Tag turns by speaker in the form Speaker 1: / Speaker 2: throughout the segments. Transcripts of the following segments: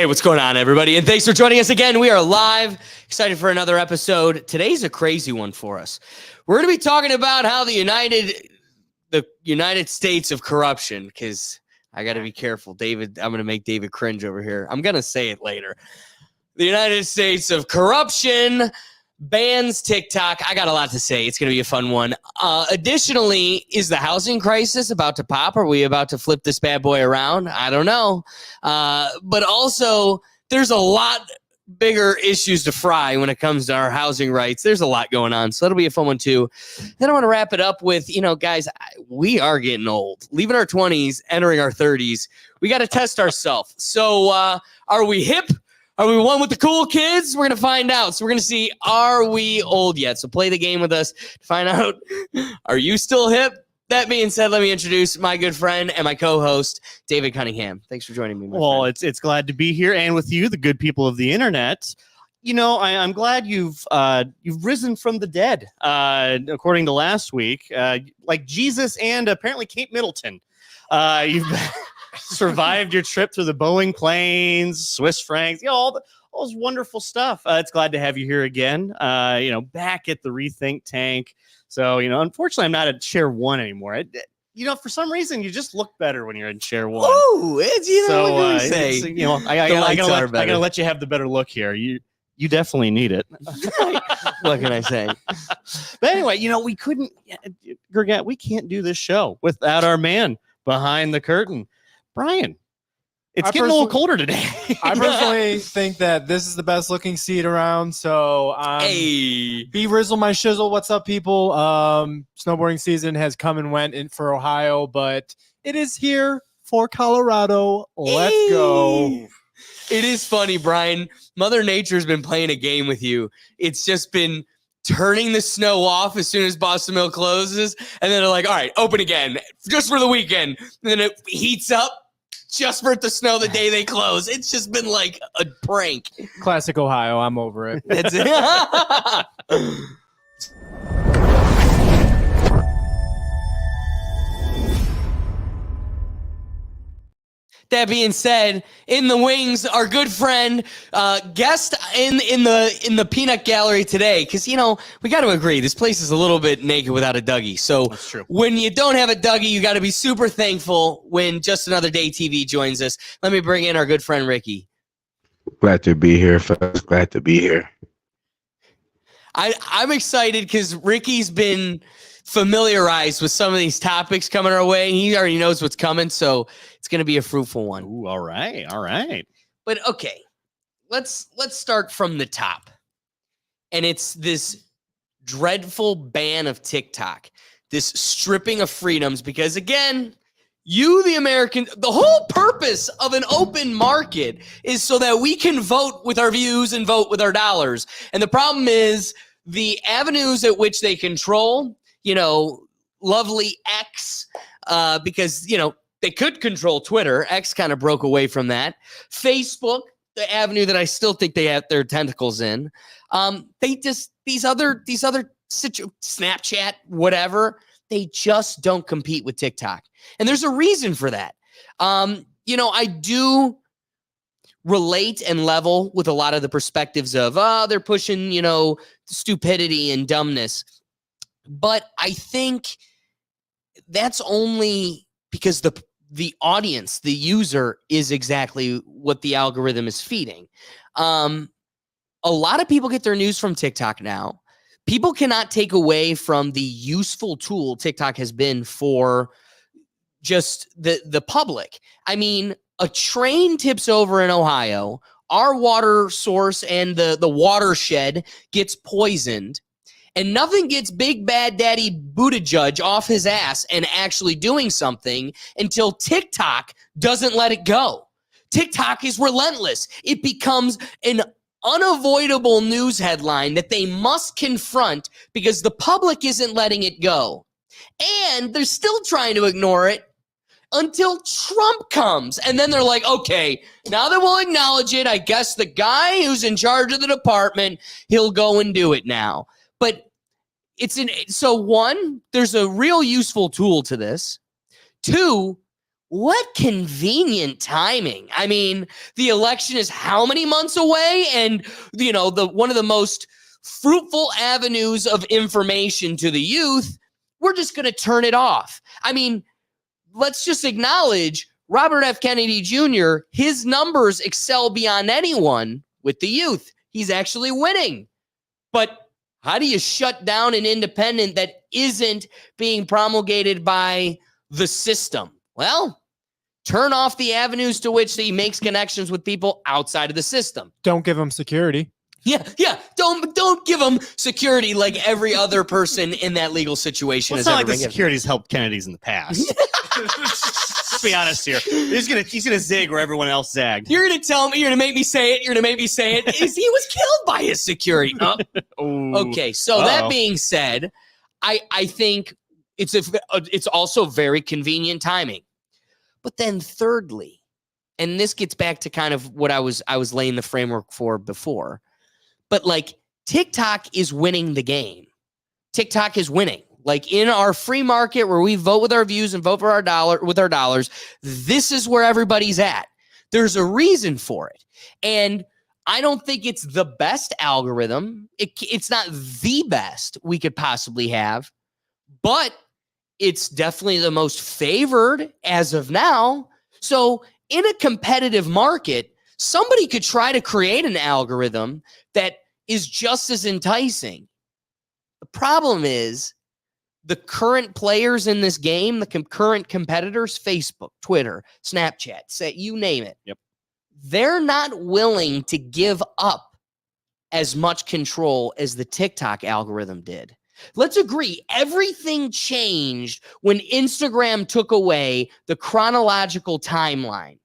Speaker 1: Hey, what's going on, everybody? And thanks for joining us again. We are live, excited for another episode. Today's a crazy one for us. We're going to be talking about how the United States of corruption, because I got to be careful. David, I'm going to make David cringe over here. I'm going to say it later. The United States of corruption bans TikTok. I got a lot to say. It's going to be a fun one. Additionally, is the housing crisis about to pop? Are we about to flip this bad boy around? I don't know. But also, there's a lot bigger issues to fry when it comes to our housing rights. There's a lot going on. So that'll be a fun one, too. Then I want to wrap it up with, guys, we are getting old. Leaving our 20s, entering our 30s. We got to test ourselves. So are we hip? Are we one with the cool kids? We're going to find out. So we're going to see, are we old yet? So play the game with us to find out, are you still hip? That being said, let me introduce my good friend and my co-host, David Cunningham. Thanks for joining me, my friend.
Speaker 2: It's glad to be here and with you, the good people of the internet. I'm glad you've risen from the dead, according to last week, like Jesus and apparently Kate Middleton. You've survived your trip through the Boeing planes, Swiss francs, all those wonderful stuff. It's glad to have you here again, back at the Rethink Tank. So, unfortunately, I'm not at chair one anymore. For some reason, you just look better when you're in chair one.
Speaker 1: Oh, what can we say?
Speaker 2: I gotta let you have the better look here. You definitely need it.
Speaker 1: What can I say?
Speaker 2: But anyway, we couldn't, Gurgat, we can't do this show without our man behind the curtain, Brian. It's getting a little colder today.
Speaker 3: I personally think that this is the best looking seat around. So,
Speaker 1: hey,
Speaker 3: be Rizzle my shizzle. What's up, people? Snowboarding season has come and went in for Ohio, but it is here for Colorado. Let's go.
Speaker 1: It is funny, Brian. Mother Nature's been playing a game with you. It's just been turning the snow off as soon as Boston Mill closes, and then they're like, all right, open again, just for the weekend. And then it heats up just for it to snow the day they close. It's just been like a prank.
Speaker 3: Classic Ohio. I'm over it.
Speaker 1: That's it. That being said, in the wings, our good friend, guest in the peanut gallery today, because we got to agree, this place is a little bit naked without a Dougie. So
Speaker 2: that's true.
Speaker 1: When you don't have a Dougie, you got to be super thankful when Just Another Day TV joins us. Let me bring in our good friend Ricky.
Speaker 4: Glad to be here, fellas. Glad to be here.
Speaker 1: I'm excited because Ricky's been familiarized with some of these topics coming our way. He already knows what's coming, so it's going to be a fruitful one.
Speaker 2: Ooh, all right.
Speaker 1: But okay, let's start from the top. And it's this dreadful ban of TikTok, this stripping of freedoms, because again, you, the American, the whole purpose of an open market is so that we can vote with our views and vote with our dollars. And the problem is the avenues at which they control, lovely X, because, they could control Twitter. X kind of broke away from that. Facebook, the avenue that I still think they have their tentacles in. They just, these other Snapchat, whatever, they just don't compete with TikTok. And there's a reason for that. I do relate and level with a lot of the perspectives of, they're pushing, stupidity and dumbness. But I think that's only because the audience, the user, is exactly what the algorithm is feeding. A lot of people get their news from TikTok now. People cannot take away from the useful tool TikTok has been for just the public. I mean, a train tips over in Ohio, our water source and the watershed gets poisoned, and nothing gets Big Bad Daddy Buttigieg off his ass and actually doing something until TikTok doesn't let it go. TikTok is relentless. It becomes an unavoidable news headline that they must confront because the public isn't letting it go. And they're still trying to ignore it until Trump comes. And then they're like, okay, now that we'll acknowledge it, I guess the guy who's in charge of the department, he'll go and do it now. But so one, there's a real useful tool to this. Two, what convenient timing. I mean, the election is how many months away? And, one of the most fruitful avenues of information to the youth, we're just going to turn it off. I mean, let's just acknowledge Robert F. Kennedy Jr., his numbers excel beyond anyone with the youth. He's actually winning. But how do you shut down an independent that isn't being promulgated by the system? Well, turn off the avenues to which he makes connections with people outside of the system.
Speaker 3: Don't give them security.
Speaker 1: Yeah. Don't give them security like every other person in that legal situation.
Speaker 2: Well, it's not like the security's helped Kennedy's in the past. Let's be honest here. He's gonna zig where everyone else zagged.
Speaker 1: You're gonna make me say it. He was killed by his security. Okay. So that being said, I think it's also very convenient timing. But then thirdly, and this gets back to kind of what I was laying the framework for before, but like TikTok is winning the game. TikTok is winning. Like in our free market where we vote with our views and vote for our dollars, this is where everybody's at. There's a reason for it. And I don't think it's the best algorithm. It's not the best we could possibly have, but it's definitely the most favored as of now. So in a competitive market, somebody could try to create an algorithm that is just as enticing. The problem is the current players in this game, the current competitors, Facebook, Twitter, Snapchat, say you name it.
Speaker 2: Yep.
Speaker 1: They're not willing to give up as much control as the TikTok algorithm did. Let's agree, everything changed when Instagram took away the chronological timeline.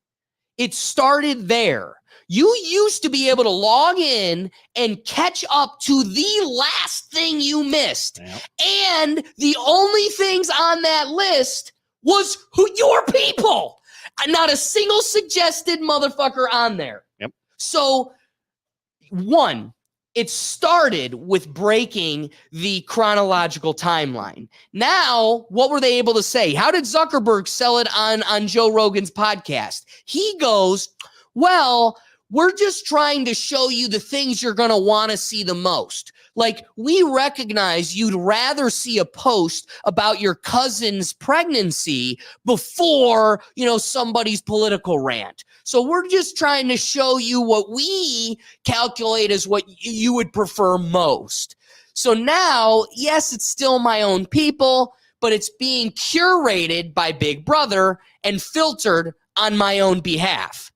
Speaker 1: It started there. You used to be able to log in and catch up to the last thing you missed.
Speaker 2: Yep.
Speaker 1: And the only things on that list was your people. Not a single suggested motherfucker on there.
Speaker 2: Yep.
Speaker 1: So, one, it started with breaking the chronological timeline. Now, what were they able to say? How did Zuckerberg sell it on Joe Rogan's podcast? He goes, well, we're just trying to show you the things you're going to want to see the most. Like, we recognize you'd rather see a post about your cousin's pregnancy before, somebody's political rant. So we're just trying to show you what we calculate as what you would prefer most. So now, yes, it's still my own people, but it's being curated by Big Brother and filtered on my own behalf.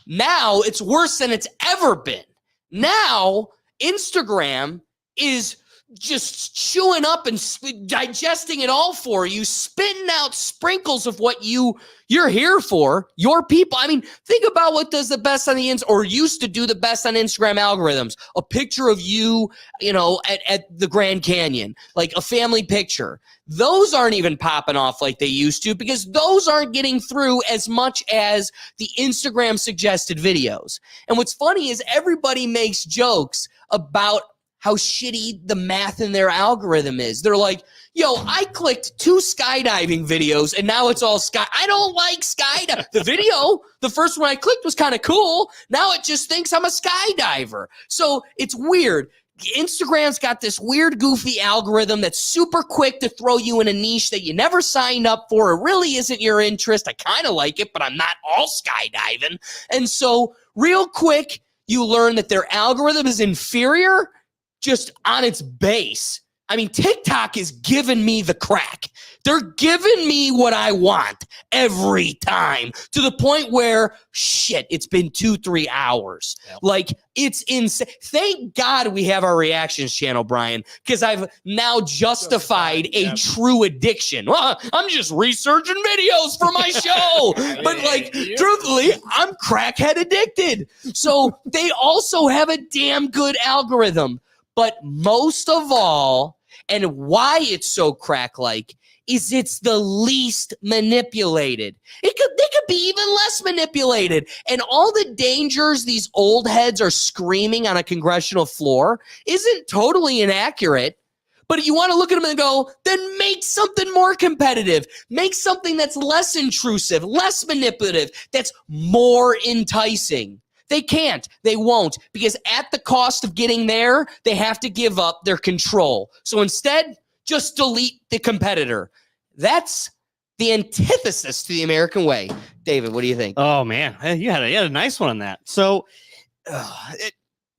Speaker 1: Now it's worse than it's ever been. Now Instagram is just chewing up and digesting it all for you, spitting out sprinkles of what you're here for, your people. I mean, think about what does the best on the or used to do the best on Instagram algorithms. A picture of you, at the Grand Canyon, like a family picture. Those aren't even popping off like they used to because those aren't getting through as much as the Instagram suggested videos. And what's funny is everybody makes jokes about how shitty the math in their algorithm is. They're like, yo, I clicked 2 skydiving videos and now it's all I don't like skydiving. The video, the first one I clicked was kind of cool. Now it just thinks I'm a skydiver. So it's weird. Instagram's got this weird, goofy algorithm that's super quick to throw you in a niche that you never signed up for. It really isn't your interest. I kind of like it, but I'm not all skydiving. And so real quick, you learn that their algorithm is inferior just on its base. I mean, TikTok is giving me the crack. They're giving me what I want every time to the point where, shit, it's been 2-3 hours. Yep. Like, it's insane. Thank God we have our reactions channel, Brian, because I've now justified a true addiction. Well, I'm just researching videos for my show. But, truthfully, I'm crackhead addicted. So they also have a damn good algorithm. But most of all, and why it's so crack-like, is it's the least manipulated. They could be even less manipulated. And all the dangers these old heads are screaming on a congressional floor isn't totally inaccurate. But you want to look at them and go, then make something more competitive. Make something that's less intrusive, less manipulative, that's more enticing. They can't. They won't. Because at the cost of getting there, they have to give up their control. So instead, just delete the competitor. That's the antithesis to the American way. David, what do you think?
Speaker 2: Oh man, you had a nice one on that. So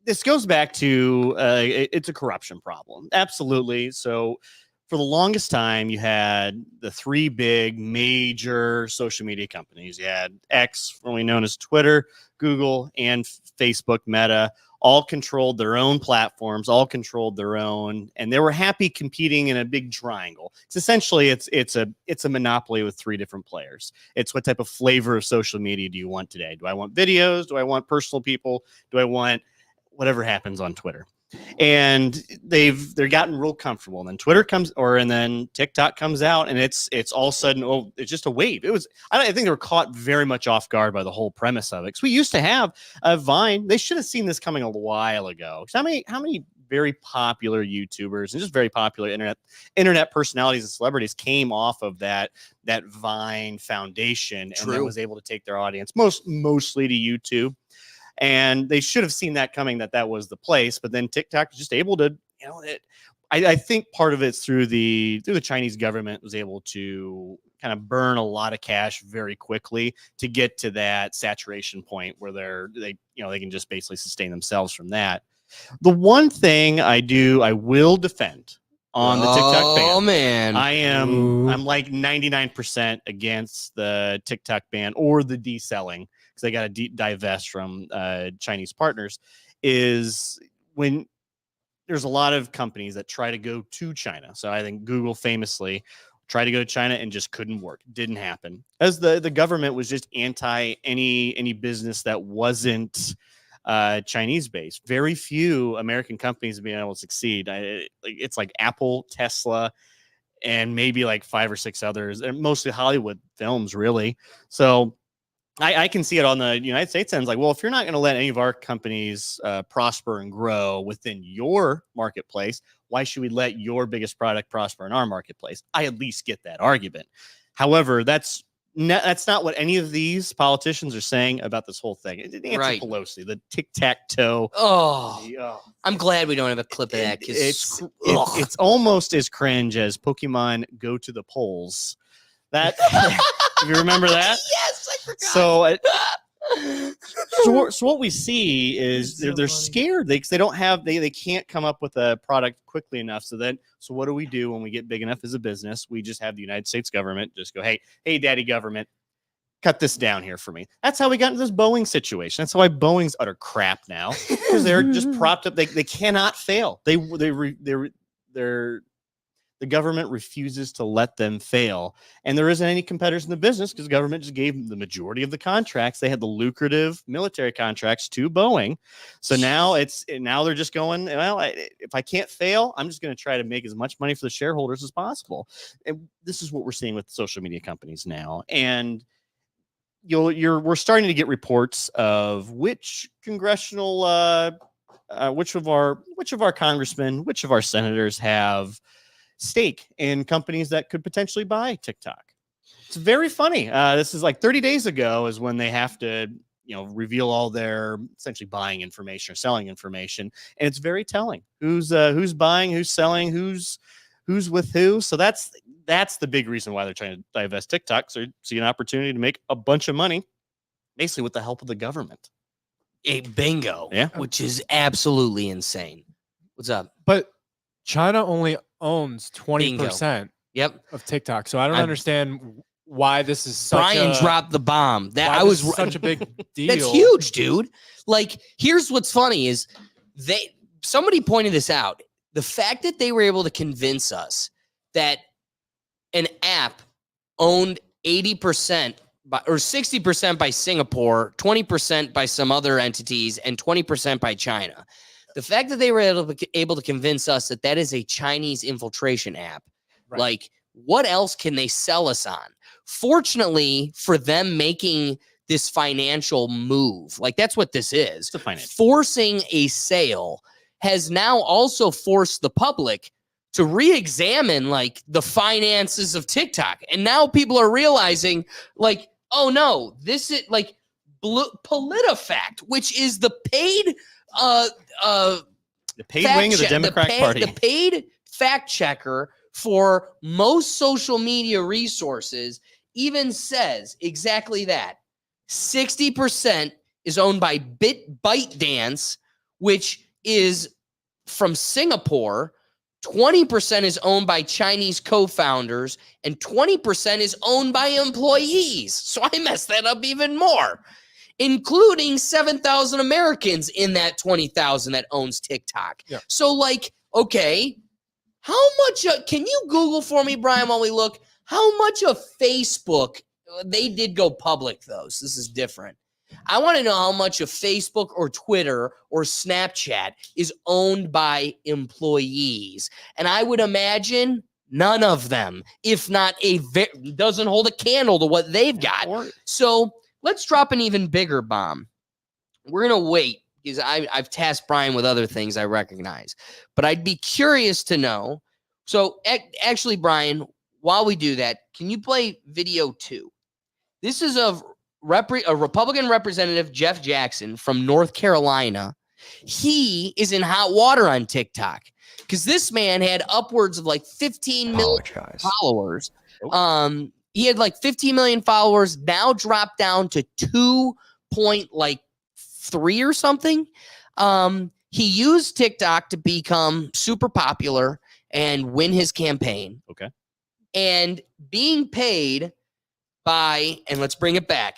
Speaker 2: this goes back to it's a corruption problem. Absolutely. So for the longest time, you had the three big major social media companies. You had X, formerly known as Twitter, Google, and Facebook, Meta. All controlled their own platforms, all controlled their own, and they were happy competing in a big triangle. It's essentially it's a monopoly with three different players. It's what type of flavor of social media do you want today? Do I want videos? Do I want personal people? Do I want whatever happens on Twitter? And they're gotten real comfortable. And then Twitter comes, and then TikTok comes out, and it's all of a sudden, it's just a wave. I think they were caught very much off guard by the whole premise of it. Because we used to have a Vine. They should have seen this coming a while ago. How many very popular YouTubers and just very popular internet personalities and celebrities came off of that Vine foundation and then was able to take their audience mostly to YouTube. And they should have seen that coming, that was the place. But then TikTok was just able to, I think part of it's through the Chinese government was able to kind of burn a lot of cash very quickly to get to that saturation point where they can just basically sustain themselves from that. The one thing I will defend on the TikTok ban.
Speaker 1: Oh man,
Speaker 2: I'm like 99% against the TikTok ban or the deselling, because they got to divest from Chinese partners, is when there's a lot of companies that try to go to China. So I think Google famously tried to go to China and just couldn't work. Didn't happen. As the government was just anti any business that wasn't Chinese based. Very few American companies have been able to succeed. It's like Apple, Tesla, and maybe like 5 or 6 others, and mostly Hollywood films, really. So I can see it on the United States end. Like, well, if you're not going to let any of our companies prosper and grow within your marketplace, why should we let your biggest product prosper in our marketplace? I at least get that argument. However, that's not what any of these politicians are saying about this whole thing. Nancy Pelosi, the tic-tac-toe.
Speaker 1: I'm glad we don't have a clip of that.
Speaker 2: It's almost as cringe as Pokemon Go to the Polls. That, if you remember that?
Speaker 1: Yes, I forgot.
Speaker 2: So what we see is they're scared. They don't have they can't come up with a product quickly enough. So what do we do when we get big enough as a business? We just have the United States government just go, hey, daddy government, cut this down here for me. That's how we got into this Boeing situation. That's why Boeing's utter crap now, because they're just propped up. They cannot fail. The government refuses to let them fail. And there isn't any competitors in the business because the government just gave them the majority of the contracts. They had the lucrative military contracts to Boeing. So now they're just going, well, if I can't fail, I'm just going to try to make as much money for the shareholders as possible. And this is what we're seeing with social media companies now. And we're starting to get reports of which congressional, which of our congressmen, which of our senators have stake in companies that could potentially buy TikTok. It's very funny. This is like 30 days ago is when they have to, reveal all their essentially buying information or selling information. And it's very telling who's buying, who's selling, who's with who. So that's the big reason why they're trying to divest TikTok. So see an opportunity to make a bunch of money, basically with the help of the government.
Speaker 1: Bingo.
Speaker 2: Yeah.
Speaker 1: Which is absolutely insane. What's up?
Speaker 3: But China only owns 20% of TikTok. So I don't understand why this is such
Speaker 1: Brian dropped the bomb. That was
Speaker 3: such a big deal.
Speaker 1: That's huge, dude. Like, here's what's funny is somebody pointed this out. The fact that they were able to convince us that an app owned 80% or 60% by Singapore, 20% by some other entities, and 20% by China. The fact that they were able to convince us that is a Chinese infiltration app, like, what else can they sell us on? Fortunately for them making this financial move, like that's what this is, forcing a sale has now also forced the public to re-examine like the finances of TikTok. And now people are realizing like, oh no, this is like PolitiFact, which is the paid
Speaker 2: The paid
Speaker 1: fact
Speaker 2: wing of the
Speaker 1: check-
Speaker 2: Democratic Party.
Speaker 1: The paid fact checker for most social media resources even says exactly that. 60% is owned by ByteDance, which is from Singapore. 20% is owned by Chinese co-founders, and 20% is owned by employees. So I messed that up even more, including 7,000 Americans in that 20,000 that owns TikTok.
Speaker 3: Yeah.
Speaker 1: So like, okay, how much, can you Google for me, Brian, while we look, how much of Facebook, they did go public though, so this is different. I want to know how much of Facebook or Twitter or Snapchat is owned by employees. And I would imagine none of them, if not doesn't hold a candle to what they've got. So let's drop an even bigger bomb. We're going to wait because I've tasked Brian with other things I recognize. But I'd be curious to know. So actually, Brian, while we do that, can you play video 2? This is of a Republican representative, Jeff Jackson from North Carolina. He is in hot water on TikTok because this man had upwards of like 15 million followers. He had like 15 million followers, now dropped down to 2.3 or something. He used TikTok to become super popular and win his campaign.
Speaker 2: Okay.
Speaker 1: And being paid by, and let's bring it back.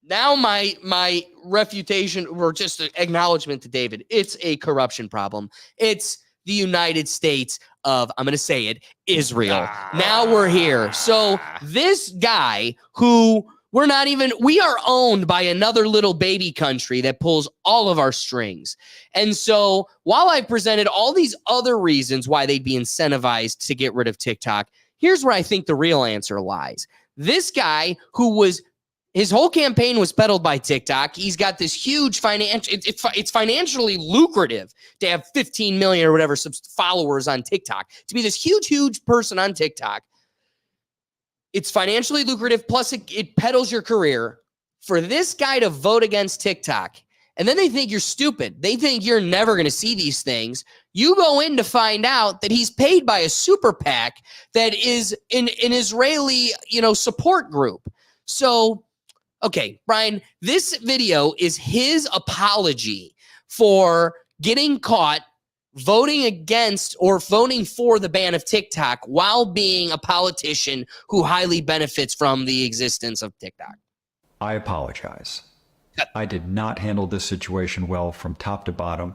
Speaker 1: Now my refutation or just an acknowledgement to David, it's a corruption problem. It's the United States of, I'm going to say it, Israel. Now we're here. So this guy who we are owned by another little baby country that pulls all of our strings. And so while I presented all these other reasons why they'd be incentivized to get rid of TikTok, here's where I think the real answer lies. This guy his whole campaign was peddled by TikTok. He's got this huge it's financially lucrative to have 15 million or whatever followers on TikTok. To be this huge person on TikTok, it's financially lucrative. Plus it peddles your career. For this guy to vote against TikTok, and then they think you're stupid. They think you're never going to see these things. You go in to find out that he's paid by a super PAC that is an Israeli, support group. So, okay, Brian, this video is his apology for getting caught voting against or voting for the ban of TikTok while being a politician who highly benefits from the existence of TikTok.
Speaker 5: I apologize. I did not handle this situation well from top to bottom,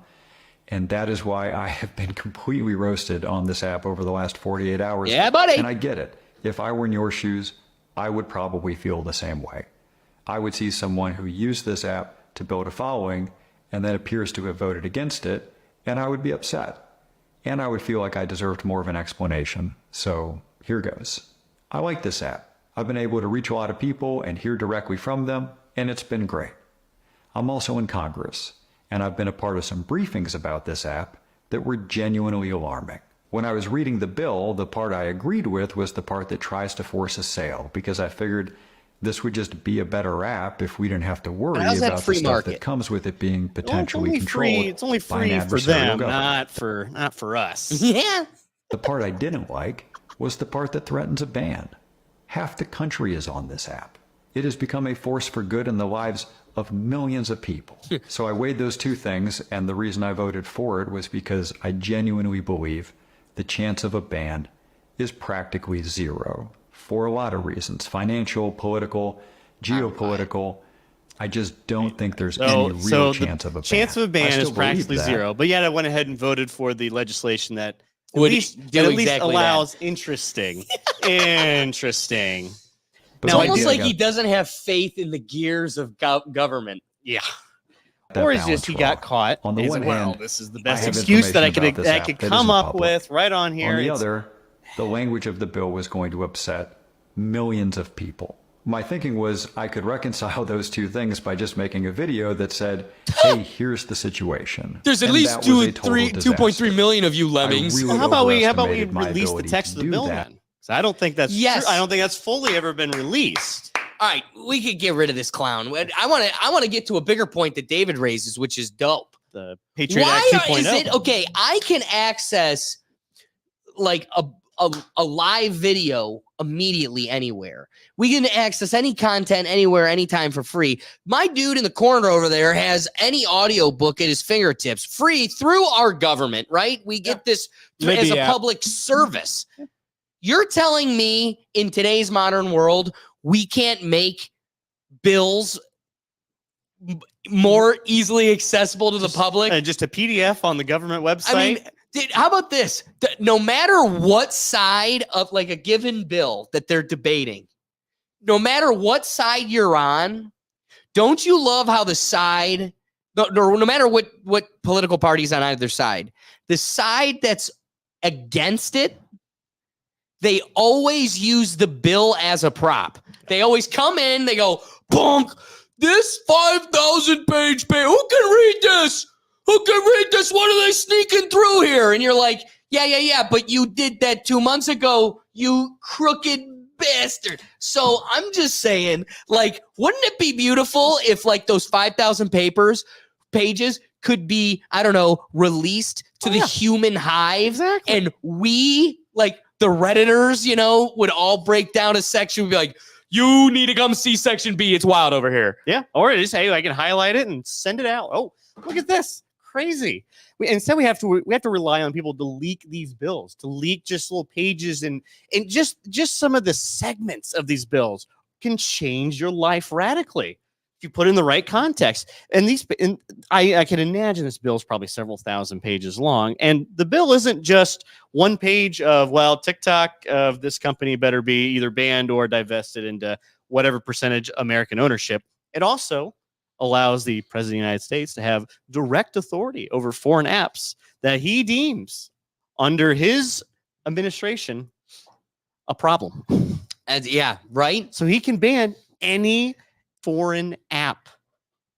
Speaker 5: and that is why I have been completely roasted on this app over the last 48 hours.
Speaker 1: Yeah, buddy.
Speaker 5: And I get it. If I were in your shoes, I would probably feel the same way. I would see someone who used this app to build a following and then appears to have voted against it, and I would be upset. And I would feel like I deserved more of an explanation. So here goes. I like this app. I've been able to reach a lot of people and hear directly from them, and it's been great. I'm also in Congress, and I've been a part of some briefings about this app that were genuinely alarming. When I was reading the bill, the part I agreed with was the part that tries to force a sale, because I figured this would just be a better app if we didn't have to worry about the stuff that comes with it being potentially controlled.
Speaker 2: It's only
Speaker 5: by an
Speaker 2: free for
Speaker 5: adversarial
Speaker 2: them,
Speaker 5: government.
Speaker 2: not for us.
Speaker 1: Yeah.
Speaker 5: The part I didn't like was the part that threatens a ban. Half the country is on this app. It has become a force for good in the lives of millions of people. So I weighed those two things, and the reason I voted for it was because I genuinely believe the chance of a ban is practically zero for a lot of reasons: financial, political, geopolitical. I just don't think there's any real chance of a ban.
Speaker 2: Chance of a
Speaker 5: I
Speaker 2: ban
Speaker 5: still
Speaker 2: is practically
Speaker 5: believe that.
Speaker 2: zero. But yet I went ahead and voted for the legislation that
Speaker 1: Would
Speaker 2: at least,
Speaker 1: do
Speaker 2: that at least
Speaker 1: exactly
Speaker 2: allows interesting. Interesting.
Speaker 5: But
Speaker 1: It's
Speaker 2: Now,
Speaker 1: almost
Speaker 5: idea
Speaker 1: like
Speaker 5: got
Speaker 1: he doesn't have faith in the gears of government.
Speaker 2: Yeah.
Speaker 5: that
Speaker 2: Or is
Speaker 5: balance
Speaker 2: just he
Speaker 5: wrong.
Speaker 2: got caught.
Speaker 5: On the
Speaker 2: as
Speaker 5: one
Speaker 2: well.
Speaker 5: hand,
Speaker 2: This is the
Speaker 5: I
Speaker 2: best
Speaker 5: have
Speaker 2: excuse that I
Speaker 5: information
Speaker 2: could
Speaker 5: about this
Speaker 2: I could
Speaker 5: app that
Speaker 2: come
Speaker 5: isn't
Speaker 2: up
Speaker 5: public.
Speaker 2: with right on here.
Speaker 5: On the
Speaker 2: It's-
Speaker 5: other, the language of the bill was going to upset millions of people. my thinking was I could reconcile those two things by just making a video that said, hey, here's the situation.
Speaker 1: There's at
Speaker 5: And
Speaker 1: least
Speaker 5: that was a total
Speaker 1: 2.3
Speaker 5: disaster.
Speaker 1: million of you lemmings.
Speaker 5: really
Speaker 2: Well, how about we
Speaker 5: overestimated my
Speaker 2: release the
Speaker 5: ability
Speaker 2: text
Speaker 5: to
Speaker 2: of the
Speaker 5: do
Speaker 2: bill
Speaker 5: that.
Speaker 2: then? 'Cause I don't think that's
Speaker 1: Yes.
Speaker 2: true. I don't think that's fully ever been released.
Speaker 1: All right, we could get rid of this clown. I want to get to a bigger point that David raises, which is dope.
Speaker 2: The Patriot
Speaker 1: Why
Speaker 2: Act 2.0.
Speaker 1: is it okay? I can access like a live video immediately anywhere. We can access any content anywhere, anytime for free. My dude in the corner over there has any audio book at his fingertips, free through our government, right? We get this as
Speaker 3: Libby
Speaker 1: a
Speaker 3: app.
Speaker 1: public service. You're telling me in today's modern world, we can't make bills more easily accessible to the public?
Speaker 2: Just a PDF on the government website.
Speaker 1: I mean, how about this? No matter what side of like a given bill that they're debating, no matter what side you're on, don't you love how the side, no matter what political party's on either side, the side that's against it, they always use the bill as a prop. They always come in, they go, punk, this 5,000 page who can read this? Who can read this? What are they sneaking through here? And you're like, yeah, but you did that 2 months ago, you crooked bastard. So I'm just saying, like, wouldn't it be beautiful if like those 5,000 pages could be, I don't know, released to the human hive?
Speaker 2: Exactly.
Speaker 1: And we, like the Redditors, you know, would all break down a section and be like, you need to come see section B. It's wild over here.
Speaker 2: Yeah. Or just, hey, I can highlight it and send it out. Oh, look at this. Crazy. Instead, we have to rely on people to leak these bills, to leak just little pages and just some of the segments of these bills can change your life radically if you put in the right context. And I can imagine this bill is probably several thousand pages long. And the bill isn't just one page of, well, TikTok of this company better be either banned or divested into whatever percentage American ownership. It also allows the president of the United States to have direct authority over foreign apps that he deems under his administration a problem.
Speaker 1: Yeah, right?
Speaker 2: So he can ban any foreign app,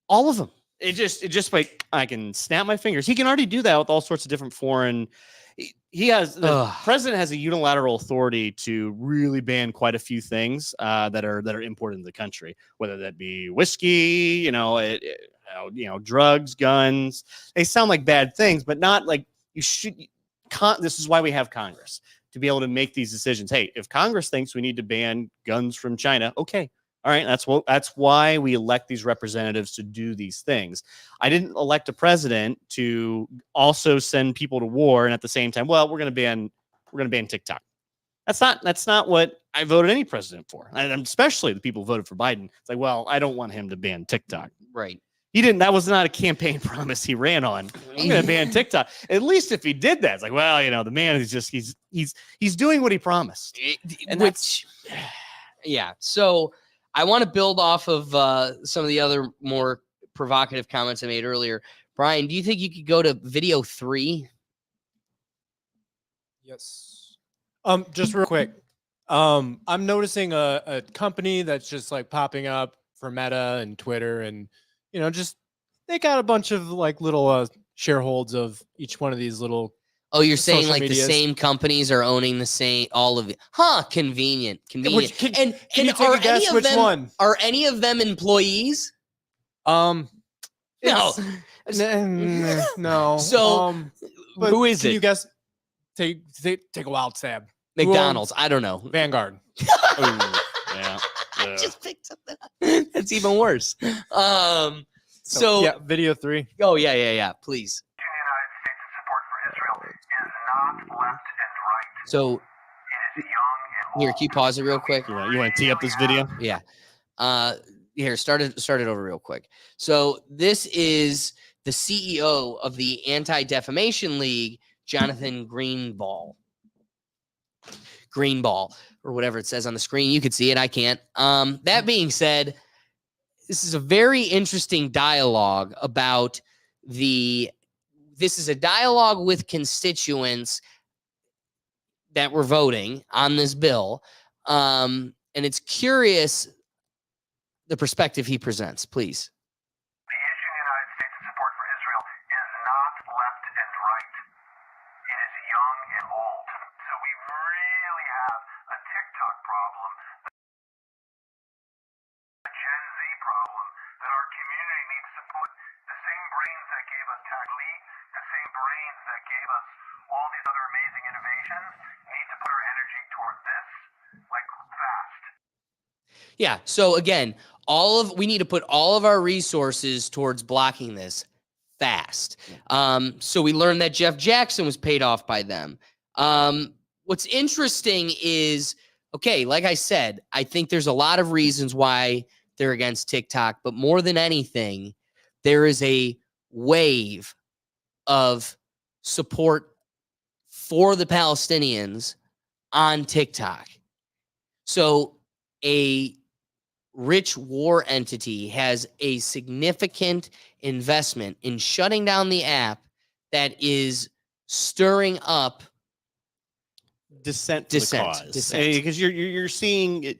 Speaker 2: all of them. It just like I can snap my fingers. He can already do that with all sorts of different foreign. The president has a unilateral authority to really ban quite a few things that are imported into the country, whether that be whiskey, drugs, guns. They sound like bad things, but not like you should. This is why we have Congress, to be able to make these decisions. Hey, if Congress thinks we need to ban guns from China, okay. All right, that's why we elect these representatives to do these things. I didn't elect a president to also send people to war and at the same time, well, we're going to ban TikTok. That's not what I voted any president for. And especially the people who voted for Biden. It's like, well, I don't want him to ban TikTok.
Speaker 1: Right.
Speaker 2: He didn't. That was not a campaign promise he ran on. I'm going to ban TikTok. At least if he did that, it's like, well, the man is just he's doing what he promised. And
Speaker 1: yeah. So I want to build off of some of the other more provocative comments I made earlier. Brian, do you think you could go to video 3?
Speaker 3: Yes. Just real quick. I'm noticing a company that's just like popping up for Meta and Twitter, and just they got a bunch of like little shareholds of each one of these little.
Speaker 1: Oh, you're saying
Speaker 3: social
Speaker 1: like
Speaker 3: medias.
Speaker 1: the same companies are owning the same all of it? Huh? Convenient.
Speaker 3: Can
Speaker 1: and
Speaker 3: you take
Speaker 1: are
Speaker 3: a guess
Speaker 1: any of
Speaker 3: which
Speaker 1: them
Speaker 3: one?
Speaker 1: are any of them employees?
Speaker 3: No. No.
Speaker 1: So,
Speaker 3: but
Speaker 1: who is
Speaker 3: can
Speaker 1: it?
Speaker 3: you guess? Take a wild stab.
Speaker 1: McDonald's. I don't know.
Speaker 3: Vanguard.
Speaker 2: Yeah.
Speaker 1: I just picked something up. That's even worse. So
Speaker 3: yeah, video 3.
Speaker 1: oh yeah. Please. So here, can you pause it real quick?
Speaker 2: You want to tee up this video?
Speaker 1: Yeah. Here, start it over real quick. So this is the CEO of the Anti-Defamation League, Jonathan Greenball, or whatever it says on the screen. You could see it. I can't. That being said, this is a very interesting dialogue about this is a dialogue with constituents that were voting on this bill. And it's curious the perspective he presents, please.
Speaker 6: The issue in the United States' support for Israel is not left and right. It is young and old. So we really have a TikTok problem, a Gen Z problem, that our community needs to put the same brains that gave us Tagli, the same brains that gave us all these other amazing innovations, need to put our energy toward this, like, fast.
Speaker 1: Yeah. So again, we need to put all of our resources towards blocking this fast. So we learned that Jeff Jackson was paid off by them. What's interesting is, okay, like I said, I think there's a lot of reasons why they're against TikTok, but more than anything, there is a wave of support for the Palestinians on TikTok. So a rich war entity has a significant investment in shutting down the app that is stirring up
Speaker 2: dissent for the cause.
Speaker 1: Dissent.
Speaker 2: Because you're seeing it.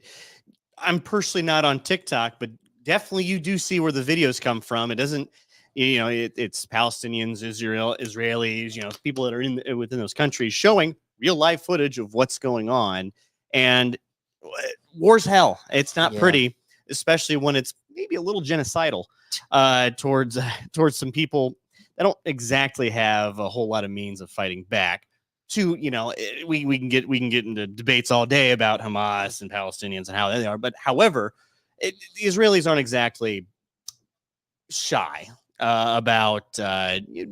Speaker 2: I'm personally not on TikTok, but definitely you do see where the videos come from. It doesn't, it's Palestinians, Israelis, people that are within those countries showing real live footage of what's going on. And war's hell. It's not pretty, especially when it's maybe a little genocidal towards some people that don't exactly have a whole lot of means of fighting back. We can get into debates all day about Hamas and Palestinians and how they are, but however, the Israelis aren't exactly shy about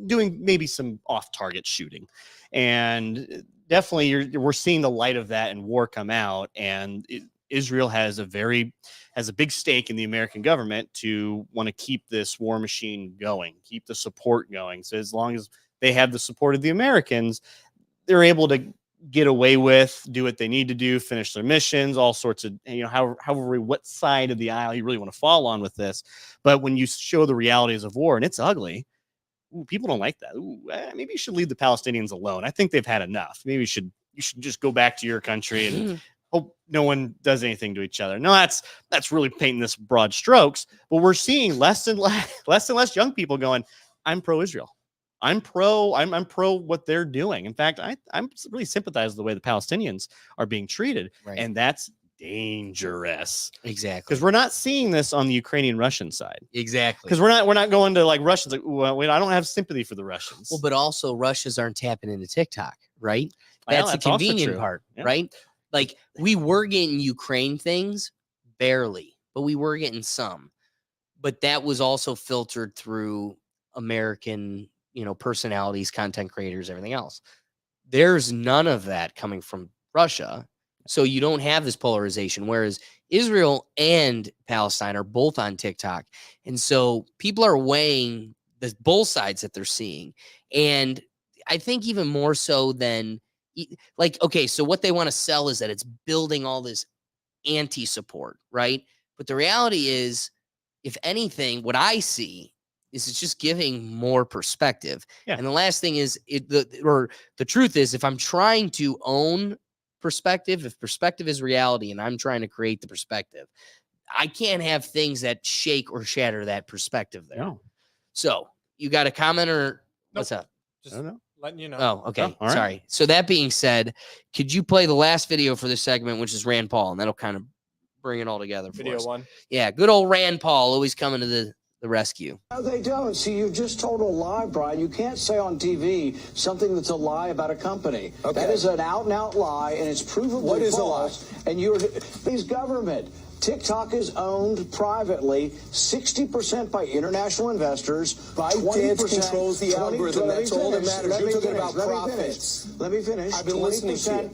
Speaker 2: doing maybe some off-target shooting, and definitely we're seeing the light of that in war come out, and Israel has a big stake in the American government to want to keep this war machine going, keep the support going. So as long as they have the support of the Americans, they're able to get away with, do what they need to do, finish their missions, all sorts of, however, what side of the aisle you really want to fall on with this. But when you show the realities of war, and it's ugly, people don't like that. Maybe you should leave the Palestinians alone. I think they've had enough. Maybe you should just go back to your country and hope no one does anything to each other. No, that's really painting this broad strokes, but we're seeing less and less young people going, I'm pro-Israel. I'm pro what they're doing. In fact, I'm really sympathize with the way the Palestinians are being treated.
Speaker 1: Right.
Speaker 2: And that's dangerous.
Speaker 1: Exactly.
Speaker 2: Because we're not seeing this on the Ukrainian-Russian side.
Speaker 1: Exactly.
Speaker 2: Because we're not going to like Russians like, well, wait, I don't have sympathy for the Russians.
Speaker 1: Well, but also Russians aren't tapping into TikTok, right?
Speaker 2: Well,
Speaker 1: That's the
Speaker 2: also
Speaker 1: convenient
Speaker 2: true.
Speaker 1: part,
Speaker 2: Yeah.
Speaker 1: right? Like we were getting Ukraine things barely, but we were getting some. But that was also filtered through American, personalities, content creators, everything else. There's none of that coming from Russia. So you don't have this polarization, whereas Israel and Palestine are both on TikTok. And so people are weighing both sides that they're seeing. And I think even more so than okay, so what they want to sell is that it's building all this anti-support, right? But the reality is, if anything, what I see is it's just giving more perspective.
Speaker 2: Yeah.
Speaker 1: And the last thing is, the truth is, if I'm trying to own perspective, if perspective is reality and I'm trying to create the perspective, I can't have things that shake or shatter that perspective there.
Speaker 2: No.
Speaker 1: So you got a comment or what's up?
Speaker 3: Just
Speaker 2: I don't know.
Speaker 3: letting you know.
Speaker 1: Oh, okay.
Speaker 2: Oh, all right.
Speaker 1: Sorry. So that being said, could you play the last video for this segment, which is Rand Paul, and that'll kind of bring it all together for
Speaker 3: Video
Speaker 1: us.
Speaker 3: one.
Speaker 1: Yeah, good old Rand Paul always coming to the rescue.
Speaker 7: No, they don't. See, you just told a lie, Brian. You can't say on TV something that's a lie about a company.
Speaker 8: Okay.
Speaker 7: That is an out-and-out lie, and it's provably
Speaker 8: What is a
Speaker 7: false. And please, government. TikTok is owned privately, 60% by international investors.
Speaker 8: ByteDance controls the algorithm. That's all that matters. You're talking about profits.
Speaker 7: Let me finish.
Speaker 8: I've been listening to you.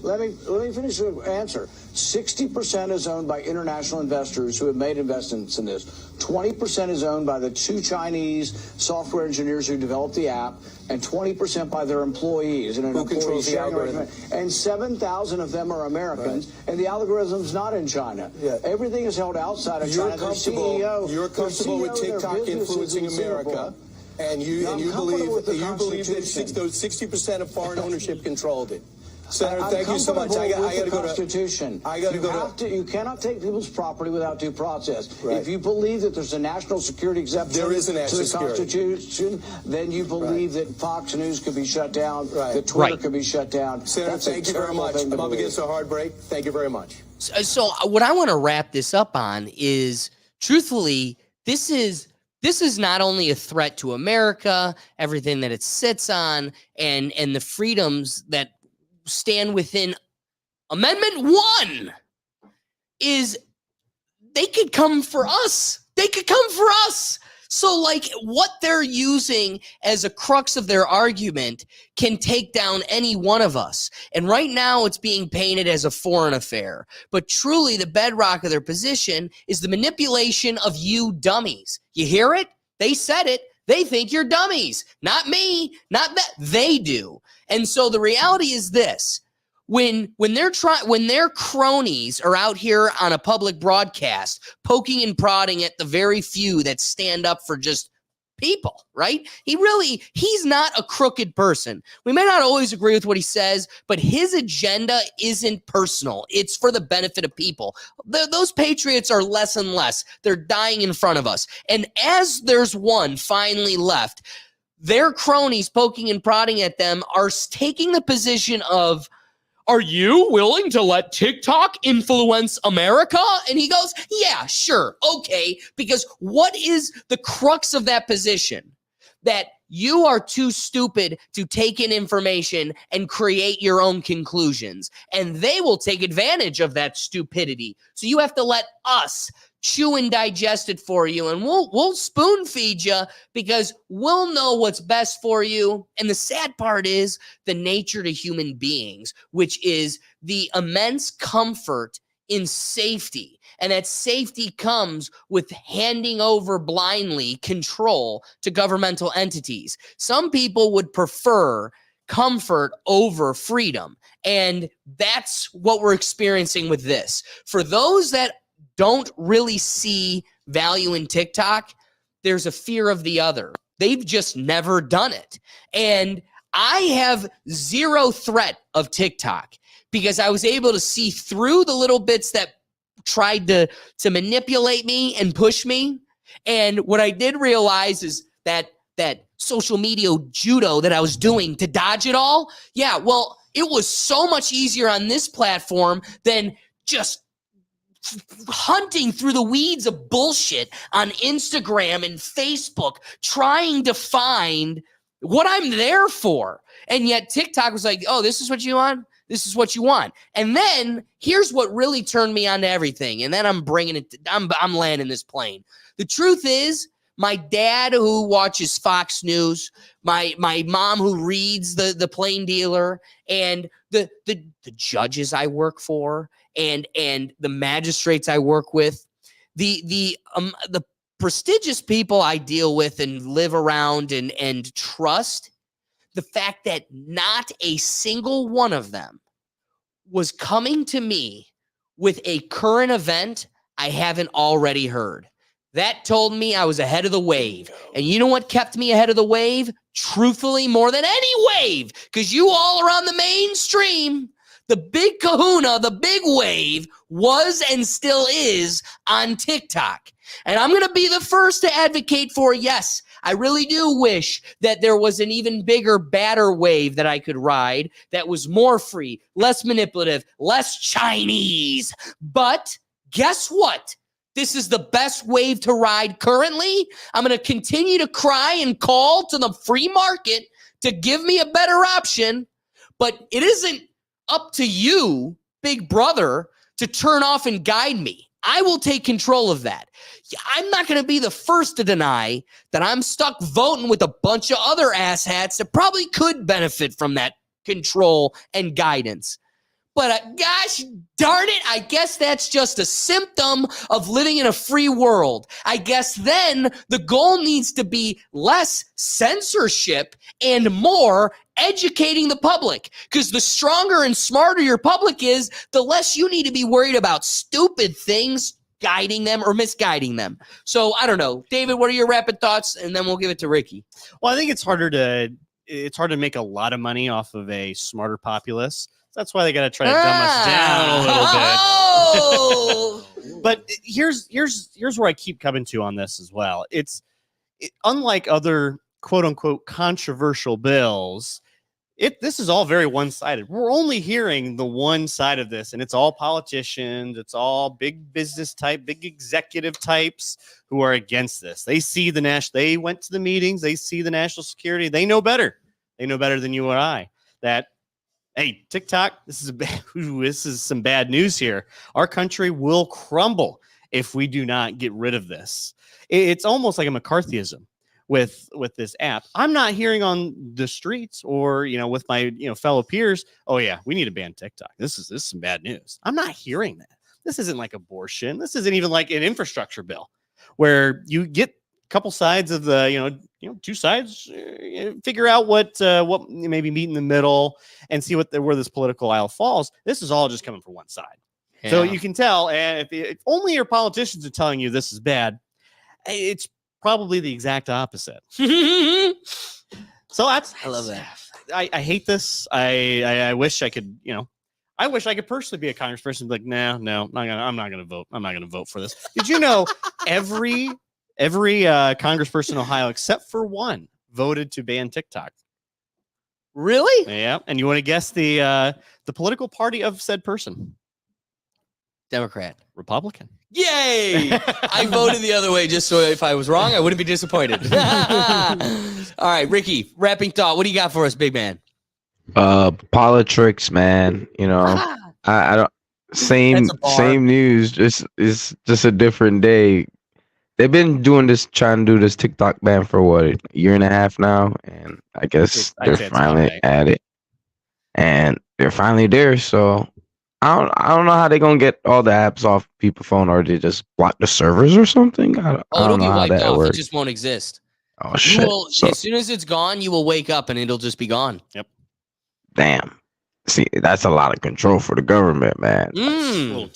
Speaker 7: Let me finish the answer. 60% is owned by international investors who have made investments in this. 20% is owned by the 2 Chinese software engineers who developed the app, and 20% by their employees. And
Speaker 8: Who controls the algorithm?
Speaker 7: And 7,000 of them are Americans, and the algorithm's not in China.
Speaker 8: Yeah.
Speaker 7: Everything is held outside of China.
Speaker 8: You're comfortable with TikTok influencing America, and you believe that those 60% of foreign ownership controlled it. Senator,
Speaker 7: I'm
Speaker 8: thank you so much.
Speaker 7: comfortable
Speaker 8: I
Speaker 7: with
Speaker 8: got
Speaker 7: the
Speaker 8: to go to.
Speaker 7: Constitution.
Speaker 8: I got to go to.
Speaker 7: You cannot take people's property without due process.
Speaker 8: Right.
Speaker 7: If you believe that there's a national security exemption
Speaker 8: There is a
Speaker 7: to
Speaker 8: national
Speaker 7: the
Speaker 8: security.
Speaker 7: Constitution, then you believe that Fox News could be shut down,
Speaker 8: Right.
Speaker 7: that Twitter
Speaker 1: Right.
Speaker 7: could be shut down.
Speaker 8: Senator,
Speaker 7: That's a
Speaker 8: thank you very
Speaker 7: terrible
Speaker 8: much.
Speaker 7: thing to
Speaker 8: I'm up
Speaker 7: believe.
Speaker 8: against a hard break. Thank you very much.
Speaker 1: So what I want to wrap this up on is, truthfully, this is not only a threat to America, everything that it sits on, and the freedoms that stand within Amendment 1 is they could come for us. They could come for us. So, like, what they're using as a crux of their argument can take down any one of us. And right now, it's being painted as a foreign affair. But truly, the bedrock of their position is the manipulation of you dummies. You hear it? They said it. They think you're dummies. Not me. Not that. They do. And so the reality is this. When their cronies are out here on a public broadcast poking and prodding at the very few that stand up for just people, right? He's not a crooked person. We may not always agree with what he says, but his agenda isn't personal. It's for the benefit of people. Those patriots are less and less. They're dying in front of us. And as there's one finally left, their cronies poking and prodding at them are taking the position of, are you willing to let TikTok influence America? And he goes, yeah, sure. Okay. Because what is the crux of that position? That you are too stupid to take in information and create your own conclusions. And they will take advantage of that stupidity. So you have to let us chew and digest it for you, and we'll spoon feed you because we'll know what's best for you. And the sad part is the nature to human beings, which is the immense comfort in safety. And that safety comes with handing over blindly control to governmental entities. Some people would prefer comfort over freedom. And that's what we're experiencing with this. For those that don't really see value in TikTok, there's a fear of the other. They've just never done it. And I have zero threat of TikTok because I was able to see through the little bits that tried to manipulate me and push me. And what I did realize is that social media judo that I was doing to dodge it all, yeah, well, it was so much easier on this platform than just hunting through the weeds of bullshit on Instagram and Facebook, trying to find what I'm there for. And yet TikTok was like, oh, this is what you want? This is what you want. And then here's what really turned me on to everything. And then I'm bringing it, I'm landing this plane. The truth is, my dad who watches Fox News, my mom who reads the Plain Dealer, and the judges I work for, and the magistrates I work with, the prestigious people I deal with and live around and trust, the fact that not a single one of them was coming to me with a current event I haven't already heard. That told me I was ahead of the wave. And you know what kept me ahead of the wave? Truthfully, more than any wave, because you all are on the mainstream. The big kahuna, the big wave was and still is on TikTok. And I'm going to be the first to advocate for, yes, I really do wish that there was an even bigger, badder wave that I could ride that was more free, less manipulative, less Chinese. But guess what? This is the best wave to ride currently. I'm going to continue to cry and call to the free market to give me a better option. But it isn't up to you, big brother, to turn off and guide me. I will take control of that. I'm not going to be the first to deny that I'm stuck voting with a bunch of other asshats that probably could benefit from that control and guidance. But gosh darn it, I guess that's just a symptom of living in a free world. I guess then the goal needs to be less censorship and more educating the public. Because the stronger and smarter your public is, the less you need to be worried about stupid things guiding them or misguiding them. So I don't know. David, what are your rapid thoughts? And then we'll give it to Ricky.
Speaker 2: Well, I think it's hard to make a lot of money off of a smarter populace. That's why they got to try to dumb us down a little bit.
Speaker 1: Oh!
Speaker 2: But here's where I keep coming to on this as well. Unlike other quote unquote controversial bills, this is all very one-sided. We're only hearing the one side of this, and it's all politicians, it's all big business type, big executive types who are against this. They see they went to the meetings, they see the national security, they know better. They know better than you or I that, hey, TikTok, this is some bad news here. Our country will crumble if we do not get rid of this. It's almost like a McCarthyism with this app. I'm not hearing on the streets or with my fellow peers, oh yeah, we need to ban TikTok. This is some bad news. I'm not hearing that. This isn't like abortion. This isn't even like an infrastructure bill where you get a couple sides of the two sides, figure out what maybe meet in the middle and see where this political aisle falls. This is all just coming from one side.
Speaker 1: Yeah.
Speaker 2: So you can tell, and if only your politicians are telling you this is bad, it's probably the exact opposite. So I
Speaker 1: love that.
Speaker 2: I hate this. I wish I could, I wish I could personally be a congressperson and be like, no, I'm not gonna vote. I'm not gonna vote for this. Did you know every congressperson in Ohio except for one voted to ban TikTok?
Speaker 1: Really?
Speaker 2: Yeah. And you want to guess the political party of said person?
Speaker 1: Democrat.
Speaker 2: Republican.
Speaker 1: Yay! I voted the other way just so if I was wrong, I wouldn't be disappointed. All right, Ricky, wrapping thought. What do you got for us, big man?
Speaker 4: Politics, man. I don't same news. It's just a different day. They've been trying to do this TikTok ban for what, a year and a half now, and I guess they're finally at it, and they're finally there. So I don't know how they're gonna get all the apps off people's phone, or they just block the servers or something. I don't know how that works.
Speaker 1: It just won't exist.
Speaker 4: Oh shit!
Speaker 1: As soon as it's gone, you will wake up and it'll just be gone.
Speaker 2: Yep.
Speaker 1: Damn.
Speaker 4: See, that's a lot of control for the government, man. We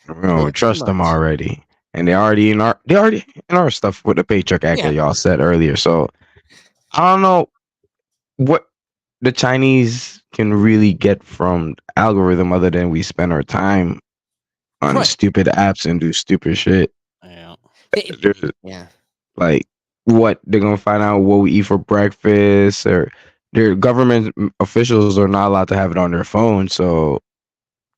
Speaker 4: don't trust them already, and they're already in our stuff with the Paycheck Act that y'all said earlier. So I don't know what the Chinese can really get from algorithm other than we spend our time on stupid apps and do stupid shit.
Speaker 1: Yeah.
Speaker 4: Like what they're gonna find out what we eat for breakfast, or their government officials are not allowed to have it on their phone, so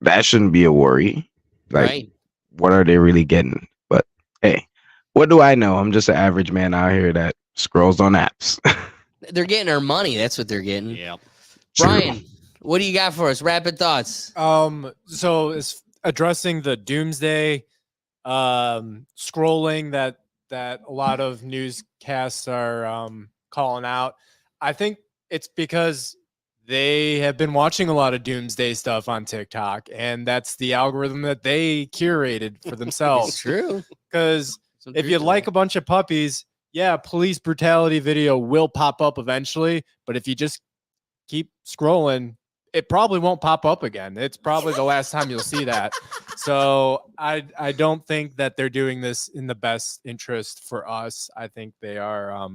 Speaker 4: that shouldn't be a worry. Like, what are they really getting? But hey, what do I know? I'm just an average man out here that scrolls on apps.
Speaker 1: They're getting our money. That's what they're getting.
Speaker 2: Yep.
Speaker 1: Brian, what do you got for us? Rapid thoughts.
Speaker 3: So it's addressing the doomsday scrolling that a lot of newscasts are calling out. I think it's because they have been watching a lot of doomsday stuff on TikTok, and that's the algorithm that they curated for themselves.
Speaker 1: It's true.
Speaker 3: Because if you like a bunch of puppies, yeah, police brutality video will pop up eventually, but if you just keep scrolling, it probably won't pop up again. It's probably the last time you'll see that. So I don't think that they're doing this in the best interest for us. I think they are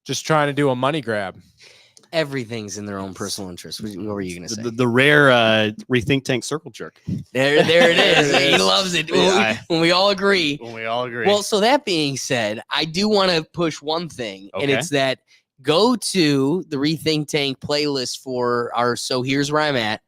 Speaker 3: just trying to do a money grab.
Speaker 1: Everything's in their own personal interest. What were you going to say?
Speaker 2: The rare Rethink Tank circle jerk.
Speaker 1: There it is. He loves it. When we all agree. Well, so that being said, I do want to push one thing, and it's that go to the Rethink Tank playlist for our So Here's Where I'm At.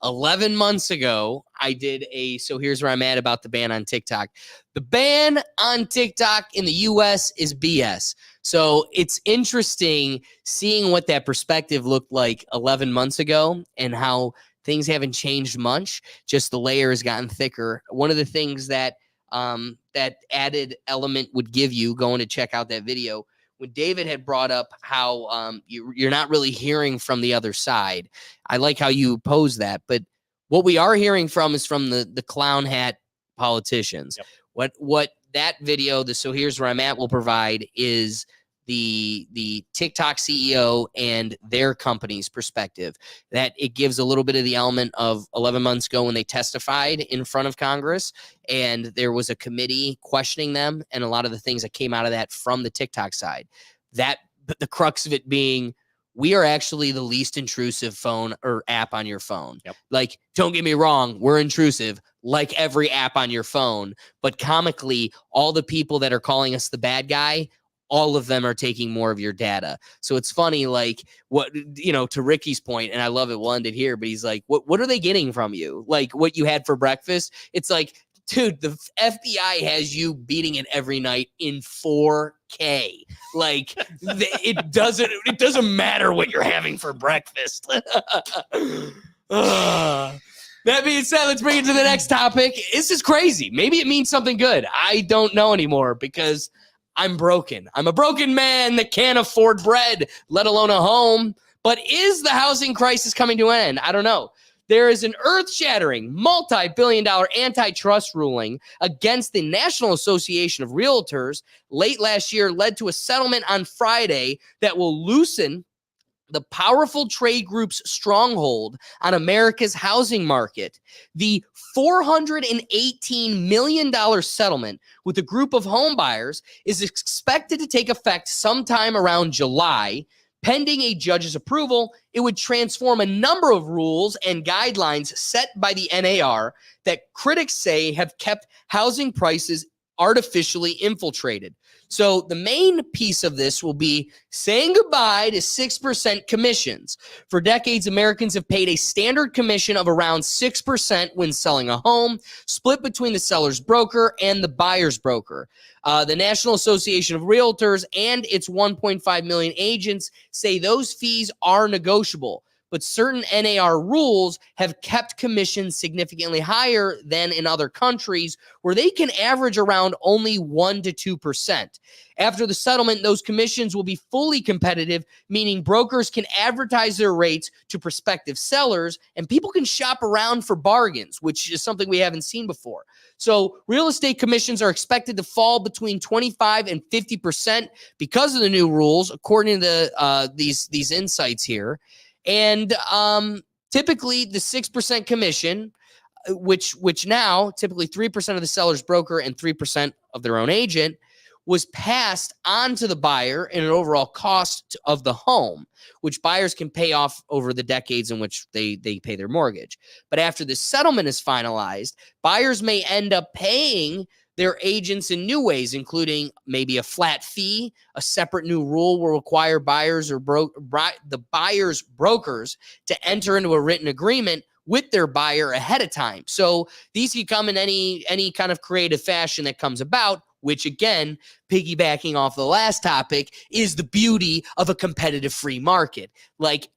Speaker 1: 11 months ago, I did a So Here's Where I'm At about the ban on TikTok. The ban on TikTok in the U.S. is BS. So it's interesting seeing what that perspective looked like 11 months ago and how things haven't changed much. Just the layer has gotten thicker. One of the things that that added element would give you going to check out that video, when David had brought up how you're not really hearing from the other side. I like how you pose that, but what we are hearing from is from the clown hat politicians. Yep. What that video, the So Here's Where I'm At, will provide is the TikTok CEO and their company's perspective. That it gives a little bit of the element of 11 months ago when they testified in front of Congress, and there was a committee questioning them, and a lot of the things that came out of that from the TikTok side. That the crux of it being, we are actually the least intrusive phone or app on your phone.
Speaker 2: Yep.
Speaker 1: Like, don't get me wrong, we're intrusive like every app on your phone. But comically, all the people that are calling us the bad guy, all of them are taking more of your data. So it's funny, like, what, to Ricky's point, and I love it, we'll end it here, but he's like, what are they getting from you? Like, what you had for breakfast? It's like, dude, the FBI has you beating it every night in 4K. Like, it doesn't matter what you're having for breakfast. That being said, let's bring it to the next topic. This is crazy. Maybe it means something good. I don't know anymore because I'm broken. I'm a broken man that can't afford bread, let alone a home. But is the housing crisis coming to an end? I don't know. There is an earth-shattering, multi-billion-dollar antitrust ruling against the National Association of Realtors late last year, led to a settlement on Friday that will loosen the powerful trade group's stronghold on America's housing market. The $418 million settlement with a group of home buyers is expected to take effect sometime around July. Pending a judge's approval, it would transform a number of rules and guidelines set by the NAR that critics say have kept housing prices artificially infiltrated. So the main piece of this will be saying goodbye to 6% commissions. For decades, Americans have paid a standard commission of around 6% when selling a home, split between the seller's broker and the buyer's broker. The National Association of Realtors and its 1.5 million agents say those fees are negotiable, but certain NAR rules have kept commissions significantly higher than in other countries, where they can average around only 1% to 2%. After the settlement, those commissions will be fully competitive, meaning brokers can advertise their rates to prospective sellers, and people can shop around for bargains, which is something we haven't seen before. So real estate commissions are expected to fall between 25 and 50% because of the new rules, according to these insights here. And typically the 6% commission, which now typically 3% of the seller's broker and 3% of their own agent, was passed on to the buyer in an overall cost of the home, which buyers can pay off over the decades in which they pay their mortgage. But after the settlement is finalized, buyers may end up paying their agents in new ways, including maybe a flat fee. A separate new rule will require buyers or the buyer's brokers to enter into a written agreement with their buyer ahead of time. So these can come in any kind of creative fashion that comes about, which again, piggybacking off the last topic, is the beauty of a competitive free market. Like,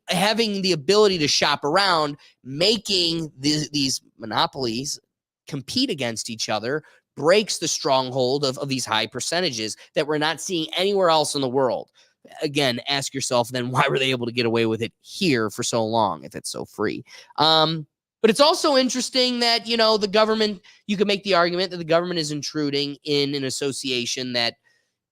Speaker 1: having the ability to shop around, making these monopolies compete against each other, breaks the stronghold of these high percentages that we're not seeing anywhere else in the world. Again, ask yourself then, why were they able to get away with it here for so long if it's so free? But it's also interesting that, the government, you can make the argument that the government is intruding in an association that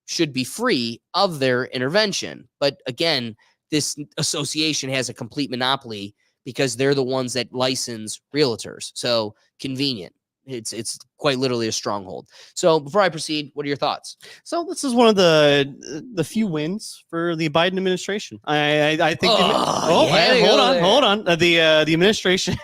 Speaker 1: should be free of their intervention. But again, this association has a complete monopoly because they're the ones that license realtors. So convenient. It's quite literally a stronghold. So before I proceed, what are your thoughts?
Speaker 2: So this is one of the few wins for the Biden administration. I think. Hold on. The administration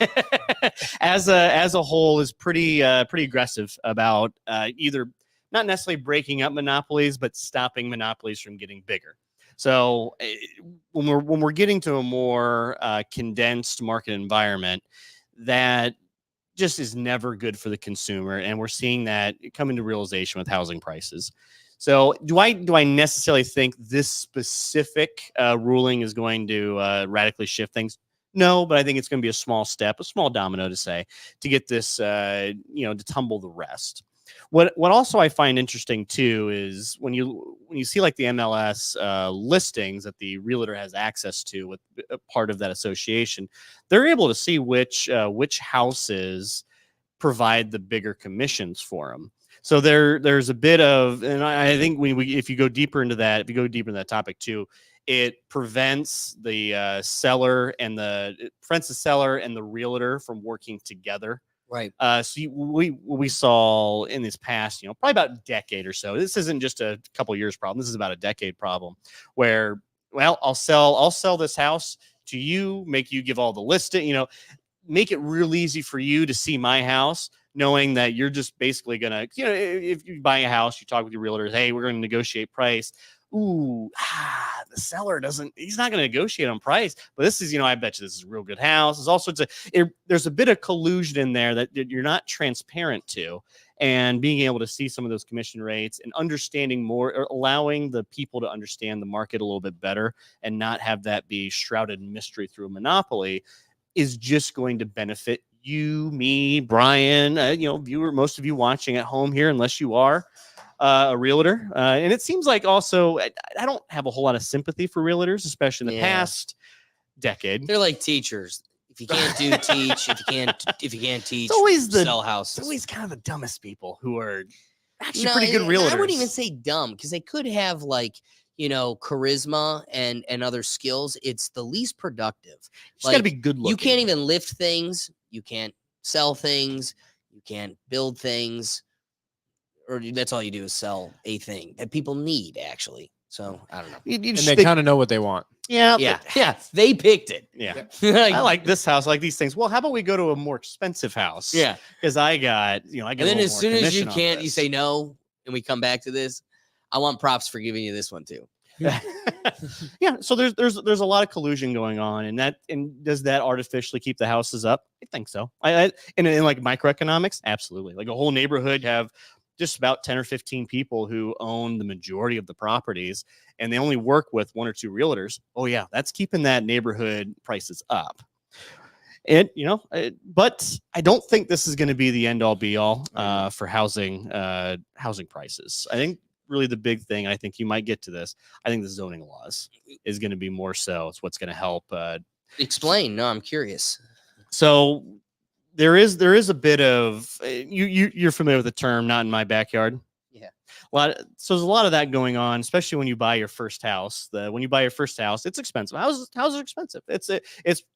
Speaker 2: as a whole is pretty aggressive about either not necessarily breaking up monopolies, but stopping monopolies from getting bigger. So when we're getting to a more condensed market environment, that just is never good for the consumer, and we're seeing that come into realization with housing prices. So do I necessarily think this specific ruling is going to radically shift things? No, but I think it's going to be a small step, a small domino to get this to tumble the rest. What also I find interesting too is when you see like the MLS listings that the realtor has access to with a part of that association, they're able to see which houses provide the bigger commissions for them. So there's a bit of, and I think if you go deeper into that topic too, it prevents the seller and the realtor from working together.
Speaker 1: Right.
Speaker 2: So we saw in this past, probably about a decade or so. This isn't just a couple years problem. This is about a decade problem where well, I'll sell this house to you, make you give all the listing, make it real easy for you to see my house, knowing that you're just basically gonna, if you buy a house, you talk with your realtors, hey, we're going to negotiate price. Ooh, the seller he's not going to negotiate on price, but this is, I bet you this is a real good house. There's all sorts of, there's a bit of collusion in there that you're not transparent to, and being able to see some of those commission rates and understanding more, or allowing the people to understand the market a little bit better and not have that be shrouded in mystery through a monopoly is just going to benefit you, me, Brian, viewer, most of you watching at home here, unless you are a realtor. And it seems like also, I don't have a whole lot of sympathy for realtors, especially in the past decade.
Speaker 1: They're like teachers. If you can't teach, if you can't teach,
Speaker 2: it's always
Speaker 1: sell houses.
Speaker 2: It's always kind of the dumbest people who are actually pretty good realtors.
Speaker 1: I wouldn't even say dumb, because they could have charisma and other skills. It's the least productive.
Speaker 2: You got to be good looking.
Speaker 1: You can't even lift things. You can't sell things. You can't build things. Or that's all you do is sell a thing that people need, actually. So I don't know.
Speaker 3: And they kind of know what they want.
Speaker 2: Yeah.
Speaker 1: Yeah. They picked it.
Speaker 2: Yeah. I like this house, I like these things. Well, how about we go to a more expensive house?
Speaker 1: Yeah.
Speaker 2: Because I get
Speaker 1: And then as soon as you can't, you
Speaker 2: this.
Speaker 1: say no, and we come back to this. I want props for giving you this one too.
Speaker 2: Yeah. So there's a lot of collusion going on, and does that artificially keep the houses up? I think so. In like microeconomics, absolutely. Like a whole neighborhood have just about 10 or 15 people who own the majority of the properties, and they only work with 1 or 2 realtors. Oh yeah, that's keeping that neighborhood prices up. And but I don't think this is going to be the end all be all for housing prices. I think really the big thing, I think you might get to this, I think the zoning laws is going to be more so. It's what's going to help.
Speaker 1: Explain. No, I'm curious.
Speaker 2: So there is a bit of you're familiar with the term "not in my backyard."
Speaker 1: Yeah.
Speaker 2: So there's a lot of that going on, especially when you buy your first house. When you buy your first house, it's expensive. Houses are expensive. It's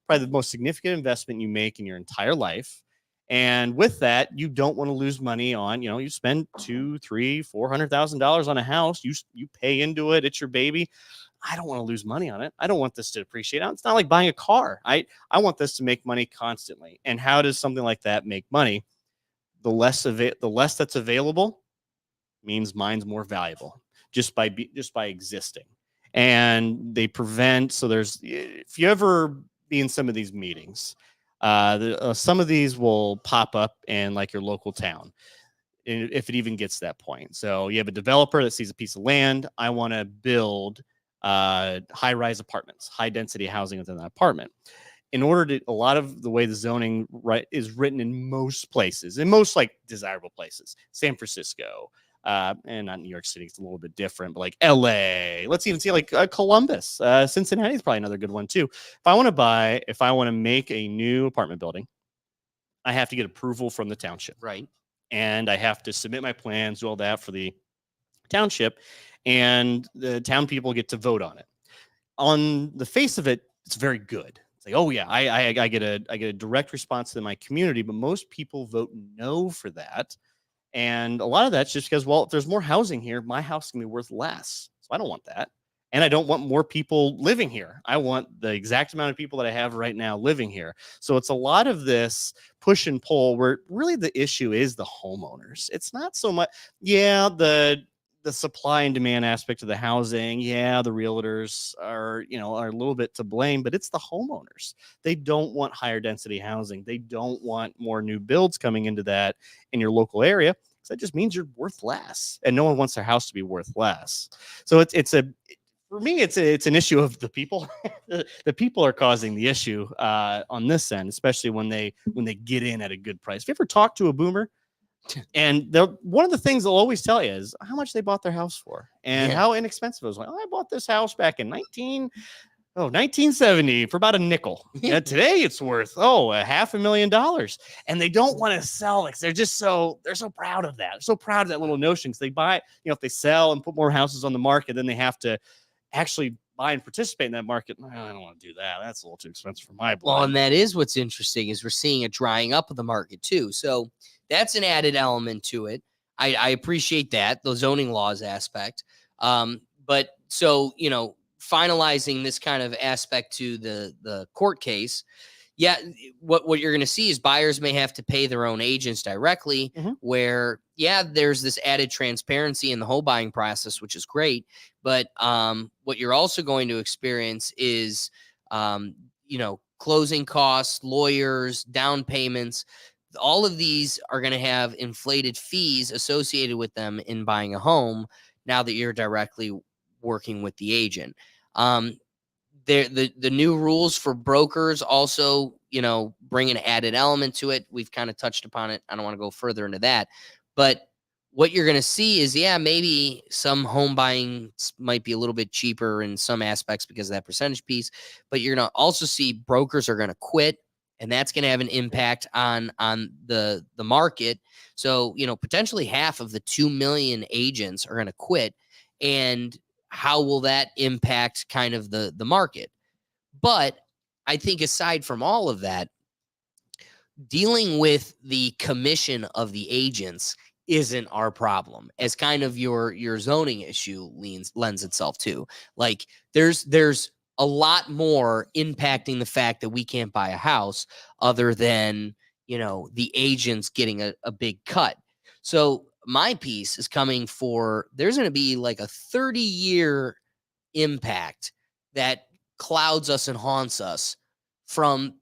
Speaker 2: probably the most significant investment you make in your entire life. And with that, you don't want to lose money on, you spend $200,000, $300,000, $400,000 on a house. You pay into it. It's your baby. I don't want to lose money on it. I don't want this to depreciate. It's not like buying a car. I want this to make money constantly. And how does something like that make money? The less that's available means mine's more valuable just by existing. And they prevent. So if you ever be in some of these meetings, some of these will pop up in like your local town, if it even gets to that point. So you have a developer that sees a piece of land. I want to build high-rise apartments, high-density housing within that apartment. In order to, a lot of the way the zoning is written in most places, in most like desirable places, San Francisco, and not New York City, it's a little bit different, but like LA, let's even see like Columbus, Cincinnati is probably another good one too. If I want to make a new apartment building, I have to get approval from the township.
Speaker 1: Right.
Speaker 2: And I have to submit my plans, do all that for the township, and the town people get to vote on it. On the face of it, it's very good. It's like, oh yeah, I get a direct response to my community, but most people vote no for that. And a lot of that's just because, well, if there's more housing here, my house is going to be worth less. So I don't want that. And I don't want more people living here. I want the exact amount of people that I have right now living here. So it's a lot of this push and pull where really the issue is the homeowners. It's not so much, the supply and demand aspect of the housing. Yeah, the realtors are a little bit to blame, but it's the homeowners. They don't want higher density housing. They don't want more new builds coming into that in your local area. So that just means you're worth less, and no one wants their house to be worth less. So for me, it's an issue of the people. The people are causing the issue on this end, especially when they get in at a good price. If you ever talk to a boomer, and one of the things they'll always tell you is how much they bought their house for and how inexpensive it was. Like, I bought this house back in 1970 for about a nickel. Yeah, today it's worth $500,000, and they don't want to sell it. They're so proud of that. They're so proud of that little notion, because they buy, if they sell and put more houses on the market, then they have to actually buy and participate in that market. I don't want to do that. That's a little too expensive for my blood.
Speaker 1: Well, and that is what's interesting, is we're seeing a drying up of the market too. So that's an added element to it. I appreciate that, the zoning laws aspect. But so, finalizing this kind of aspect to the court case, yeah, what you're going to see is buyers may have to pay their own agents directly, where, yeah, there's this added transparency in the whole buying process, which is great. But what you're also going to experience is, closing costs, lawyers, down payments. All of these are going to have inflated fees associated with them in buying a home now that you're directly working with the agent. The new rules for brokers also, bring an added element to it. We've kind of touched upon it. I don't want to go further into that. But what you're going to see is, maybe some home buying might be a little bit cheaper in some aspects because of that percentage piece. But you're going to also see brokers are going to quit, and that's going to have an impact on the market. So, potentially half of the 2 million agents are going to quit. And how will that impact kind of the market? But I think aside from all of that, dealing with the commission of the agents isn't our problem, as kind of your zoning issue lends itself to. Like, there's a lot more impacting the fact that we can't buy a house other than, the agents getting a big cut. So my piece is coming for, there's going to be like a 30-year impact that clouds us and haunts us from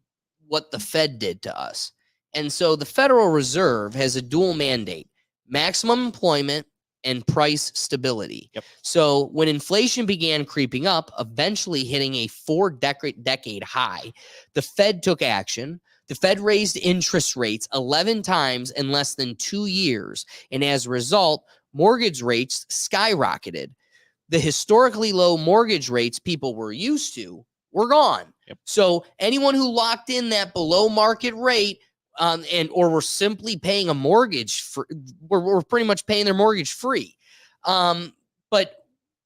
Speaker 1: what the Fed did to us. And so the Federal Reserve has a dual mandate: maximum employment and price stability.
Speaker 2: Yep.
Speaker 1: So when inflation began creeping up, eventually hitting a 4-decade high, the Fed took action. The Fed raised interest rates 11 times in less than 2 years. And as a result, mortgage rates skyrocketed. The historically low mortgage rates people were used to were gone.
Speaker 2: Yep.
Speaker 1: So anyone who locked in that below market rate or were simply paying a mortgage we're pretty much paying their mortgage free. But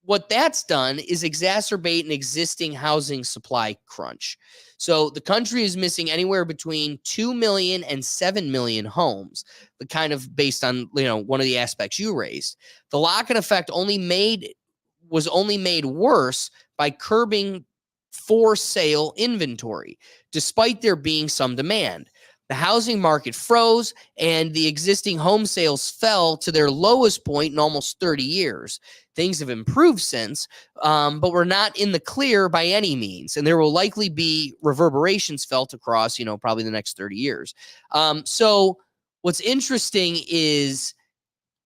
Speaker 1: what that's done is exacerbate an existing housing supply crunch. So the country is missing anywhere between 2 million and 7 million homes, but kind of based on, one of the aspects you raised. The lock-in effect was only made worse by curbing for sale inventory, despite there being some demand. The housing market froze, and the existing home sales fell to their lowest point in almost 30 years. Things have improved since, but we're not in the clear by any means, and there will likely be reverberations felt across, probably the next 30 years. So what's interesting is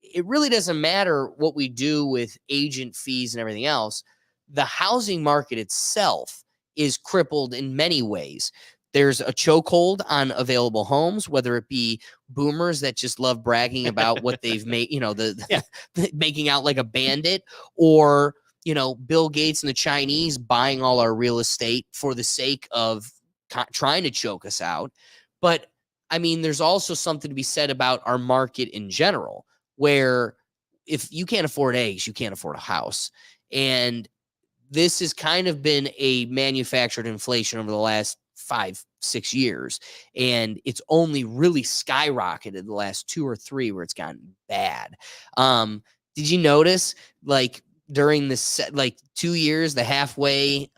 Speaker 1: it really doesn't matter what we do with agent fees and everything else. The housing market itself is crippled in many ways. There's a chokehold on available homes, whether it be boomers that just love bragging about what they've made, making out like a bandit, or, Bill Gates and the Chinese buying all our real estate for the sake of trying to choke us out. But I mean, there's also something to be said about our market in general, where if you can't afford eggs, you can't afford a house. And this has kind of been a manufactured inflation over the last 5-6 years, and it's only really skyrocketed the last 2 or 3 where it's gotten bad. Did you notice, like, during this 2 years, the halfway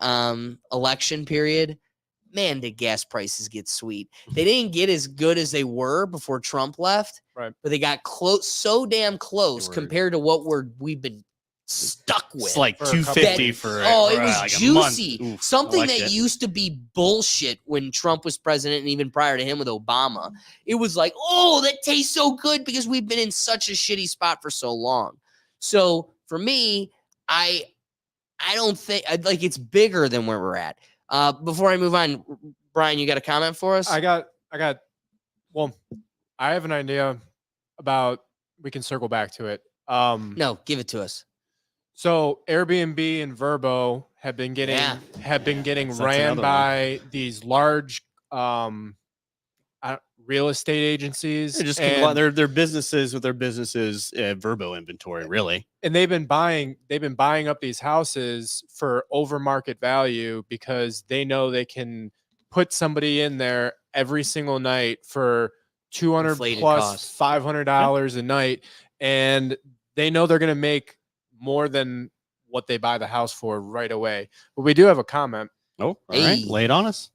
Speaker 1: election period, man, did gas prices get sweet. They didn't get as good as they were before Trump left,
Speaker 3: right?
Speaker 1: But they got close, so damn close compared to what we've been stuck with.
Speaker 2: It's like $2.50 for
Speaker 1: it was
Speaker 2: like
Speaker 1: juicy.
Speaker 2: Oof,
Speaker 1: something that used to be bullshit when Trump was president, and even prior to him with Obama. It was like, oh, that tastes so good because we've been in such a shitty spot for so long. So for me, I don't think it's bigger than where we're at. Before I move on, Brian, you got a comment for us?
Speaker 3: I have an idea about, we can circle back to it.
Speaker 1: No, give it to us.
Speaker 3: So Airbnb and Vrbo have been getting ran by these large real estate agencies.
Speaker 2: They're businesses with their businesses Vrbo inventory, really.
Speaker 3: And they've been buying up these houses for over market value because they know they can put somebody in there every single night for $200
Speaker 1: Inflated
Speaker 3: plus
Speaker 1: cost.
Speaker 3: $500 a night, and they know they're going to make more than what they buy the house for right away. But we do have a comment.
Speaker 2: Oh, all right.
Speaker 1: Hey.
Speaker 2: Lay it on us.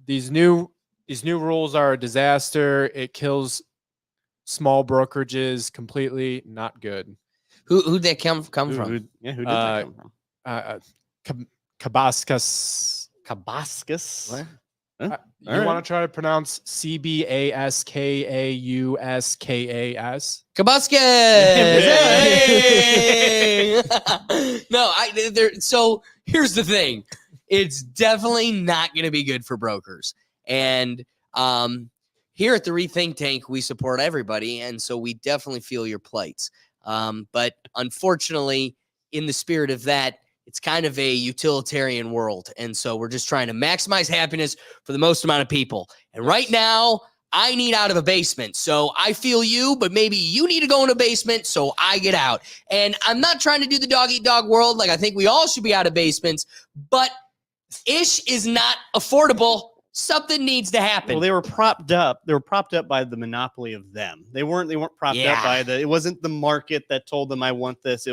Speaker 3: These new rules are a disaster. It kills small brokerages completely. Not good.
Speaker 1: Who'd that come from?
Speaker 2: Who did that come from?
Speaker 3: Kabaskas.
Speaker 2: Kabaskas.
Speaker 1: What?
Speaker 2: Huh?
Speaker 3: You
Speaker 2: All right.
Speaker 3: want to try to pronounce CBASKAUSKAS?
Speaker 1: Kabasket. Hey! No, so here's the thing. It's definitely not going to be good for brokers. And here at the Rethink Tank, we support everybody. And so we definitely feel your plights. But unfortunately, in the spirit of that, it's kind of a utilitarian world. And so we're just trying to maximize happiness for the most amount of people. And right now, I need out of a basement. So I feel you, but maybe you need to go in a basement so I get out. And I'm not trying to do the dog eat dog world. Like, I think we all should be out of basements, but ish is not affordable. Something needs to happen.
Speaker 2: Well, they were propped up. They were propped up by the monopoly of them. They weren't propped up by it wasn't the market that told them I want this.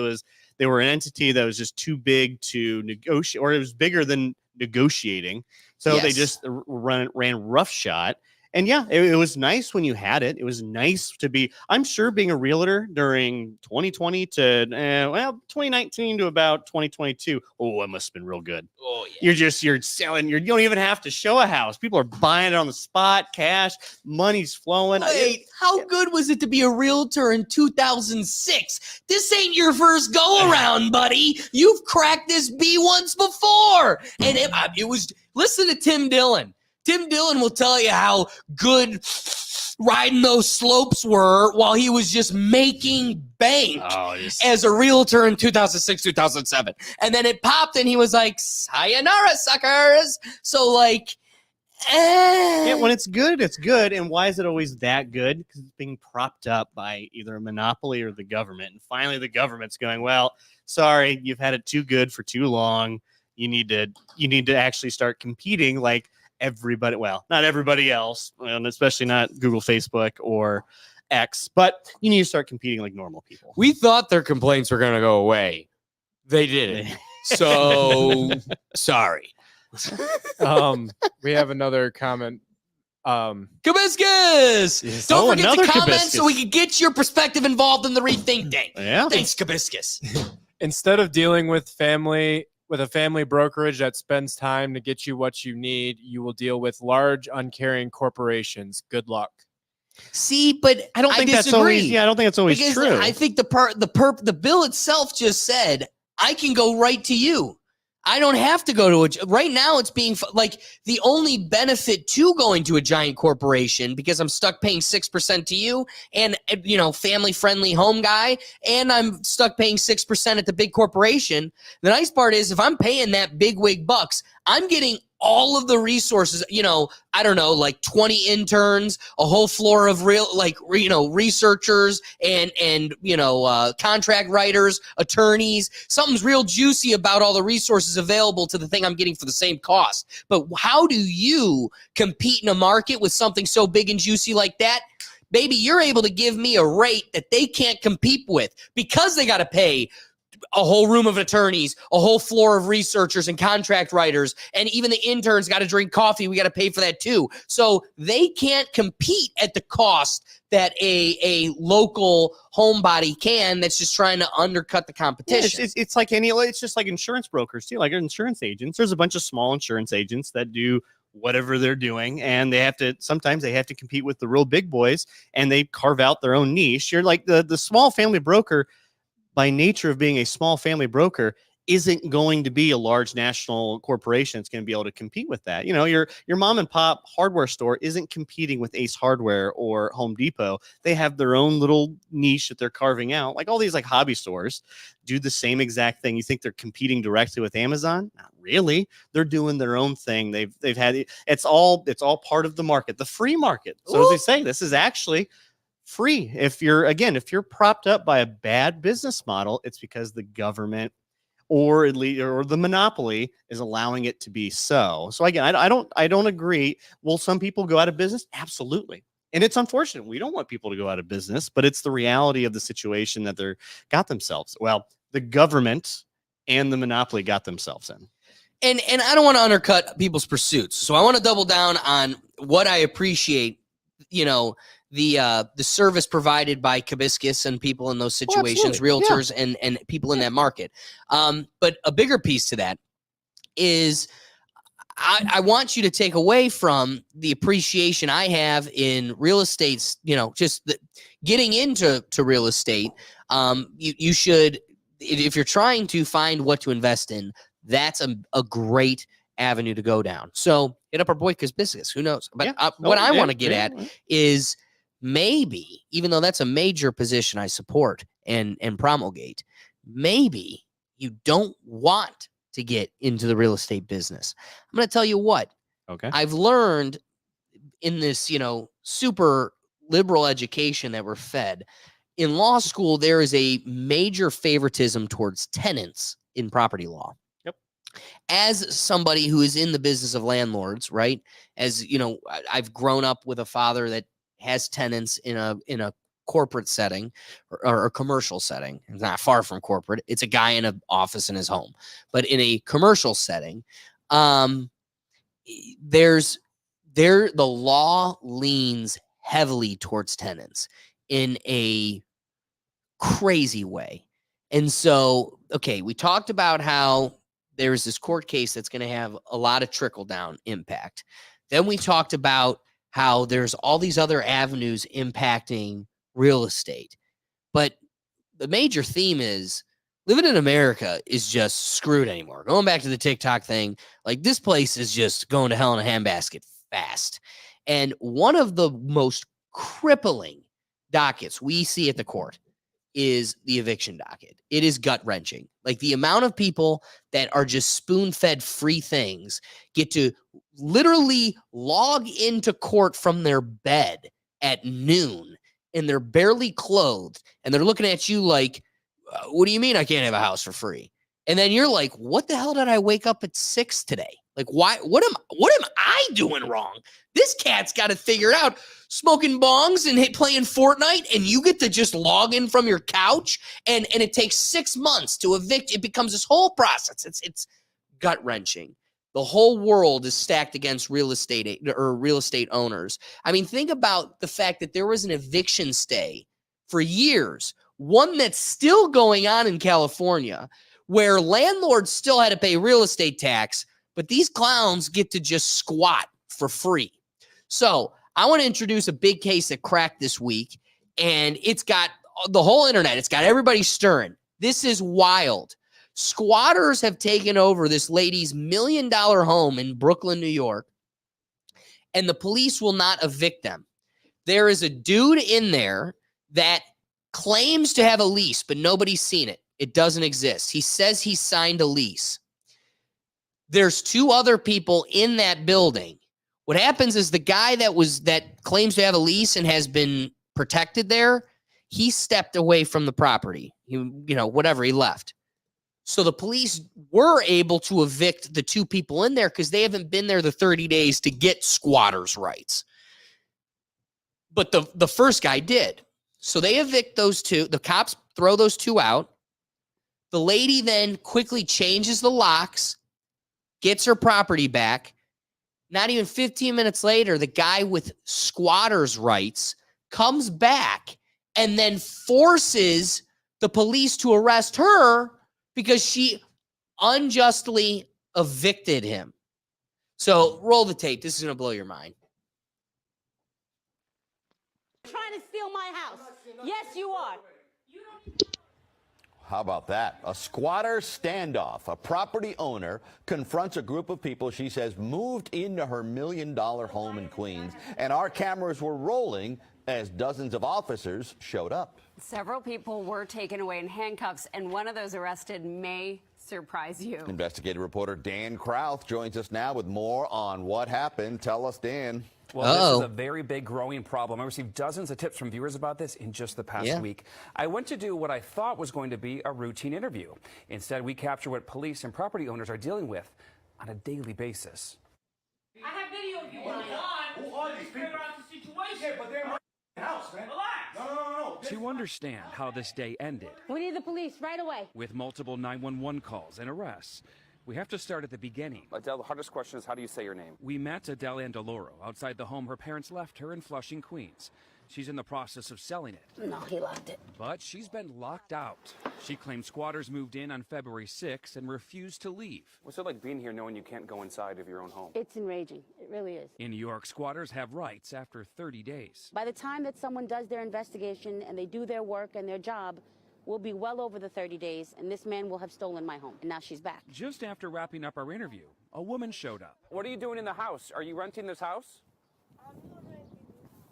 Speaker 2: They were an entity that was just too big to negotiate, or it was bigger than negotiating. So they just ran roughshot. And yeah, it was nice when you had it. It was nice to be, I'm sure, being a realtor during 2020 to 2019 to about 2022. Oh, it must have been real good.
Speaker 1: Oh, yeah.
Speaker 2: You're selling, you don't even have to show a house. People are buying it on the spot, cash, money's flowing.
Speaker 1: Wait, how good was it to be a realtor in 2006? This ain't your first go around, buddy. You've cracked this bee once before. And it was, listen to Tim Dillon. Tim Dillon will tell you how good riding those slopes were while he was just making bank as a realtor in 2006, 2007. And then it popped and he was like, sayonara, suckers. So like,
Speaker 2: yeah, when it's good, it's good. And why is it always that good? Because it's being propped up by either a monopoly or the government. And finally the government's going, well, sorry, you've had it too good for too long. You need to actually start competing like everybody. Well, not everybody else, and especially not Google, Facebook, or X, but you need to start competing like normal people.
Speaker 1: we thought their complaints were going to go away. They didn't. So sorry.
Speaker 3: We have another comment.
Speaker 1: Kabiscus!
Speaker 2: Yes.
Speaker 1: Don't
Speaker 2: Oh,
Speaker 1: forget to
Speaker 2: another
Speaker 1: comment
Speaker 2: Kabiscus.
Speaker 1: so we can get your perspective involved in the Rethink Tank.
Speaker 2: Yeah.
Speaker 1: Thanks, Kabiscus.
Speaker 3: Instead of dealing with a family brokerage that spends time to get you what you need, you will deal with large, uncaring corporations. Good luck.
Speaker 1: See, but
Speaker 2: I don't think that's
Speaker 1: disagree.
Speaker 2: always. Yeah, I don't think that's always
Speaker 1: Because
Speaker 2: true.
Speaker 1: I think the bill itself just said I can go right to you. I don't have to go to right now. It's being like the only benefit to going to a giant corporation, because I'm stuck paying 6% to you and, family friendly home guy. And I'm stuck paying 6% at the big corporation. The nice part is if I'm paying that big wig bucks, I'm getting all of the resources, I don't know, like 20 interns, a whole floor of researchers and contract writers, attorneys. Something's real juicy about all the resources available to the thing I'm getting for the same cost. But how do you compete in a market with something so big and juicy like that? Baby, you're able to give me a rate that they can't compete with because they got to pay a whole room of attorneys, a whole floor of researchers and contract writers, and even the interns got to drink coffee. We got to pay for that too. So they can't compete at the cost that a local homebody can that's just trying to undercut the competition.
Speaker 2: Yeah, it's like it's just like insurance brokers too, like insurance agents. There's a bunch of small insurance agents that do whatever they're doing, and sometimes they have to compete with the real big boys, and they carve out their own niche. You're like the small family broker, by nature of being a small family broker, isn't going to be a large national corporation that's going to be able to compete with that. Your mom and pop hardware store isn't competing with Ace Hardware or Home Depot. They have their own little niche that they're carving out. Like all these like hobby stores do the same exact thing. You think they're competing directly with Amazon? Not really. They're doing their own thing. They've had it's all part of the market, the free market. So as they say, this is actually free. If you're propped up by a bad business model, it's because the government or the monopoly is allowing it to be so. So again, I don't agree. Will some people go out of business? Absolutely. And it's unfortunate. We don't want people to go out of business, but it's the reality of the situation that they're got themselves. Well, the government and the monopoly got themselves in.
Speaker 1: And I don't want to undercut people's pursuits. So I want to double down on what I appreciate, the service provided by Kabiscus and people in those situations, realtors and people in that market. But a bigger piece to that is I want you to take away from the appreciation I have in real estate, getting into real estate. You should, if you're trying to find what to invest in, that's a great avenue to go down. So hit up our boy Kabiscus. Who knows? But what I want to get at is maybe, even though that's a major position I support and promulgate, maybe you don't want to get into the real estate business. I'm going to tell you what.
Speaker 2: Okay.
Speaker 1: I've learned in this, super liberal education that we're fed. In law school, there is a major favoritism towards tenants in property law.
Speaker 2: Yep.
Speaker 1: As somebody who is in the business of landlords, right? As I've grown up with a father that has tenants in a corporate setting or a commercial setting. It's not far from corporate. It's a guy in an office in his home, but in a commercial setting, the law leans heavily towards tenants in a crazy way. And so, okay, we talked about how there's this court case that's going to have a lot of trickle down impact. Then we talked about how there's all these other avenues impacting real estate. But the major theme is living in America is just screwed anymore. Going back to the TikTok thing, like this place is just going to hell in a handbasket fast. And one of the most crippling dockets we see at the court is the eviction docket. It is gut-wrenching. Like the amount of people that are just spoon-fed free things get to literally log into court from their bed at noon and they're barely clothed and they're looking at you like, what do you mean I can't have a house for free? And then you're like, what the hell did I wake up at 6 today? Like, why? What am I doing wrong? This cat's got to figure it out. Smoking bongs and playing Fortnite, and you get to just log in from your couch, and it takes 6 months to evict. It becomes this whole process. It's gut-wrenching. The whole world is stacked against real estate owners. I mean, think about the fact that there was an eviction stay for years, one that's still going on in California, where landlords still had to pay real estate tax, but these clowns get to just squat for free. So I want to introduce a big case that cracked this week, and it's got the whole internet. It's got everybody stirring. This is wild. Squatters have taken over this lady's $1 million home in Brooklyn, New York, and the police will not evict them. There is a dude in there that claims to have a lease, but nobody's seen it. It doesn't exist. He says he signed a lease. There's 2 other people in that building. What happens is the guy that claims to have a lease and has been protected there, he stepped away from the property. He left. So the police were able to evict the 2 people in there because they haven't been there the 30 days to get squatters' rights. But the first guy did. So they evict those 2. The cops throw those 2 out. The lady then quickly changes the locks, gets her property back. Not even 15 minutes later, the guy with squatters' rights comes back and then forces the police to arrest her because she unjustly evicted him. So roll the tape. This is going to blow your mind.
Speaker 9: Trying to steal my house. Yes, you are.
Speaker 10: How about that? A squatter standoff. A property owner confronts a group of people she says moved into her $1 million home in Queens. And our cameras were rolling as dozens of officers showed up.
Speaker 11: Several people were taken away in handcuffs, and one of those arrested may surprise you.
Speaker 10: Investigative reporter Dan Krauth joins us now with more on what happened. Tell us, Dan.
Speaker 12: Well, this is a very big growing problem. I received dozens of tips from viewers about this in just the past week. I went to do what I thought was going to be a routine interview. Instead, we capture what police and property owners are dealing with on a daily basis.
Speaker 9: I have video of you. Who are these people? Situation. Yeah, but they're
Speaker 8: house, man. No.
Speaker 12: To understand how this day ended,
Speaker 9: We need the police right away.
Speaker 12: with multiple 911 calls and arrests, we have to start at the beginning.
Speaker 13: Adele, the hardest question is how do you say your name?
Speaker 12: We met Adele Andaloro outside the home her parents left her in Flushing, Queens. She's in the process of selling it.
Speaker 9: No, he locked it.
Speaker 12: But she's been locked out. She claims squatters moved in on February 6th and refused to leave.
Speaker 13: What's it like being here knowing you can't go inside of your own home?
Speaker 9: It's enraging. It really is.
Speaker 12: In New York, squatters have rights after 30 days.
Speaker 9: By the time that someone does their investigation and they do their work and their job, we'll be well over the 30 days, and this man will have stolen my home. And now she's back.
Speaker 12: Just after wrapping up our interview, a woman showed up.
Speaker 13: What are you doing in the house? Are you renting this house?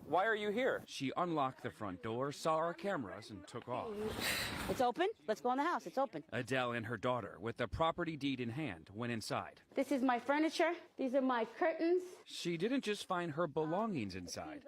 Speaker 13: Why are you here?
Speaker 12: She unlocked the front door, saw our cameras, and took off.
Speaker 9: It's open. Let's go in the house. It's open.
Speaker 12: Adele and her daughter, with the property deed in hand, went inside.
Speaker 9: This is my furniture. These are my curtains.
Speaker 12: She didn't just find her belongings inside.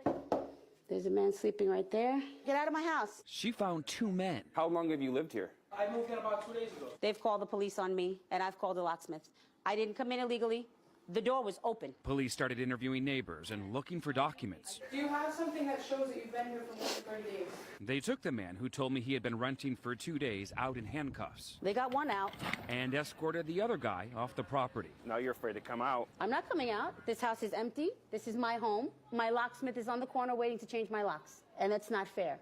Speaker 9: There's a man sleeping right there. Get out of my house.
Speaker 12: She found 2 men.
Speaker 13: How long have you lived here?
Speaker 8: I moved in about 2 days ago.
Speaker 9: They've called the police on me, and I've called the locksmith. I didn't come in illegally. The door was open.
Speaker 12: Police started interviewing neighbors and looking for documents.
Speaker 8: Do you have something that shows that you've been here for more than 30 days?
Speaker 12: They took the man who told me he had been renting for 2 days out in handcuffs
Speaker 9: They got one out.
Speaker 12: and escorted the other guy off the property.
Speaker 13: Now you're afraid to come out.
Speaker 9: I'm not coming out. This house is empty. This is my home. My locksmith is on the corner waiting to change my locks. And that's not fair.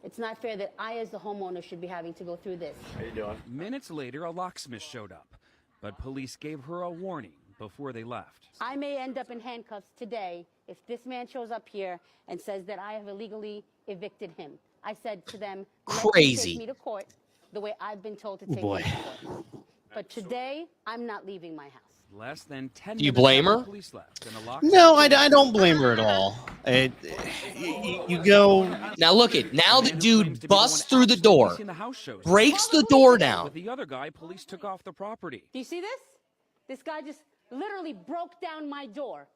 Speaker 9: It's not fair that I, as the homeowner, should be having to go through this.
Speaker 8: How you doing?
Speaker 12: Minutes later, a locksmith showed up, but police gave her a warning before they left.
Speaker 9: I may end up in handcuffs today if this man shows up here and says that I have illegally evicted him. I said to them, let them
Speaker 1: Crazy.
Speaker 9: take me to court the way I've been told to take
Speaker 2: boy.
Speaker 9: me to court. But today, I'm not leaving my house.
Speaker 12: Less than 10
Speaker 1: Do you
Speaker 12: minutes
Speaker 1: blame
Speaker 12: after
Speaker 1: her?
Speaker 12: Police left and a locksmith
Speaker 2: No, I don't blame her at all. You go.
Speaker 1: Now look it. Now the
Speaker 12: man who claims
Speaker 1: dude
Speaker 12: to be
Speaker 1: busts
Speaker 12: one
Speaker 1: through the
Speaker 12: actually
Speaker 1: door,
Speaker 12: policing the house shows.
Speaker 1: breaks the door down.
Speaker 12: With the other guy, police took off the property.
Speaker 9: Do you see this? This guy just literally broke down my door,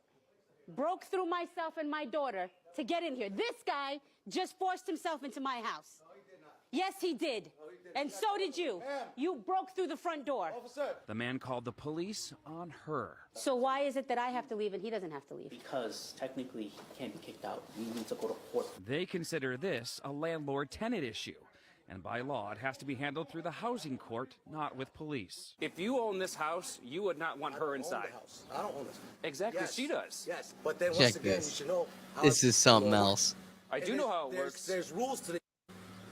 Speaker 9: broke through myself and my daughter to get in here. This guy just forced himself into my house. Yes, he did. And so did you. You broke through the front door.
Speaker 12: The man called the police on her.
Speaker 9: So why is it that I have to leave and he doesn't have to leave?
Speaker 14: Because technically he can't be kicked out. We need to go to court.
Speaker 12: They consider this a landlord-tenant issue. And by law, it has to be handled through the housing court, not with police.
Speaker 13: If you own this house, you would not want her inside.
Speaker 8: I don't own this.
Speaker 13: Exactly,
Speaker 8: Yes.
Speaker 13: she does.
Speaker 8: Yes, but then
Speaker 1: Check
Speaker 8: once again,
Speaker 1: this.
Speaker 8: you should know. How
Speaker 1: This is something
Speaker 8: you know,
Speaker 1: else.
Speaker 13: I do know how it
Speaker 8: there's-
Speaker 13: works.
Speaker 8: There's rules to the.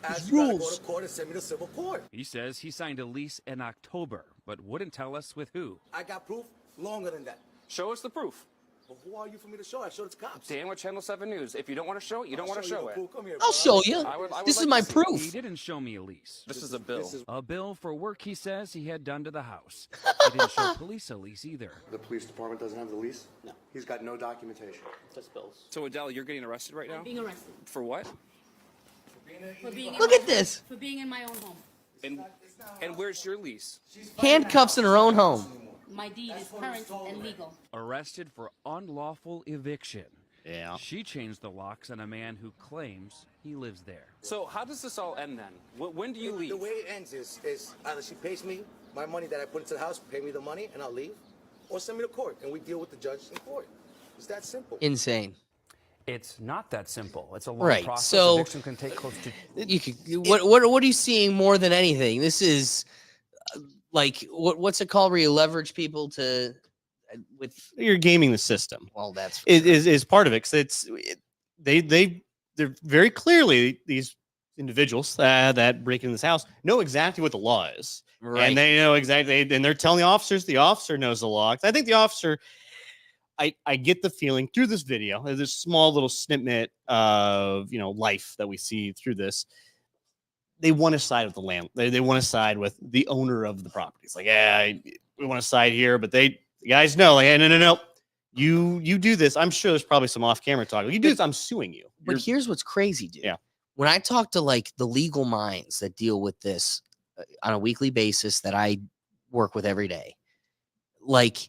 Speaker 8: As
Speaker 1: There's
Speaker 8: you gotta go
Speaker 1: rules.
Speaker 8: to court and send me to civil court.
Speaker 12: He says he signed a lease in October, but wouldn't tell us with who.
Speaker 8: I got proof longer than that.
Speaker 13: Show us the proof.
Speaker 8: But who are you for me to show? I showed it to cops.
Speaker 13: Dan with Channel 7 News. If you don't want to show it, you don't want to show
Speaker 8: the
Speaker 13: it.
Speaker 8: proof. Come here,
Speaker 1: I'll
Speaker 8: bro.
Speaker 1: show you.
Speaker 13: I would
Speaker 1: This
Speaker 13: like
Speaker 1: is
Speaker 13: to
Speaker 1: my
Speaker 13: see-
Speaker 1: proof.
Speaker 12: He didn't show me a lease.
Speaker 13: This is a bill.
Speaker 12: A bill for work he says he had done to the house. He didn't show police a lease either.
Speaker 15: The police department doesn't have the lease?
Speaker 14: No.
Speaker 15: He's got no documentation.
Speaker 14: Just bills.
Speaker 13: So Adele, you're getting arrested right now?
Speaker 9: Being arrested.
Speaker 13: For what?
Speaker 9: For being
Speaker 1: Look at this.
Speaker 9: For being in my own home.
Speaker 13: And where's your lease?
Speaker 1: Handcuffs in her own home.
Speaker 9: My deed is current and legal.
Speaker 12: Arrested for unlawful eviction.
Speaker 2: Yeah.
Speaker 12: She changed the locks on a man who claims he lives there.
Speaker 13: So how does this all end then? When do you leave?
Speaker 8: The way it ends is either she pays me my money that I put into the house, pay me the money, and I'll leave, or send me to court, and we deal with the judge in court. It's that simple.
Speaker 1: Insane.
Speaker 12: It's not that simple. It's a long
Speaker 1: Right,
Speaker 12: process.
Speaker 1: so-
Speaker 12: Eviction can take close to
Speaker 1: You could. What are you seeing more than anything? This is like what's it called? Where you leverage people to with.
Speaker 2: You're gaming the system.
Speaker 1: Well, that's
Speaker 2: Is part of it because they're very clearly these individuals that break into this house know exactly what the law is,
Speaker 1: right.
Speaker 2: and they know exactly, and they're telling the officers. The officer knows the law. I think the officer. I get the feeling through this video, this small little snippet of life that we see through this. They want to side with the land. They want to side with the owner of the property. It's like, yeah, we want to side here, but the guys know, like, hey, no. You do this. I'm sure there's probably some off-camera talk. You do this, I'm suing you.
Speaker 1: But here's what's crazy, dude.
Speaker 2: Yeah.
Speaker 1: When I talk to like the legal minds that deal with this on a weekly basis that I work with every day, like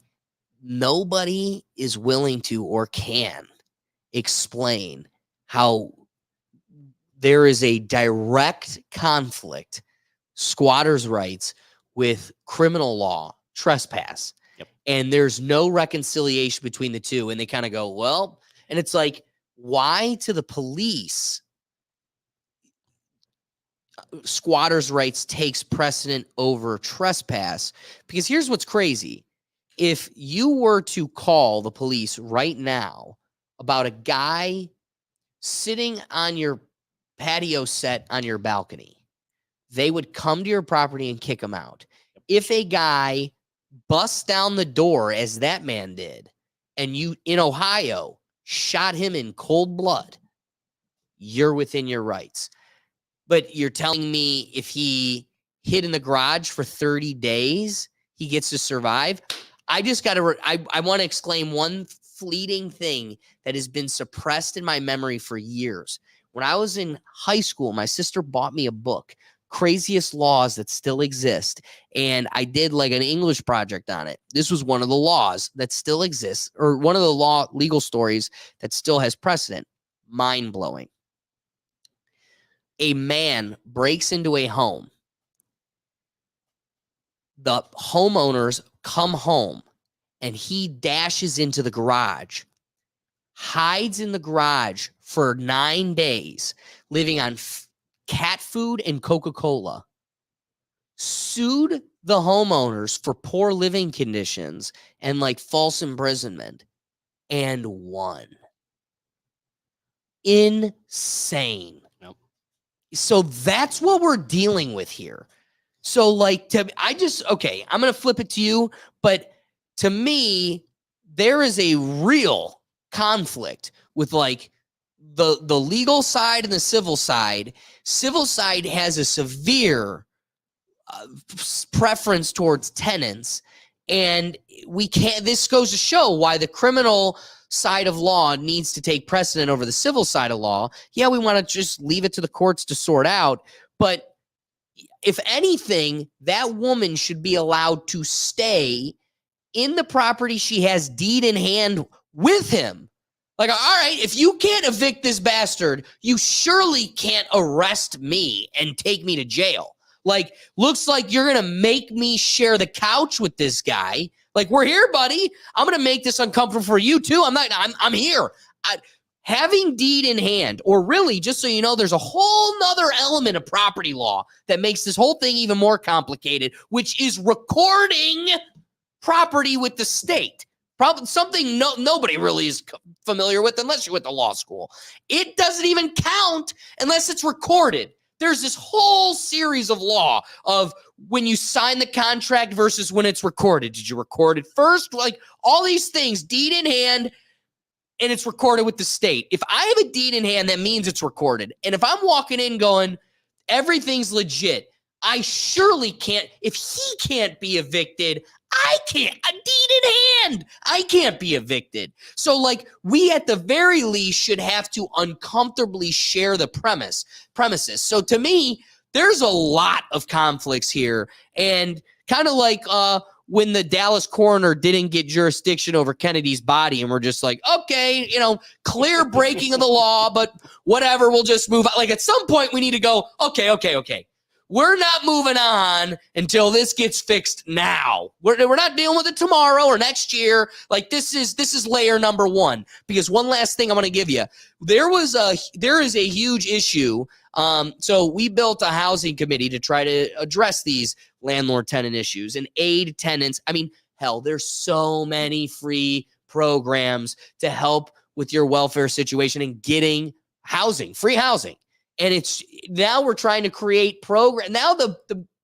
Speaker 1: nobody is willing to or can explain how there is a direct conflict, squatters' rights with criminal law, trespass.
Speaker 2: Yep.
Speaker 1: And there's no reconciliation between the two. And they kind of go, well, and it's like, why to the police squatters' rights takes precedent over trespass. Because here's what's crazy. If you were to call the police right now about a guy sitting on your patio set on your balcony, they would come to your property and kick him out. If a guy busts down the door, as that man did, and you in Ohio shot him in cold blood, you're within your rights. But you're telling me if he hid in the garage for 30 days, he gets to survive? I just got to, I want to exclaim one fleeting thing that has been suppressed in my memory for years. When I was in high school, my sister bought me a book, Craziest Laws That Still Exist. And I did like an English project on it. This was one of the laws that still exists, or one of the legal stories that still has precedent. Mind blowing. A man breaks into a home. The homeowners come home and he dashes into the garage, hides in the garage for 9 days, living on cat food and Coca-Cola, sued the homeowners for poor living conditions and like false imprisonment, and won. Insane.
Speaker 2: Nope.
Speaker 1: So that's what we're dealing with here. So like, I'm going to flip it to you, but to me, there is a real conflict with like the legal side and the civil side. Civil side has a severe preference towards tenants, and we can't. This goes to show why the criminal side of law needs to take precedent over the civil side of law. Yeah, we want to just leave it to the courts to sort out, but if anything, that woman should be allowed to stay in the property she has deed in hand with him. Like, all right, if you can't evict this bastard, you surely can't arrest me and take me to jail. Like, looks like you're going to make me share the couch with this guy. Like, we're here, buddy. I'm going to make this uncomfortable for you too. I'm here. Having deed in hand, or really, just so you know, there's a whole nother element of property law that makes this whole thing even more complicated, which is recording property with the state. Probably something nobody really is familiar with unless you went to law school. It doesn't even count unless it's recorded. There's this whole series of law of when you sign the contract versus when it's recorded. Did you record it first? Like all these things, deed in hand, and it's recorded with the state. If I have a deed in hand, that means it's recorded. And if I'm walking in going, everything's legit, I surely can't. If he can't be evicted, I can't. A deed in hand, I can't be evicted. So like we at the very least should have to uncomfortably share the premises. So to me, there's a lot of conflicts here, and kind of like when the Dallas coroner didn't get jurisdiction over Kennedy's body, and we're just like, okay, clear breaking of the law, but whatever, we'll just move on. Like at some point we need to go, okay. We're not moving on until this gets fixed now. We're not dealing with it tomorrow or next year. Like this is layer number one. Because one last thing I'm going to give you. There is a huge issue. So we built a housing committee to try to address these landlord-tenant issues and aid tenants. I mean, hell, there's so many free programs to help with your welfare situation and getting housing, free housing. And it's now we're trying to create program. Now the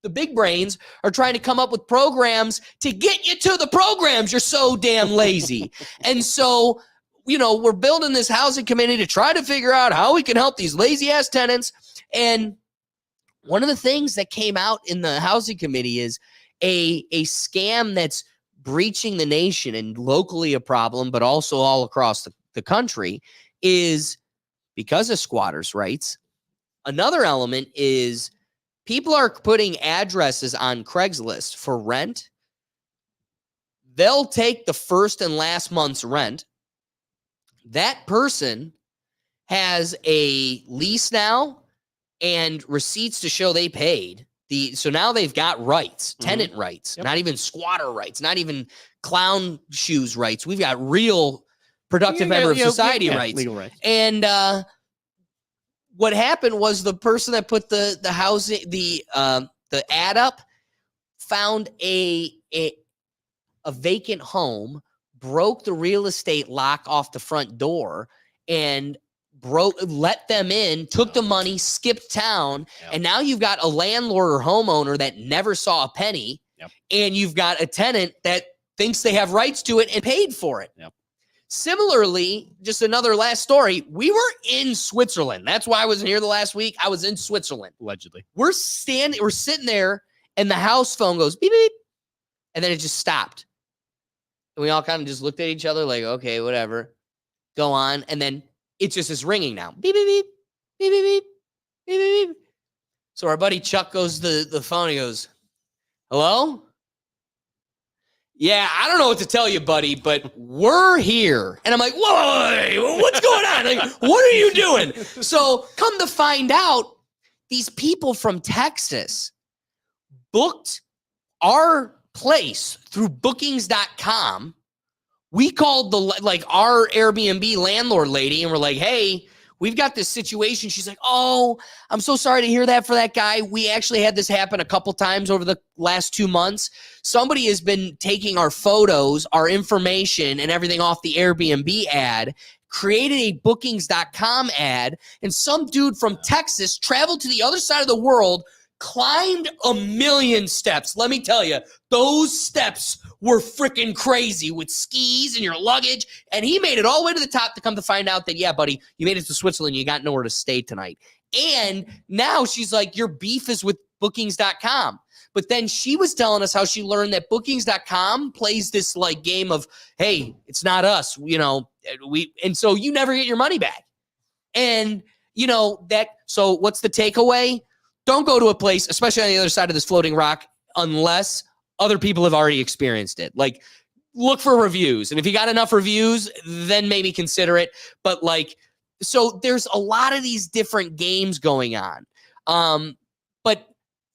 Speaker 1: big brains are trying to come up with programs to get you to the programs. You're so damn lazy. And so, we're building this housing committee to try to figure out how we can help these lazy ass tenants. And one of the things that came out in the housing committee is a scam that's breaching the nation and locally a problem, but also all across the country is because of squatters' rights. Another element is people are putting addresses on Craigslist for rent. They'll take the first and last month's rent. That person has a lease now and receipts to show they paid. So now they've got rights, tenant rights, not even squatter rights, not even clown shoes rights. We've got real productive member of society
Speaker 2: yeah,
Speaker 1: rights.
Speaker 2: legal rights.
Speaker 1: And what happened was the person that put the housing the ad up found a vacant home, broke the real estate lock off the front door, and let them in, took the money, skipped town, and now you've got a landlord or homeowner that never saw a penny, and you've got a tenant that thinks they have rights to it and paid for it. Similarly, just another last story. We were in Switzerland. That's why I wasn't here the last week. I was in Switzerland.
Speaker 2: Allegedly.
Speaker 1: We're sitting there, and the house phone goes beep, beep, and then it just stopped. And we all kind of just looked at each other like, okay, whatever. Go on. And then it just is ringing now. Beep, beep, beep, beep, beep, beep, beep, beep, beep. So our buddy Chuck goes to the phone. He goes, hello? Yeah, I don't know what to tell you, buddy, but we're here. And I'm like, whoa, what's going on? Like, what are you doing? So come to find out, these people from Texas booked our place through bookings.com. We called our Airbnb landlord lady and we're like, hey, we've got this situation. She's like, oh, I'm so sorry to hear that for that guy. We actually had this happen a couple times over the last 2 months. Somebody has been taking our photos, our information, and everything off the Airbnb ad, created a bookings.com ad, and some dude from Texas traveled to the other side of the world, climbed 1,000,000 steps. Let me tell you, those steps were freaking crazy with skis and your luggage. And he made it all the way to the top to come to find out that, yeah, buddy, you made it to Switzerland. You got nowhere to stay tonight. And now she's like, your beef is with bookings.com. But then she was telling us how she learned that bookings.com plays this like game of, hey, it's not us, and so you never get your money back. And so what's the takeaway? Don't go to a place, especially on the other side of this floating rock, unless other people have already experienced it. Like, look for reviews. And if you got enough reviews, then maybe consider it. But so there's a lot of these different games going on. But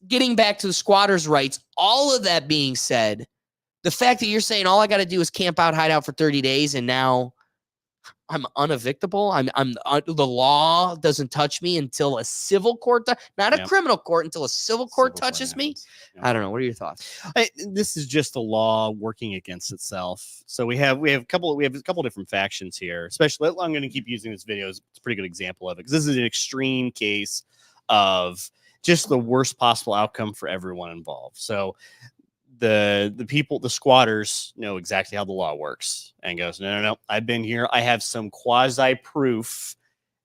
Speaker 1: getting back to the squatters' rights, all of that being said, the fact that you're saying all I got to do is camp out, hide out for 30 days, and now I'm unevictable. I'm the law doesn't touch me until a civil court, not a criminal court, until a civil court touches me. I don't know. What are your thoughts?
Speaker 2: This is just the law working against itself. So we have a couple different factions here. Especially, I'm going to keep using this video. It's a pretty good example of it because this is an extreme case of just the worst possible outcome for everyone involved. So the people, the squatters, know exactly how the law works and goes, no, I've been here. I have some quasi proof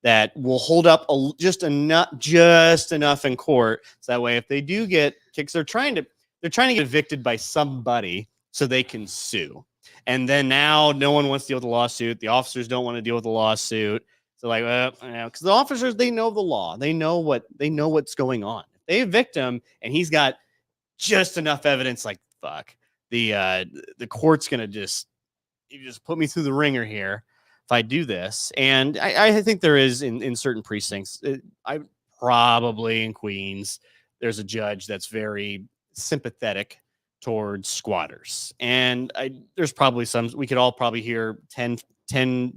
Speaker 2: that will hold up just enough in court. So that way, if they do get kicks, they're trying to get evicted by somebody so they can sue. And then now no one wants to deal with the lawsuit. The officers don't want to deal with the lawsuit. So because the officers, they know the law. They know what's going on. If they evict him and he's got just enough evidence, like, fuck, the court's gonna just put me through the ringer here if I do this. And I think there is in certain precincts, I probably in Queens, there's a judge that's very sympathetic towards squatters. And there's probably we could all probably hear 10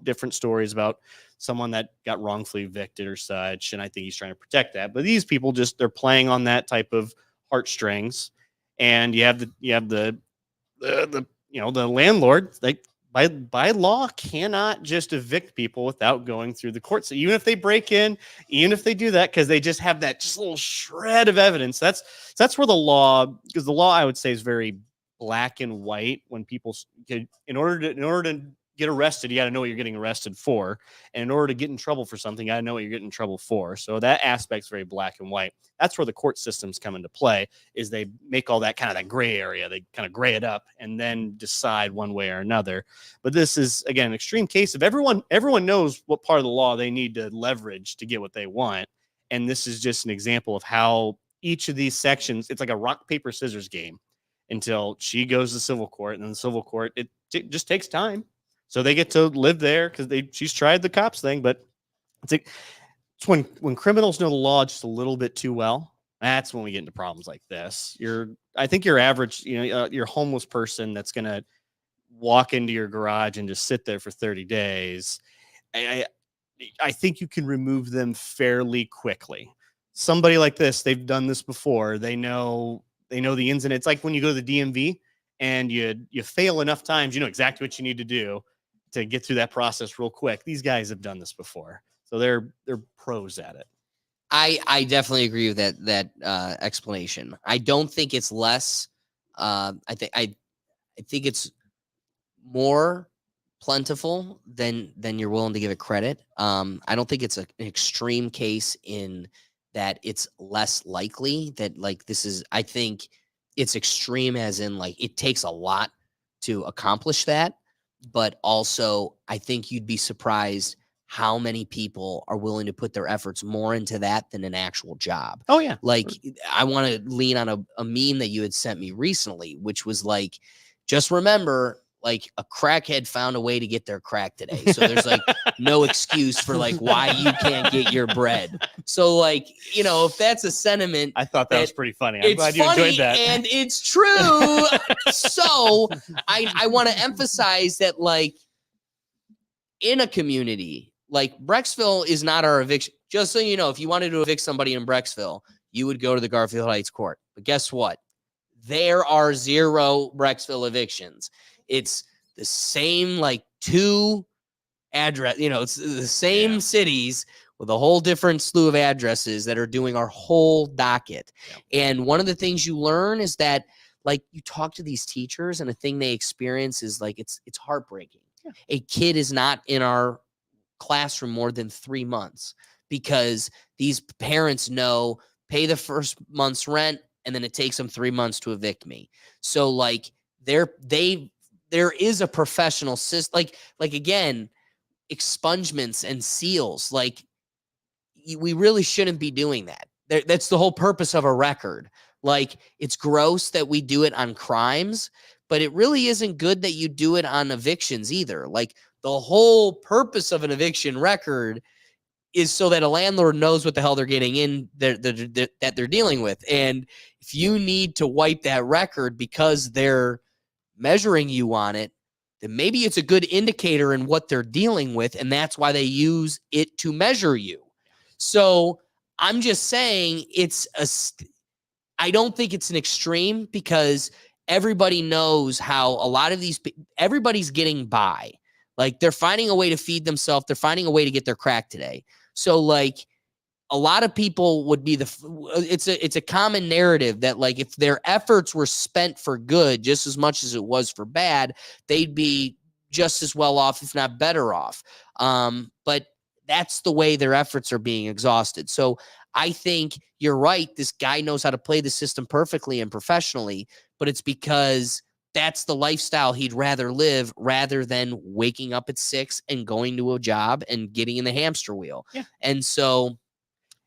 Speaker 2: different stories about someone that got wrongfully evicted or such. And I think he's trying to protect that. But these people they're playing on that type of heartstrings. And you have the landlord, like, by law cannot just evict people without going through the court. So even if they break in, even if they do that, because they just have that just little shred of evidence, that's where the law, because the law, I would say, is very black and white. When people, in order to get arrested, you got to know what you're getting arrested for. And in order to get in trouble for something, you got to know what you're getting in trouble for. So that aspect's very black and white. That's where the court systems come into play, is they make all that kind of that gray area. They kind of gray it up and then decide one way or another. But this is, again, an extreme case of everyone knows what part of the law they need to leverage to get what they want. And this is just an example of how each of these sections, it's like a rock, paper, scissors game until she goes to civil court. And then the civil court, it just takes time. So they get to live there because she's tried the cops thing. But it's when criminals know the law just a little bit too well, that's when we get into problems like this. I think your average, your homeless person that's going to walk into your garage and just sit there for 30 days, I think you can remove them fairly quickly. Somebody like this, they've done this before. They know the ins and outs. It's like when you go to the DMV and you fail enough times, you know exactly what you need to do to get through that process real quick. These guys have done this before, so they're pros at it.
Speaker 1: I definitely agree with that explanation. I don't think it's less. I think it's more plentiful than you're willing to give it credit. I don't think it's an extreme case in that it's less likely that like this is. I think it's extreme as in like it takes a lot to accomplish that, but also I think you'd be surprised how many people are willing to put their efforts more into that than an actual job.
Speaker 2: Oh yeah.
Speaker 1: Like I want to lean on a meme that you had sent me recently, which was like, just remember, like a crackhead found a way to get their crack today. So there's like no excuse for like why you can't get your bread. So like, you know, if that's a sentiment,
Speaker 2: I thought that was pretty funny. I'm glad you
Speaker 1: funny
Speaker 2: enjoyed that.
Speaker 1: and it's true. So I want to emphasize that like in a community, like Brecksville is not our eviction. Just so you know, if you wanted to evict somebody in Brecksville, you would go to the Garfield Heights court. But guess what? There are 0 Brecksville evictions. It's the same like 2 address, you know, it's the same cities with a whole different slew of addresses that are doing our whole docket. And one of the things you learn is that like you talk to these teachers and a thing they experience is like it's heartbreaking. A kid is not in our classroom more than 3 months because these parents know pay the first month's rent and then it takes them 3 months to evict me. So like there is a professional system, like again, expungements and seals. Like we really shouldn't be doing that. That's the whole purpose of a record. Like it's gross that we do it on crimes, but it really isn't good that you do it on evictions either. Like the whole purpose of an eviction record is so that a landlord knows what the hell they're getting in that they're dealing with. And if you need to wipe that record because they're measuring you on it, then maybe it's a good indicator in what they're dealing with. And that's why they use it to measure you. So I'm just saying I don't think it's an extreme because everybody knows how a lot of everybody's getting by. Like they're finding a way to feed themselves. They're finding a way to get their crack today. So like a lot of people would be it's a common narrative that like if their efforts were spent for good just as much as it was for bad, they'd be just as well off, if not better off. But that's the way their efforts are being exhausted. So I think you're right. This guy knows how to play the system perfectly and professionally, but it's because that's the lifestyle he'd rather live rather than waking up at 6 and going to a job and getting in the hamster wheel. Yeah. And so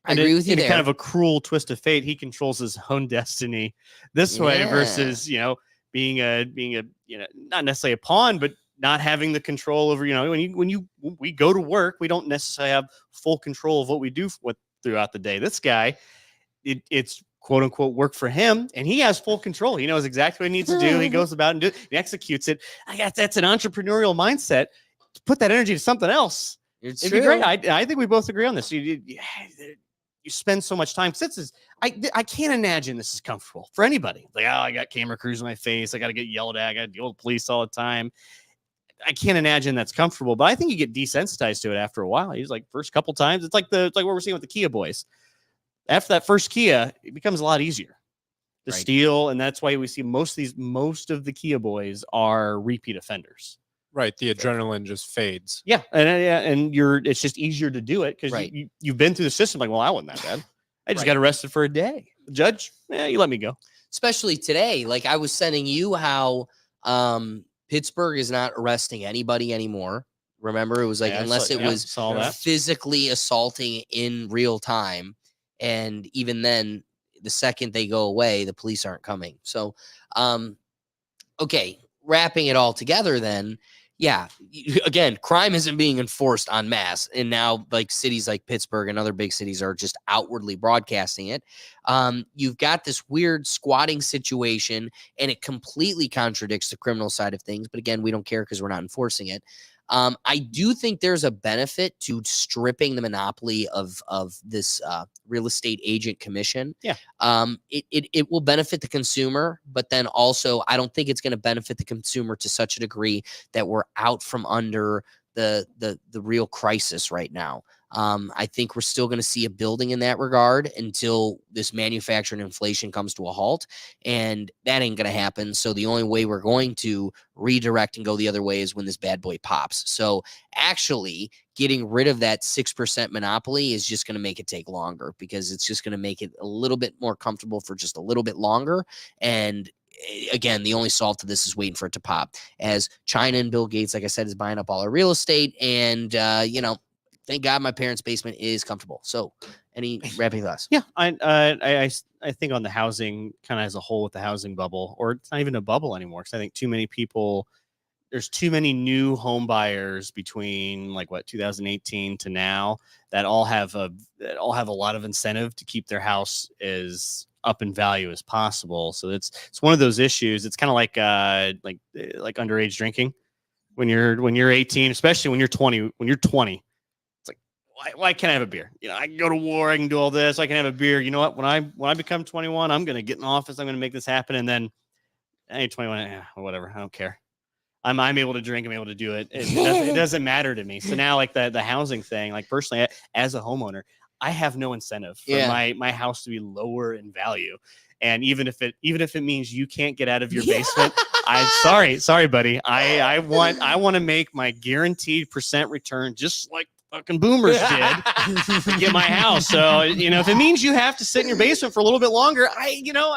Speaker 1: I agree with you there.
Speaker 2: Kind of a cruel twist of fate. He controls his own destiny this way versus, you know, being a, you know, not necessarily a pawn, but not having the control over, you know, when we go to work, we don't necessarily have full control of what we do throughout the day. This guy, it's quote unquote work for him, and he has full control. He knows exactly what he needs to do. He goes about and he executes it. I guess that's an entrepreneurial mindset. Put that energy to something else. It'd be great. I think we both agree on this. You spend so much time. I can't imagine this is comfortable for anybody. Like, oh, I got camera crews in my face. I got to get yelled at. I got to deal with police all the time. I can't imagine that's comfortable, but I think you get desensitized to it after a while. He's like first couple times. It's like what we're seeing with the Kia boys. After that first Kia, it becomes a lot easier to steal, and that's why we see most of the Kia boys are repeat offenders.
Speaker 3: Right, the adrenaline just fades.
Speaker 2: Yeah, and it's just easier to do it because you've been through the system. Like, well, I wasn't that bad. I just got arrested for a day. The judge, you let me go.
Speaker 1: Especially today, like I was sending you how Pittsburgh is not arresting anybody anymore. Remember, it was like unless it was physically assaulting in real time. And even then, the second they go away, the police aren't coming. So, okay, wrapping it all together then, yeah, again, crime isn't being enforced en masse. And now like cities like Pittsburgh and other big cities are just outwardly broadcasting it. You've got this weird squatting situation, and it completely contradicts the criminal side of things. But again, we don't care because we're not enforcing it. I do think there's a benefit to stripping the monopoly of this real estate agent commission.
Speaker 2: Yeah.
Speaker 1: It will benefit the consumer, but then also I don't think it's going to benefit the consumer to such a degree that we're out from under the real crisis right now. I think we're still going to see a building in that regard until this manufacturing inflation comes to a halt, and that ain't going to happen. So the only way we're going to redirect and go the other way is when this bad boy pops. So actually getting rid of that 6% monopoly is just going to make it take longer, because it's just going to make it a little bit more comfortable for just a little bit longer. And again, the only solve to this is waiting for it to pop, as China and Bill Gates, like I said, is buying up all our real estate. And, thank God my parents' basement is comfortable. So any wrapping thoughts?
Speaker 2: Yeah, I think on the housing kind of as a whole with the housing bubble, or it's not even a bubble anymore, because I think too many people, there's too many new home buyers between 2018 to now that all have a lot of incentive to keep their house as up in value as possible. So it's one of those issues. It's kind of like underage drinking when you're 18, especially when you're 20. When you're 20. Why can't I have a beer? I can go to war. I can do all this. I can have a beer. You know what? When I become 21, I'm going to get in office. I'm going to make this happen. And then, hey, 21, whatever. I don't care. I'm able to drink. I'm able to do it. It doesn't matter to me. So now, the housing thing, personally, as a homeowner, I have no incentive for my house to be lower in value. And even if it means you can't get out of your basement, I'm sorry, buddy. I want to make my guaranteed % return just like fucking boomers did to get my house. So, if it means you have to sit in your basement for a little bit longer,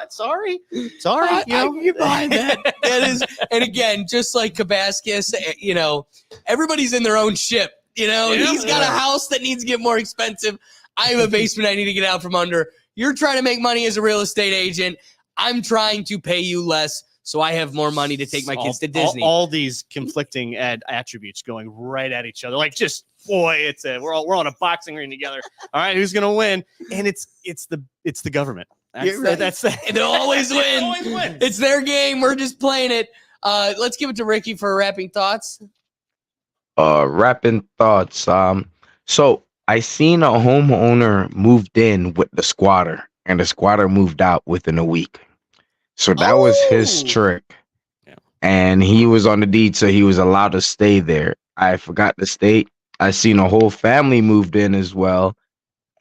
Speaker 2: sorry.
Speaker 1: You're buying that. That is, and again, just like Kabaskus, everybody's in their own ship. He's got a house that needs to get more expensive. I have a basement I need to get out from under. You're trying to make money as a real estate agent. I'm trying to pay you less so I have more money to take my kids to Disney.
Speaker 2: All these conflicting attributes going right at each other. We're on a boxing ring together. All right, who's gonna win? And it's the government.
Speaker 1: They'll always win. It's their game. We're just playing it. Let's give it to Ricky for wrapping thoughts.
Speaker 4: Wrapping thoughts. So I seen a homeowner moved in with the squatter, and the squatter moved out within a week. So that was his trick.
Speaker 2: Yeah.
Speaker 4: And he was on the deed, so he was allowed to stay there. I forgot the state. I seen a whole family moved in as well.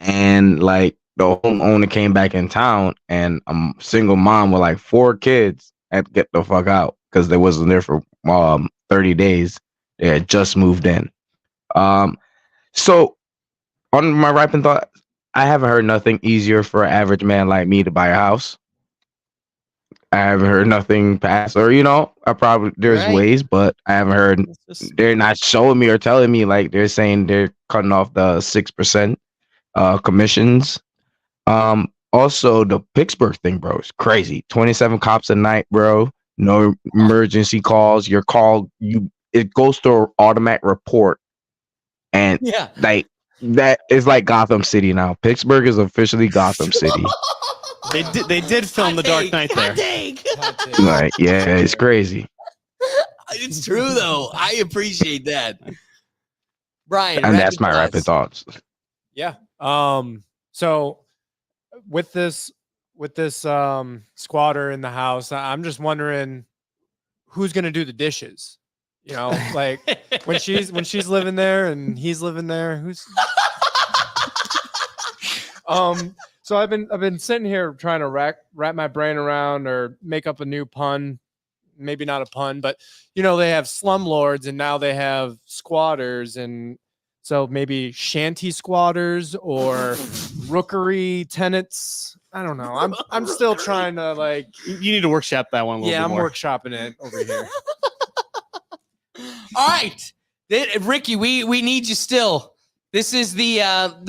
Speaker 4: And the homeowner came back in town, and a single mom with 4 kids had to get the fuck out because they wasn't there for 30 days. They had just moved in. So on my wrapping thought, I haven't heard nothing easier for an average man like me to buy a house. I haven't heard nothing past, or there's ways, but I haven't heard. They're not showing me or telling me they're saying they're cutting off the 6% commissions. Also the Pittsburgh thing, bro, is crazy. 27 cops a night, bro. No emergency calls. Your call, it goes to an automatic report, and that is like Gotham City now. Pittsburgh is officially Gotham City.
Speaker 2: They did film The Dark Knight there.
Speaker 4: It's crazy.
Speaker 1: It's true though. I appreciate that, Brian.
Speaker 4: And that's my rapid thoughts.
Speaker 3: Yeah. So with this squatter in the house, I'm just wondering who's gonna do the dishes. When she's living there and he's living there, who's So I've been sitting here trying to wrap my brain around or make up a new pun, maybe not a pun, but they have slumlords and now they have squatters, and so maybe shanty squatters or rookery tenants. I don't know. I'm still trying to
Speaker 2: You need to workshop that one a little bit more.
Speaker 3: I'm workshopping it over here.
Speaker 1: All right, Ricky, we need you still. This is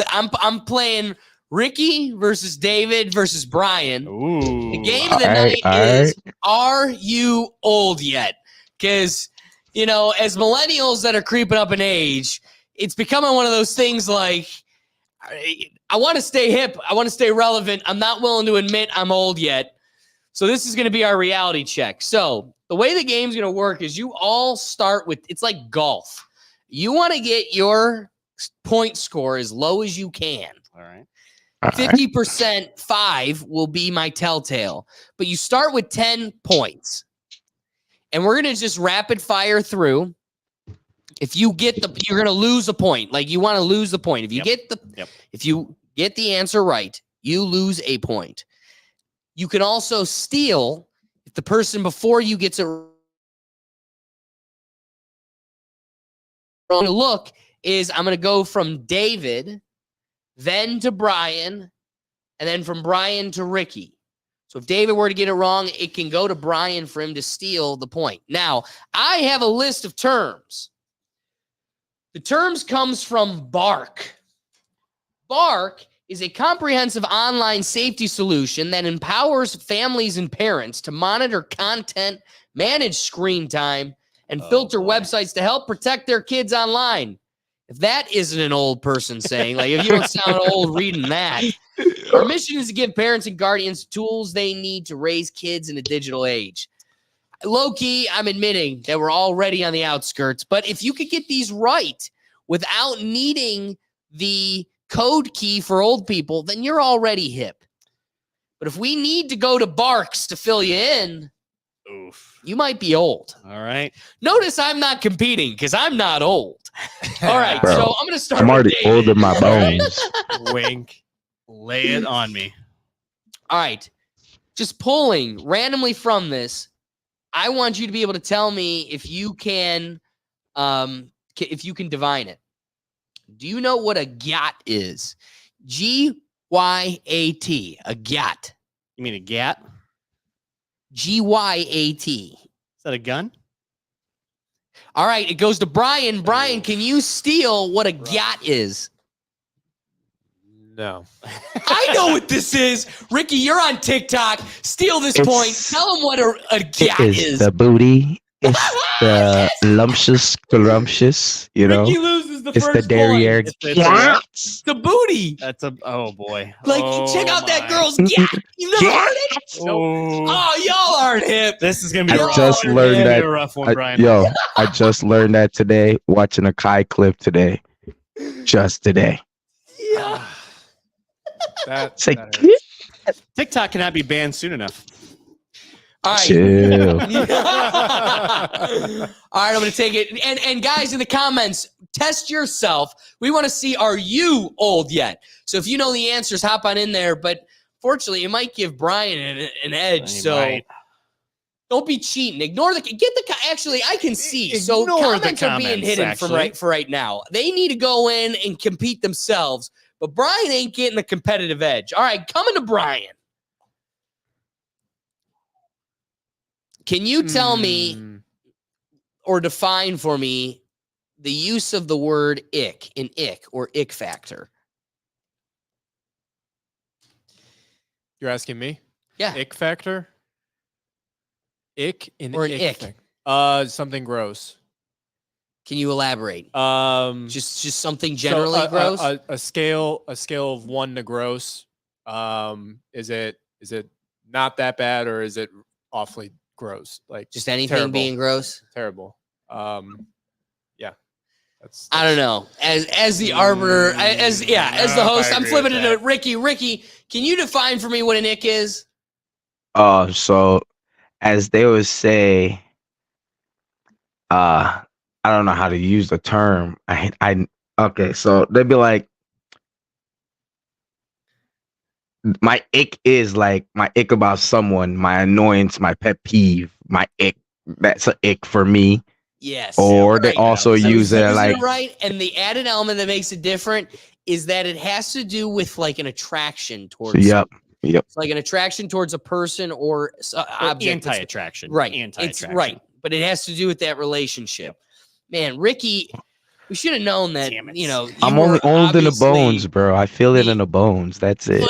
Speaker 1: I'm playing Ricky versus David versus Brian.
Speaker 2: Ooh.
Speaker 1: The game of the night is, are you old yet? Because you know, as millennials that are creeping up in age, it's becoming one of those things like, I want to stay hip. I want to stay relevant. I'm not willing to admit I'm old yet. So this is going to be our reality check. So the way the game's going to work is you all start with, it's like golf. You want to get your point score as low as you can.
Speaker 2: All right.
Speaker 1: 50%, 5 will be my telltale. But you start with 10 points. And we're going to just rapid fire through. If you get you're going to lose a point. Like you want to lose the point. If you if you get the answer right, you lose a point. You can also steal if the person before you gets it wrong. Look is I'm going to go from David, then to Brian, and then from Brian to Ricky. So if David were to get it wrong, it can go to Brian for him to steal the point. Now, I have a list of terms. The terms comes from Bark. Bark is a comprehensive online safety solution that empowers families and parents to monitor content, manage screen time, and filter websites to help protect their kids online. If that isn't an old person saying, like, if you don't sound old reading that. Our mission is to give parents and guardians tools they need to raise kids in a digital age. Low-key, I'm admitting that we're already on the outskirts, but if you could get these right without needing the code key for old people, then you're already hip. But if we need to go to Barks to fill you in, you might be old.
Speaker 2: All right.
Speaker 1: Notice I'm not competing because I'm not old. All right,
Speaker 4: Bro,
Speaker 1: so I'm going to start
Speaker 4: I'm
Speaker 1: with
Speaker 4: already
Speaker 1: David.
Speaker 4: old in my bones.
Speaker 2: Wink. Lay it on me.
Speaker 1: All right. Just pulling randomly from this, I want you to be able to tell me if you can divine it. Do you know what a GYAT is? Gyat. A GYAT.
Speaker 2: You mean a gat?
Speaker 1: GYAT.
Speaker 2: Is that a gun?
Speaker 1: All right, it goes to Brian. Brian, can you steal what a GYAT is?
Speaker 3: No.
Speaker 1: I know what this is. Ricky, you're on TikTok. Steal this point. Tell them what a GYAT is.
Speaker 4: The booty. It's the scrumptious, you know.
Speaker 1: Ricky loses the
Speaker 4: it's
Speaker 1: first
Speaker 4: the derriere.
Speaker 1: point.
Speaker 4: It's
Speaker 1: the booty.
Speaker 2: That's a boy.
Speaker 1: Like, check out that girl's GYAT. You never heard it? Oh, y'all aren't hip.
Speaker 2: This is gonna be.
Speaker 4: I just learned that.
Speaker 2: A rough one, Brian.
Speaker 4: I just learned that today. Watching a Kai clip today. Just today.
Speaker 1: Yeah.
Speaker 2: That TikTok cannot be banned soon enough.
Speaker 1: All right.
Speaker 4: Chill.
Speaker 1: All right, I'm going to take it. And guys, in the comments, test yourself. We want to see, are you old yet? So if you know the answers, hop on in there. But fortunately, it might give Brian an edge. So don't be cheating. Ignore actually, I can see. So
Speaker 2: Ignore the
Speaker 1: comments are being
Speaker 2: comments,
Speaker 1: hidden
Speaker 2: actually.
Speaker 1: for right now. They need to go in and compete themselves. But Brian ain't getting the competitive edge. All right, coming to Brian. Can you tell me or define for me the use of the word ick in ick or ick factor?
Speaker 3: You're asking me?
Speaker 1: Yeah.
Speaker 3: Ick factor? Ick in
Speaker 1: Or an ick.
Speaker 3: Something gross.
Speaker 1: Can you elaborate? Just something
Speaker 3: So,
Speaker 1: generally gross?
Speaker 3: A scale of 1 to gross. Is it not that bad or is it awfully gross? Like
Speaker 1: Just anything
Speaker 3: terrible.
Speaker 1: being gross?
Speaker 3: Terrible. Yeah.
Speaker 1: I don't know. As the arbiter, as the host, I'm flipping it to Ricky. Ricky, can you define for me what an ick is?
Speaker 4: So as they would say, I don't know how to use the term. Okay, so they'd be like, my ick is like my ick about someone, my annoyance, my pet peeve, my ick. That's an ick for me.
Speaker 1: Yes.
Speaker 4: Or they also
Speaker 1: So
Speaker 4: use it
Speaker 1: isn't
Speaker 4: like
Speaker 1: right. And the added element that makes it different is that it has to do with like an attraction towards.
Speaker 4: Yep.
Speaker 1: It's like an attraction towards a person or object. that's-
Speaker 2: Anti-attraction.
Speaker 1: Right.
Speaker 2: Anti-attraction.
Speaker 1: It's right. But it has to do with that relationship. Man, Ricky, we should have known that, you know.
Speaker 4: I'm only old in the bones, bro. I feel it in the bones. That's it.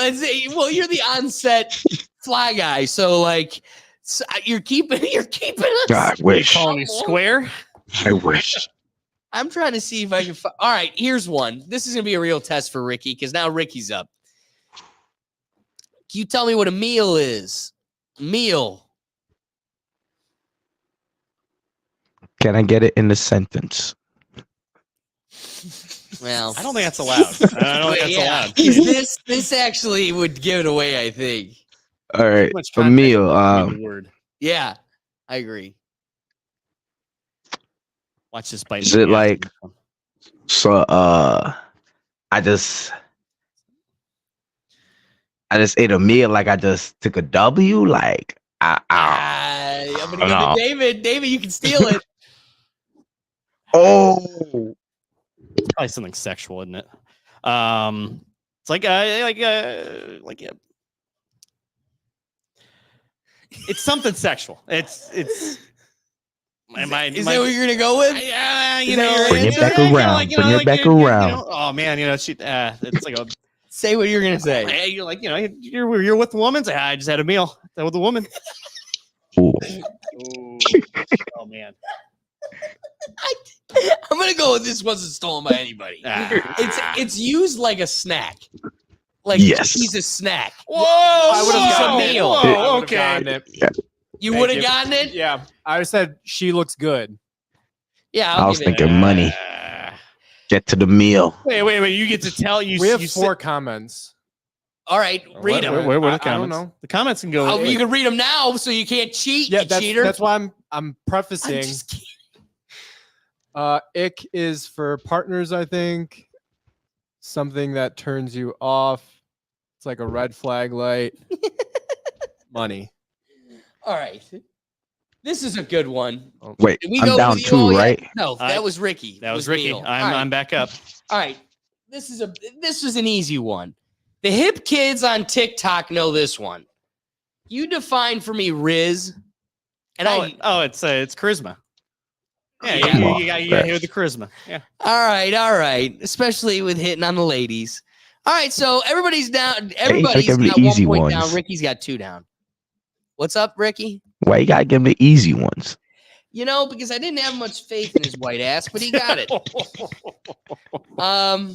Speaker 1: Well, you're the onset fly guy. So like you're keeping
Speaker 4: God, wish.
Speaker 2: Calling me square?
Speaker 4: I wish.
Speaker 1: I'm trying to see if I can. All right, here's one. This is gonna be a real test for Ricky because now Ricky's up. Can you tell me what a meal is? Meal.
Speaker 4: Can I get it in the sentence?
Speaker 1: Well,
Speaker 2: I don't think that's allowed. I don't think that's allowed.
Speaker 1: 'Cause this actually would give it away, I think.
Speaker 4: All right,
Speaker 2: much
Speaker 4: a
Speaker 2: context
Speaker 4: meal.
Speaker 2: behind the word.
Speaker 1: Yeah, I agree.
Speaker 2: Watch this bite.
Speaker 4: Is it like so? I just ate a meal. Like I just took a W. Like
Speaker 1: I'm gonna give
Speaker 4: No.
Speaker 1: it David. David, you can steal it.
Speaker 4: oh,
Speaker 2: probably something sexual, isn't it? It's like it's something sexual. It's. Am I?
Speaker 1: Is that what you're gonna go with?
Speaker 2: Yeah,
Speaker 1: Is that your
Speaker 4: bring it
Speaker 1: answer?
Speaker 4: back around. Bring it back around.
Speaker 2: Oh man, it's like a.
Speaker 1: Say what you're gonna say.
Speaker 2: Hey, you're like, you're with the woman. Say, I just had a meal with the woman.
Speaker 4: Ooh.
Speaker 2: Oh man.
Speaker 1: I'm gonna go with this wasn't stolen by anybody. It's used like a snack. Like
Speaker 4: Yes.
Speaker 1: he's a snack.
Speaker 3: Whoa! I would have
Speaker 1: It's a
Speaker 3: gotten it.
Speaker 1: meal.
Speaker 3: I
Speaker 2: Whoa,
Speaker 3: would've gotten it.
Speaker 1: You
Speaker 3: Thank
Speaker 1: would have
Speaker 3: you.
Speaker 1: gotten it?
Speaker 3: Yeah, I said she looks good.
Speaker 1: Yeah,
Speaker 4: I
Speaker 1: I'll
Speaker 4: was
Speaker 1: give it.
Speaker 4: thinking money. Get to the meal.
Speaker 2: Wait. You get to tell you.
Speaker 3: We have
Speaker 2: you
Speaker 3: 4 comments.
Speaker 1: All right, read them.
Speaker 2: Where are the
Speaker 3: I
Speaker 2: comments?
Speaker 3: don't know.
Speaker 2: The comments can go.
Speaker 1: Oh, you can read them now, so you can't cheat.
Speaker 3: Yeah,
Speaker 1: you cheater.
Speaker 3: that's why I'm
Speaker 1: I'm
Speaker 3: prefacing.
Speaker 1: just kidding.
Speaker 3: Ick is for partners, I think. Something that turns you off. It's like a red flag light. Money.
Speaker 1: All right, this is a good one.
Speaker 4: Wait,
Speaker 1: Did we
Speaker 4: I'm
Speaker 1: go
Speaker 4: down
Speaker 1: with you
Speaker 4: 2,
Speaker 1: all yet?
Speaker 4: right?
Speaker 1: No, that was Ricky.
Speaker 2: That was Ricky.
Speaker 1: meal.
Speaker 2: I'm
Speaker 1: All right.
Speaker 2: I'm back up.
Speaker 1: All right, this is an easy one. The hip kids on TikTok know this one. You define for me Riz, and
Speaker 2: it's charisma. Yeah,
Speaker 1: Yeah.
Speaker 2: you got to hear the charisma. Yeah.
Speaker 1: All right, especially with hitting on the ladies. All right, so everybody's down. Everybody's
Speaker 4: give 'em the
Speaker 1: got 1
Speaker 4: easy
Speaker 1: point
Speaker 4: ones.
Speaker 1: down. Ricky's got 2 down. What's up, Ricky?
Speaker 4: Why you gotta give me the easy ones?
Speaker 1: You know, because I didn't have much faith in his white ass, but he got it. All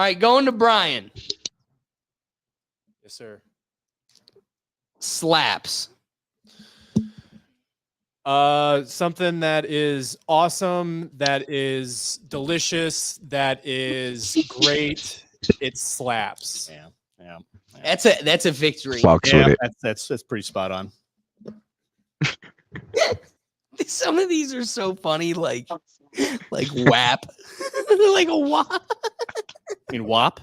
Speaker 1: right, going to Brian.
Speaker 3: Yes, sir.
Speaker 1: Slaps.
Speaker 3: Something that is awesome, that is delicious, that is great. It slaps.
Speaker 2: Yeah.
Speaker 1: That's a victory.
Speaker 4: Fucks with it.
Speaker 2: That's pretty spot on.
Speaker 1: Some of these are so funny, like WAP. Like a WAP.
Speaker 2: I mean, WAP.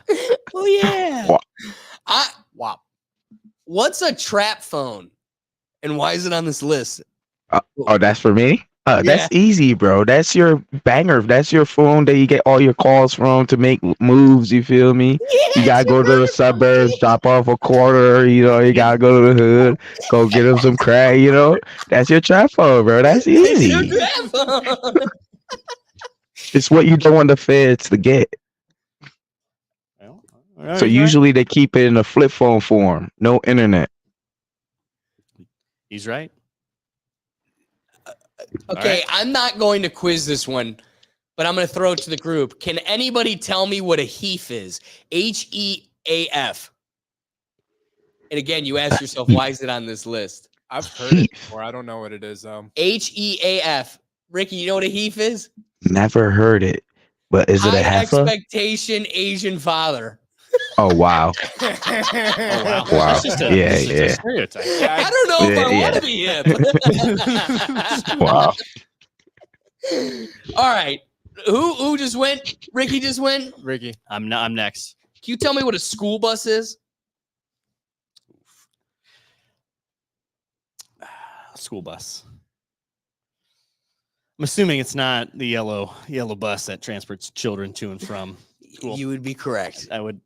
Speaker 1: Oh yeah.
Speaker 4: WAP.
Speaker 1: WAP. What's a trap phone? And why is it on this list?
Speaker 4: Oh, that's for me?
Speaker 1: Yeah.
Speaker 4: That's easy, bro. That's your banger. That's your phone that you get all your calls from to make moves. You feel me? You gotta go to the suburbs, drop off a quarter. You gotta go to the hood, go get him some crack. That's your trap phone, bro. That's
Speaker 1: It's your
Speaker 4: easy.
Speaker 1: trap phone.
Speaker 4: It's what you don't want the feds to get. So usually they keep it in a flip phone form, no internet.
Speaker 2: He's right.
Speaker 1: Okay, I'm not going to quiz this one, but I'm going to throw it to the group. Can anybody tell me what a HEAF is? HEAF. And again, you ask yourself, why is it on this list?
Speaker 3: I've heard it before. I don't know what it is though.
Speaker 1: HEAF. Ricky, you know what a HEAF is?
Speaker 4: Never heard it, but is it a
Speaker 1: High
Speaker 4: heifer?
Speaker 1: expectation Asian father.
Speaker 4: Oh wow,
Speaker 2: Oh, wow.
Speaker 4: wow,
Speaker 2: It's just a
Speaker 4: yeah.
Speaker 2: stereotype.
Speaker 1: I don't know if I
Speaker 4: Yeah,
Speaker 1: want to be hip.
Speaker 4: Wow.
Speaker 1: All right. Who just went? Ricky just went?
Speaker 3: Ricky.
Speaker 2: I'm next.
Speaker 1: Can you tell me what a school bus is?
Speaker 2: School bus. I'm assuming it's not the yellow bus that transports children to and from school.
Speaker 1: You would be correct.
Speaker 2: I would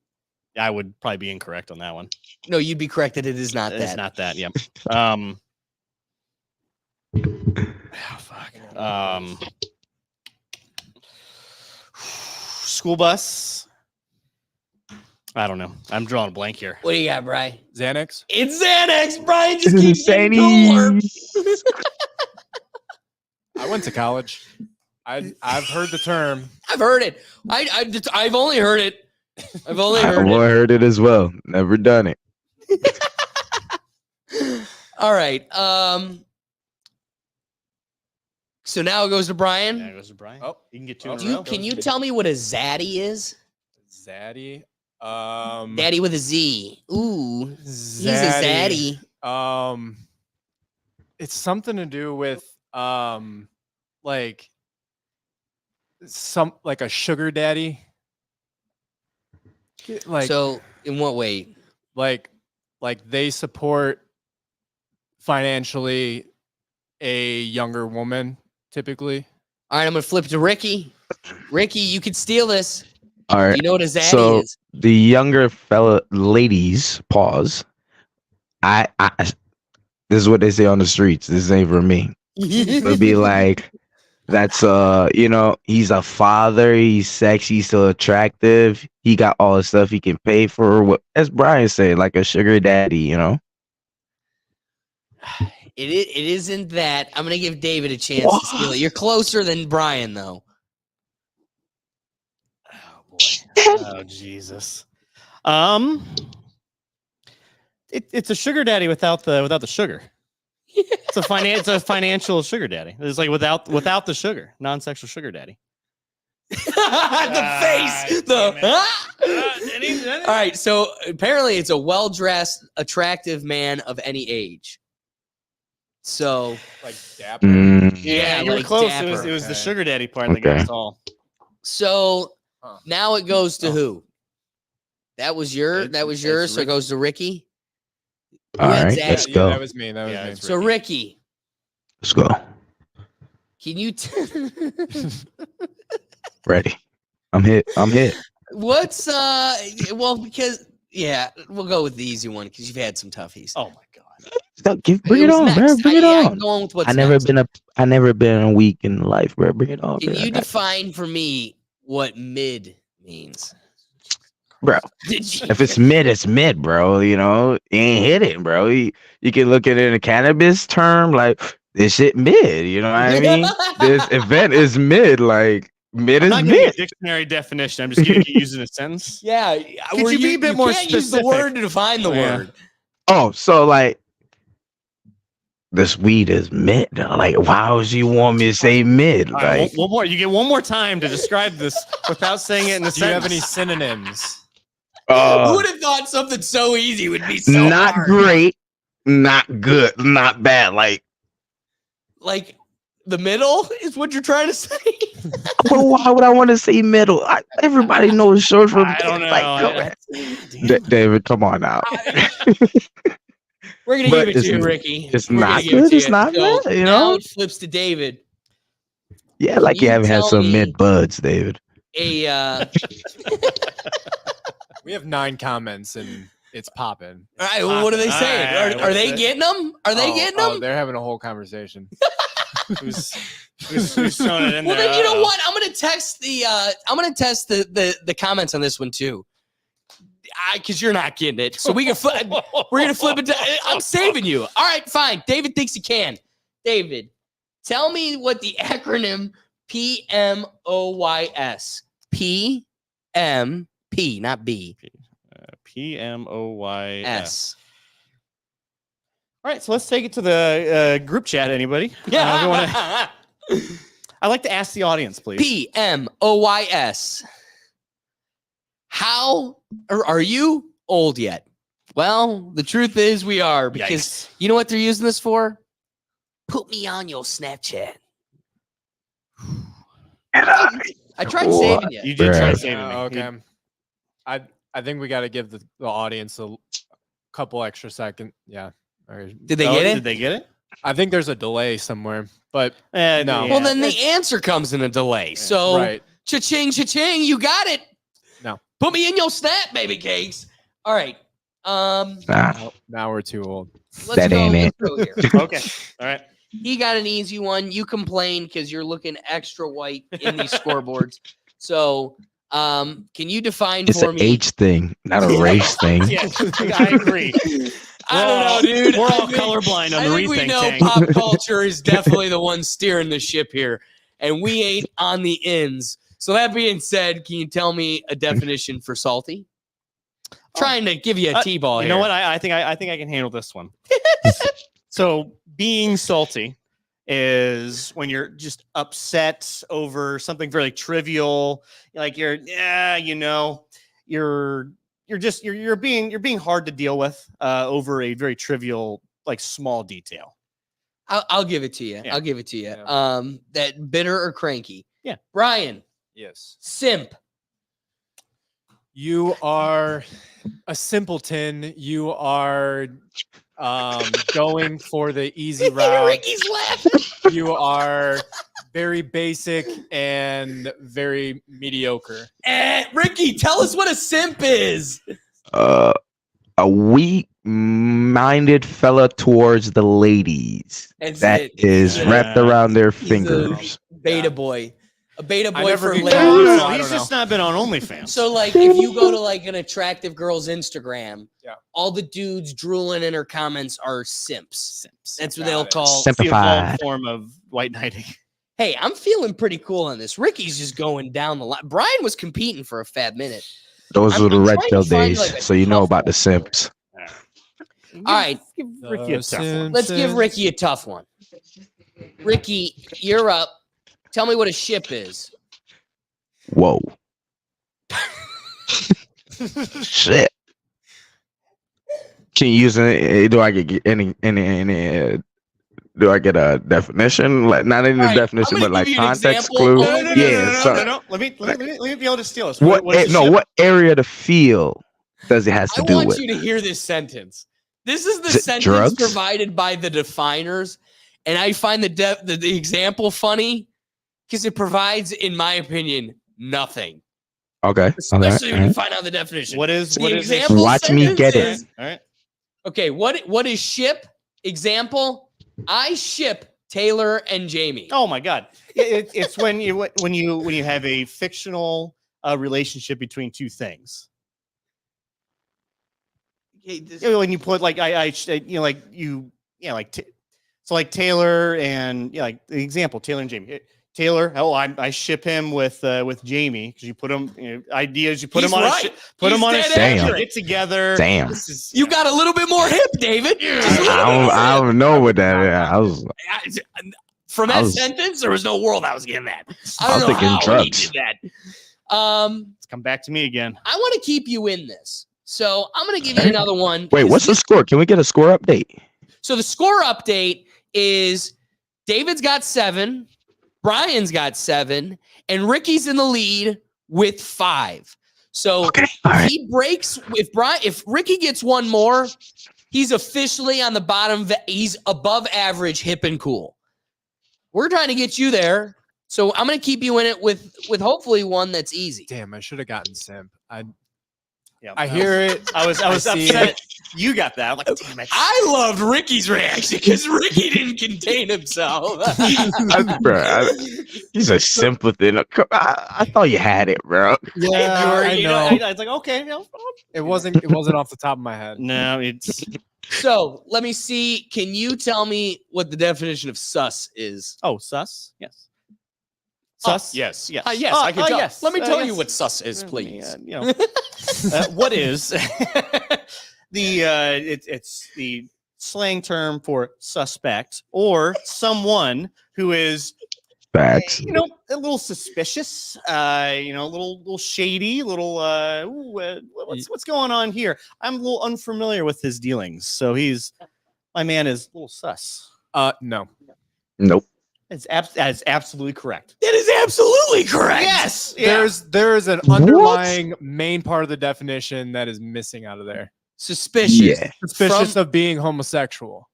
Speaker 2: probably be incorrect on that one.
Speaker 1: No, you'd be correct that it is not
Speaker 2: It's
Speaker 1: that.
Speaker 2: not that. Yep. Fuck. School bus. I don't know. I'm drawing a blank here.
Speaker 1: What do you got, Brian?
Speaker 3: Xanax.
Speaker 1: It's Xanax. Brian just
Speaker 4: This is
Speaker 1: keeps getting cooler.
Speaker 3: I went to college. I've heard the term.
Speaker 1: I've heard it. I've only heard it. I've only
Speaker 4: I've
Speaker 1: heard
Speaker 4: only heard it as well. Never done it.
Speaker 1: it. All right. So now it goes to Brian.
Speaker 2: Yeah, it goes to Brian.
Speaker 3: Oh,
Speaker 2: you can get two in a
Speaker 1: Do you,
Speaker 2: row.
Speaker 1: can you tell me what a zaddy is?
Speaker 3: Zaddy.
Speaker 1: Daddy with a Z. Ooh, he's a zaddy.
Speaker 3: It's something to do with like a sugar daddy. Like
Speaker 1: So in what way?
Speaker 3: like they support financially a younger woman typically.
Speaker 1: All right, I'm gonna flip to Ricky. Ricky, you could steal this.
Speaker 4: All right.
Speaker 1: You know what a zaddy
Speaker 4: So
Speaker 1: is?
Speaker 4: the younger fella ladies, pause. I this is what they say on the streets. This ain't for me. It'll be like, that's he's a father, he's sexy, so attractive, he got all the stuff he can pay for, what as Brian said, like a sugar daddy,
Speaker 1: It isn't that. I'm gonna give David a chance to steal it. You're closer than Brian, though.
Speaker 2: Oh boy. Oh Jesus. It's a sugar daddy without the sugar. It's a financial sugar daddy. It's like without the sugar, non-sexual sugar daddy.
Speaker 1: The face. All right. So apparently, it's a well-dressed, attractive man of any age. So
Speaker 3: Like dapper.
Speaker 2: Yeah, you were
Speaker 1: like
Speaker 2: close.
Speaker 1: dapper.
Speaker 2: It was the sugar daddy part that got us all.
Speaker 1: So
Speaker 3: Huh.
Speaker 1: now it goes to who? That was yours. So it goes to Ricky.
Speaker 4: All
Speaker 1: had
Speaker 4: right,
Speaker 1: Zach.
Speaker 4: let's
Speaker 3: Yeah,
Speaker 4: go.
Speaker 3: that was me. That was me.
Speaker 2: it's
Speaker 1: So Ricky,
Speaker 4: Let's go.
Speaker 1: can you?
Speaker 4: Ready. I'm hit.
Speaker 1: What's well, because we'll go with the easy one because you've had some toughies.
Speaker 2: Oh my god.
Speaker 4: Bring it
Speaker 1: was
Speaker 4: on,
Speaker 1: next.
Speaker 4: bro. Bring it
Speaker 1: I'm
Speaker 4: on.
Speaker 1: going with what's
Speaker 4: I never
Speaker 1: next.
Speaker 4: been a week in life, bro. Bring it on,
Speaker 1: Can
Speaker 4: bro.
Speaker 1: you define for me what mid means?
Speaker 4: Bro,
Speaker 1: Did you?
Speaker 4: if it's mid, it's mid, bro. You ain't hit it, bro. You can look at it in a cannabis term, like this shit mid. You know what I mean? This event is mid, like mid
Speaker 2: I'm
Speaker 4: is
Speaker 2: not giving you a
Speaker 4: mid.
Speaker 2: dictionary definition. I'm just giving you using a sentence.
Speaker 1: Yeah.
Speaker 2: Could you be a bit more
Speaker 1: can't use the
Speaker 2: specific?
Speaker 1: word to define the
Speaker 2: Yeah.
Speaker 1: word.
Speaker 4: Oh, so like this weed is mid. Like, why would you want me to say mid?
Speaker 2: All right,
Speaker 4: Like,
Speaker 2: one more. You get one more time to describe this without saying it in the
Speaker 3: Do you have
Speaker 2: sentence.
Speaker 3: any synonyms?
Speaker 1: Who would have thought something so easy would be so
Speaker 4: not
Speaker 1: hard?
Speaker 4: great, not good, not bad. Like,
Speaker 1: Like the middle is what you're trying to say.
Speaker 4: well, why would I want to say middle? Everybody knows short for.
Speaker 2: I don't know.
Speaker 4: Like, David, come on now.
Speaker 1: We're gonna
Speaker 4: But
Speaker 1: give it to you,
Speaker 4: it's-
Speaker 1: Ricky.
Speaker 4: it's
Speaker 1: We're gonna
Speaker 4: not
Speaker 1: give it
Speaker 4: good,
Speaker 1: to
Speaker 4: it's
Speaker 1: you.
Speaker 4: not
Speaker 1: So
Speaker 4: bad, you
Speaker 1: now
Speaker 4: know?
Speaker 1: it flips to David.
Speaker 4: Yeah, like you
Speaker 1: you
Speaker 4: haven't had
Speaker 1: tell
Speaker 4: some
Speaker 1: me-
Speaker 4: mid buds, David.
Speaker 1: All
Speaker 3: We have 9 comments and it's popping.
Speaker 1: right, well, what are they saying?
Speaker 2: All right,
Speaker 1: Are they
Speaker 2: what's it?
Speaker 1: getting them? Are they getting them?
Speaker 3: They're having a whole conversation.
Speaker 2: Who's throwing it in
Speaker 1: Well,
Speaker 2: there?
Speaker 1: then you know
Speaker 2: Uh-oh.
Speaker 1: what? I'm gonna test the comments on this one too, because you're not getting it. So we can we're gonna flip it. I'm saving you. All right, fine. David thinks he can. David, tell me what the acronym PMOYS. PMP, not B.
Speaker 2: PMOYS.
Speaker 1: S.
Speaker 2: All right, so let's take it to the group chat. Anybody? I like to ask the audience, please.
Speaker 1: PMOYS. How are you old yet? Well, the truth is we are, because
Speaker 2: Yikes.
Speaker 1: you know what they're using this for? Put me on your Snapchat. I tried saving you.
Speaker 2: You did try
Speaker 4: Right.
Speaker 2: saving me.
Speaker 3: Okay. I think we got to give the audience a couple extra seconds. Yeah. All right.
Speaker 1: Did they
Speaker 2: Oh,
Speaker 1: get it?
Speaker 2: Did they get it?
Speaker 3: I think there's a delay somewhere, but
Speaker 2: No.
Speaker 1: Well, then the answer comes in a delay. So,
Speaker 3: right.
Speaker 1: cha-ching, cha-ching, you got it.
Speaker 3: No.
Speaker 1: Put me in your snap, baby cakes. All right.
Speaker 4: Nah,
Speaker 3: Now we're too old.
Speaker 1: Let's
Speaker 4: that
Speaker 1: go.
Speaker 4: ain't it.
Speaker 1: Let's go here.
Speaker 2: Okay. All right.
Speaker 1: He got an easy one. You complain because you're looking extra white in these scoreboards. So, can you define
Speaker 4: It's
Speaker 1: for
Speaker 4: an
Speaker 1: me?
Speaker 4: H thing, not a race thing.
Speaker 2: Yeah, I agree.
Speaker 1: I don't know, dude.
Speaker 2: We're all
Speaker 1: I think-
Speaker 2: colorblind on
Speaker 1: I
Speaker 2: the
Speaker 1: think we
Speaker 2: rethink
Speaker 1: know
Speaker 2: tank.
Speaker 1: pop culture is definitely the one steering the ship here, and we ain't on the ends. So that being said, can you tell me a definition for salty? Trying to give you a T-ball
Speaker 2: You
Speaker 1: here.
Speaker 2: know what? I think I can handle this one. So being salty is when you're just upset over something very trivial, like you're being hard to deal with over a very trivial, like small detail.
Speaker 1: I'll give it to you.
Speaker 2: Yeah.
Speaker 1: I'll give it to you.
Speaker 3: Yeah.
Speaker 1: That bitter or cranky.
Speaker 2: Yeah.
Speaker 1: Brian,
Speaker 3: Yes.
Speaker 1: simp.
Speaker 3: You are a simpleton. You are going for the easy route.
Speaker 1: Ricky's laughing.
Speaker 3: You are very basic and very mediocre.
Speaker 1: Ricky, tell us what a simp is.
Speaker 4: A weak-minded fella towards the ladies.
Speaker 1: That's
Speaker 4: That
Speaker 1: it.
Speaker 4: is
Speaker 1: He's a-
Speaker 4: wrapped around their
Speaker 1: he's a
Speaker 4: fingers.
Speaker 1: Beta boy. A beta boy
Speaker 3: never
Speaker 1: for
Speaker 3: get
Speaker 1: ladies.
Speaker 3: caught.
Speaker 2: No,
Speaker 3: I
Speaker 2: he's
Speaker 3: don't
Speaker 2: just not been on OnlyFans.
Speaker 1: So, like, if you go to like an attractive girl's Instagram,
Speaker 3: Yeah.
Speaker 1: all the dudes drooling in her comments are simps. That's what
Speaker 3: Got
Speaker 1: they'll
Speaker 3: it.
Speaker 1: call.
Speaker 2: It's the evolved
Speaker 4: Simplified.
Speaker 2: form of white knighting.
Speaker 1: Hey, I'm feeling pretty cool on this. Ricky's just going down the line. Brian was competing for a fat minute.
Speaker 4: Those
Speaker 1: I'm-
Speaker 4: were the
Speaker 1: I'm
Speaker 4: red
Speaker 1: trying
Speaker 4: pill
Speaker 1: to find,
Speaker 4: days,
Speaker 1: like, a
Speaker 4: so you know
Speaker 1: tough
Speaker 4: about the
Speaker 1: one.
Speaker 4: simps.
Speaker 1: All right,
Speaker 2: Give Ricky a tough one.
Speaker 1: let's give Ricky a tough one. Ricky, you're up. Tell me what a ship is.
Speaker 4: Whoa. Shit. Can you use any? Do I get any? Do I get a definition? Like not even
Speaker 1: All
Speaker 4: a
Speaker 1: right,
Speaker 4: definition,
Speaker 1: I'm
Speaker 4: but
Speaker 1: gonna
Speaker 4: like
Speaker 1: give you an
Speaker 4: context
Speaker 1: example.
Speaker 4: clue.
Speaker 1: No.
Speaker 4: Yeah.
Speaker 2: Let me be able to steal this.
Speaker 4: What?
Speaker 2: What is a
Speaker 4: No.
Speaker 2: ship?
Speaker 4: What area of the field does it has
Speaker 1: I
Speaker 4: to do
Speaker 1: want
Speaker 4: with?
Speaker 1: you to hear this sentence. This is the
Speaker 4: Is it
Speaker 1: sentence
Speaker 4: drugs?
Speaker 1: provided by the definers, and I find the example funny because it provides, in my opinion, nothing.
Speaker 4: Okay.
Speaker 1: Especially when you
Speaker 4: Okay.
Speaker 1: find out the definition.
Speaker 2: What is
Speaker 1: The
Speaker 2: what is a
Speaker 1: example
Speaker 2: ship?
Speaker 4: Watch me
Speaker 1: sentence
Speaker 4: get it.
Speaker 1: is-
Speaker 2: All right.
Speaker 1: Okay, what is ship? Example: I ship Taylor and Jamie.
Speaker 2: Oh my God! It's when you have a fictional relationship between two things.
Speaker 1: Okay, this-
Speaker 2: When you put like so like Taylor and like the example Taylor and Jamie. Taylor, I ship him with Jamie because you put them ideas. You put
Speaker 1: He's
Speaker 2: him on
Speaker 1: right.
Speaker 2: a put
Speaker 1: He's
Speaker 2: him on a
Speaker 1: dead
Speaker 2: ship.
Speaker 1: accurate.
Speaker 2: Get together.
Speaker 4: Damn.
Speaker 2: This is,
Speaker 1: You got a little bit more hip, David. Just a little bit more
Speaker 4: I
Speaker 1: hip.
Speaker 4: don't know what that is. I was.
Speaker 1: From
Speaker 4: I
Speaker 1: that
Speaker 4: was-
Speaker 1: sentence, there was no world I was getting that. I
Speaker 4: I
Speaker 1: don't
Speaker 4: was
Speaker 1: know
Speaker 4: thinking
Speaker 1: how
Speaker 4: drugs.
Speaker 1: he did that.
Speaker 2: It's come back to me again.
Speaker 1: I want to keep you in this, so I'm going to give you another one.
Speaker 4: Wait, what's the score? Can we get a score update?
Speaker 1: So the score update is David's got 7, Brian's got 7, and Ricky's in the lead with 5. So
Speaker 4: Okay.
Speaker 1: if
Speaker 4: All right.
Speaker 1: he breaks, if Ricky gets one more, he's officially on the bottom. He's above average, hip and cool. We're trying to get you there, so I'm going to keep you in it with hopefully one that's easy.
Speaker 3: Damn, I should have gotten simp.
Speaker 2: Yeah,
Speaker 3: I hear it.
Speaker 2: I was
Speaker 3: see
Speaker 2: upset.
Speaker 3: it.
Speaker 2: You got that. I'm like, damn it.
Speaker 1: I loved Ricky's reaction because Ricky didn't contain himself.
Speaker 4: He's a simpleton. I thought you had it, bro.
Speaker 3: Yeah, I know.
Speaker 2: I was like, okay,
Speaker 3: It wasn't off the top of my head.
Speaker 2: no, it's
Speaker 1: So let me see. Can you tell me what the definition of sus is?
Speaker 2: sus. Yes.
Speaker 1: Oh,
Speaker 2: Sus. yes. Yes.
Speaker 1: Yes, I can tell.
Speaker 2: Yes.
Speaker 1: Let me tell you
Speaker 2: yes.
Speaker 1: what sus is,
Speaker 2: Let me,
Speaker 1: please.
Speaker 2: what is it's the slang term for suspect or someone who is
Speaker 4: Facts.
Speaker 2: a little suspicious, a little shady, what's going on here? I'm a little unfamiliar with his dealings, so my man is a little sus.
Speaker 3: No.
Speaker 4: Nope.
Speaker 2: That is absolutely correct.
Speaker 1: That is absolutely correct.
Speaker 2: Yes. Yeah.
Speaker 3: There's an underlying main part of the definition that is missing out of there.
Speaker 1: Suspicious.
Speaker 4: Yeah.
Speaker 3: Suspicious of being homosexual.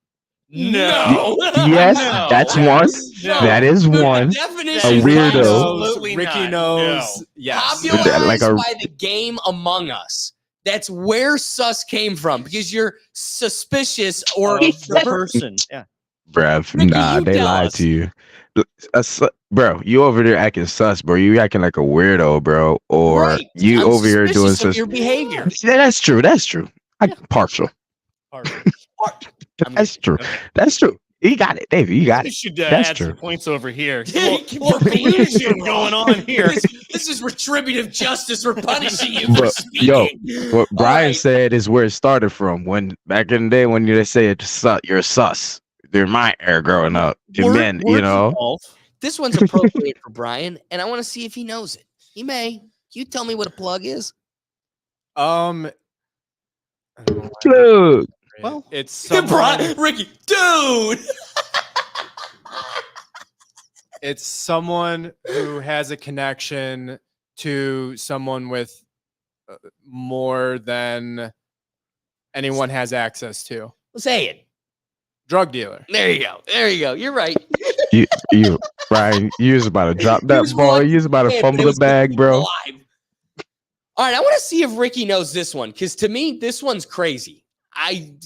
Speaker 1: No.
Speaker 4: Yes,
Speaker 2: No.
Speaker 4: that's one.
Speaker 1: No.
Speaker 4: That is one.
Speaker 1: Definition
Speaker 4: A weirdo.
Speaker 2: Absolutely
Speaker 3: Ricky
Speaker 2: not.
Speaker 3: knows.
Speaker 2: No.
Speaker 3: Yes.
Speaker 1: popularized
Speaker 4: Like a-
Speaker 1: by the game Among Us. That's where sus came from because you're suspicious or
Speaker 2: The person. Yeah.
Speaker 4: Bruv,
Speaker 1: Ricky,
Speaker 4: nah,
Speaker 1: you
Speaker 4: they
Speaker 1: tell
Speaker 4: lied
Speaker 1: us.
Speaker 4: to you. Bro, you over there acting sus, bro. You acting like a weirdo, bro. Or
Speaker 1: Right.
Speaker 4: you
Speaker 1: I'm
Speaker 4: over here doing
Speaker 1: suspicious of
Speaker 4: sus.
Speaker 1: your behavior.
Speaker 4: Yeah, that's true. That's true. I'm partial. That's true. That's true. You got it, David. You got
Speaker 2: You
Speaker 4: it.
Speaker 2: should
Speaker 4: That's
Speaker 2: add
Speaker 4: true.
Speaker 2: some points over here.
Speaker 1: Keep
Speaker 2: More
Speaker 1: your
Speaker 2: collusion
Speaker 1: collusion
Speaker 2: going on here.
Speaker 1: This is retributive justice. We're punishing you for
Speaker 4: But
Speaker 1: speaking.
Speaker 4: what
Speaker 1: All
Speaker 4: Brian
Speaker 1: right.
Speaker 4: said is where it started from. When back in the day, when they say you're sus. During my era growing up, men, you know.
Speaker 1: This one's appropriate for Brian, and I want to see if he knows it. He may. Can you tell me what a plug is?
Speaker 3: I don't know why
Speaker 4: Plug.
Speaker 3: Well, it's
Speaker 1: Brian,
Speaker 3: someone,
Speaker 1: Ricky, dude.
Speaker 3: it's someone who has a connection to someone with more than anyone has access to.
Speaker 1: Say it.
Speaker 3: Drug dealer.
Speaker 1: There you go. There you go. You're right.
Speaker 4: You, Brian, you was about to drop that ball. You was about to fumble the bag, bro.
Speaker 1: Alive. All right, I want to see if Ricky knows this one, because to me, this one's crazy. I'm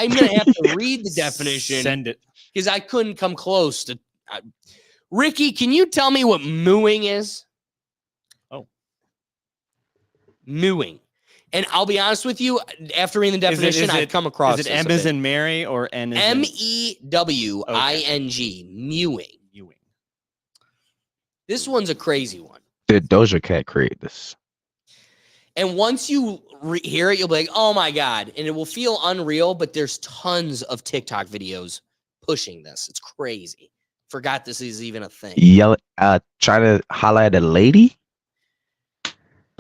Speaker 1: gonna have to read the definition.
Speaker 2: Send it.
Speaker 1: Because I couldn't come close to. Ricky, can you tell me what mooing is?
Speaker 2: Oh,
Speaker 1: mooing. And I'll be honest with you, after reading the definition, I've come across
Speaker 2: Is it
Speaker 1: this
Speaker 2: M
Speaker 1: a
Speaker 2: as
Speaker 1: bit.
Speaker 2: in Mary or N as in
Speaker 1: MEWING, mewing. This one's a crazy one.
Speaker 4: Did Doja Cat create this?
Speaker 1: And once you hear it, you'll be like, oh my God. And it will feel unreal, but there's tons of TikTok videos pushing this. It's crazy. Forgot this is even a thing.
Speaker 4: Try to holler at a lady?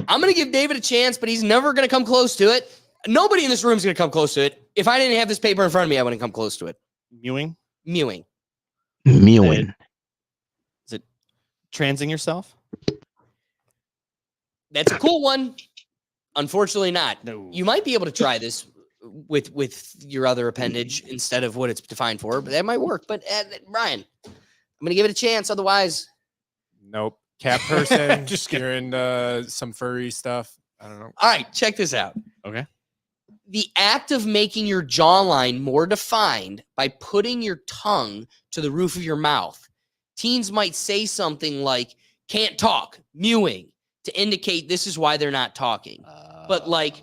Speaker 1: I'm going to give David a chance, but he's never going to come close to it. Nobody in this room is going to come close to it. If I didn't have this paper in front of me, I wouldn't come close to it.
Speaker 2: Mewing?
Speaker 1: Mewing.
Speaker 4: Mewing.
Speaker 2: Is it transing yourself?
Speaker 1: That's a cool one. Unfortunately not.
Speaker 2: No.
Speaker 1: You might be able to try this with your other appendage instead of what it's defined for, but that might work. But Brian, I'm going to give it a chance. Otherwise,
Speaker 3: Nope. Cat person. Just you're into some furry stuff. I don't know.
Speaker 1: all right, check this out.
Speaker 2: Okay.
Speaker 1: The act of making your jawline more defined by putting your tongue to the roof of your mouth. Teens might say something like, can't talk, mewing, to indicate this is why they're not talking. But like,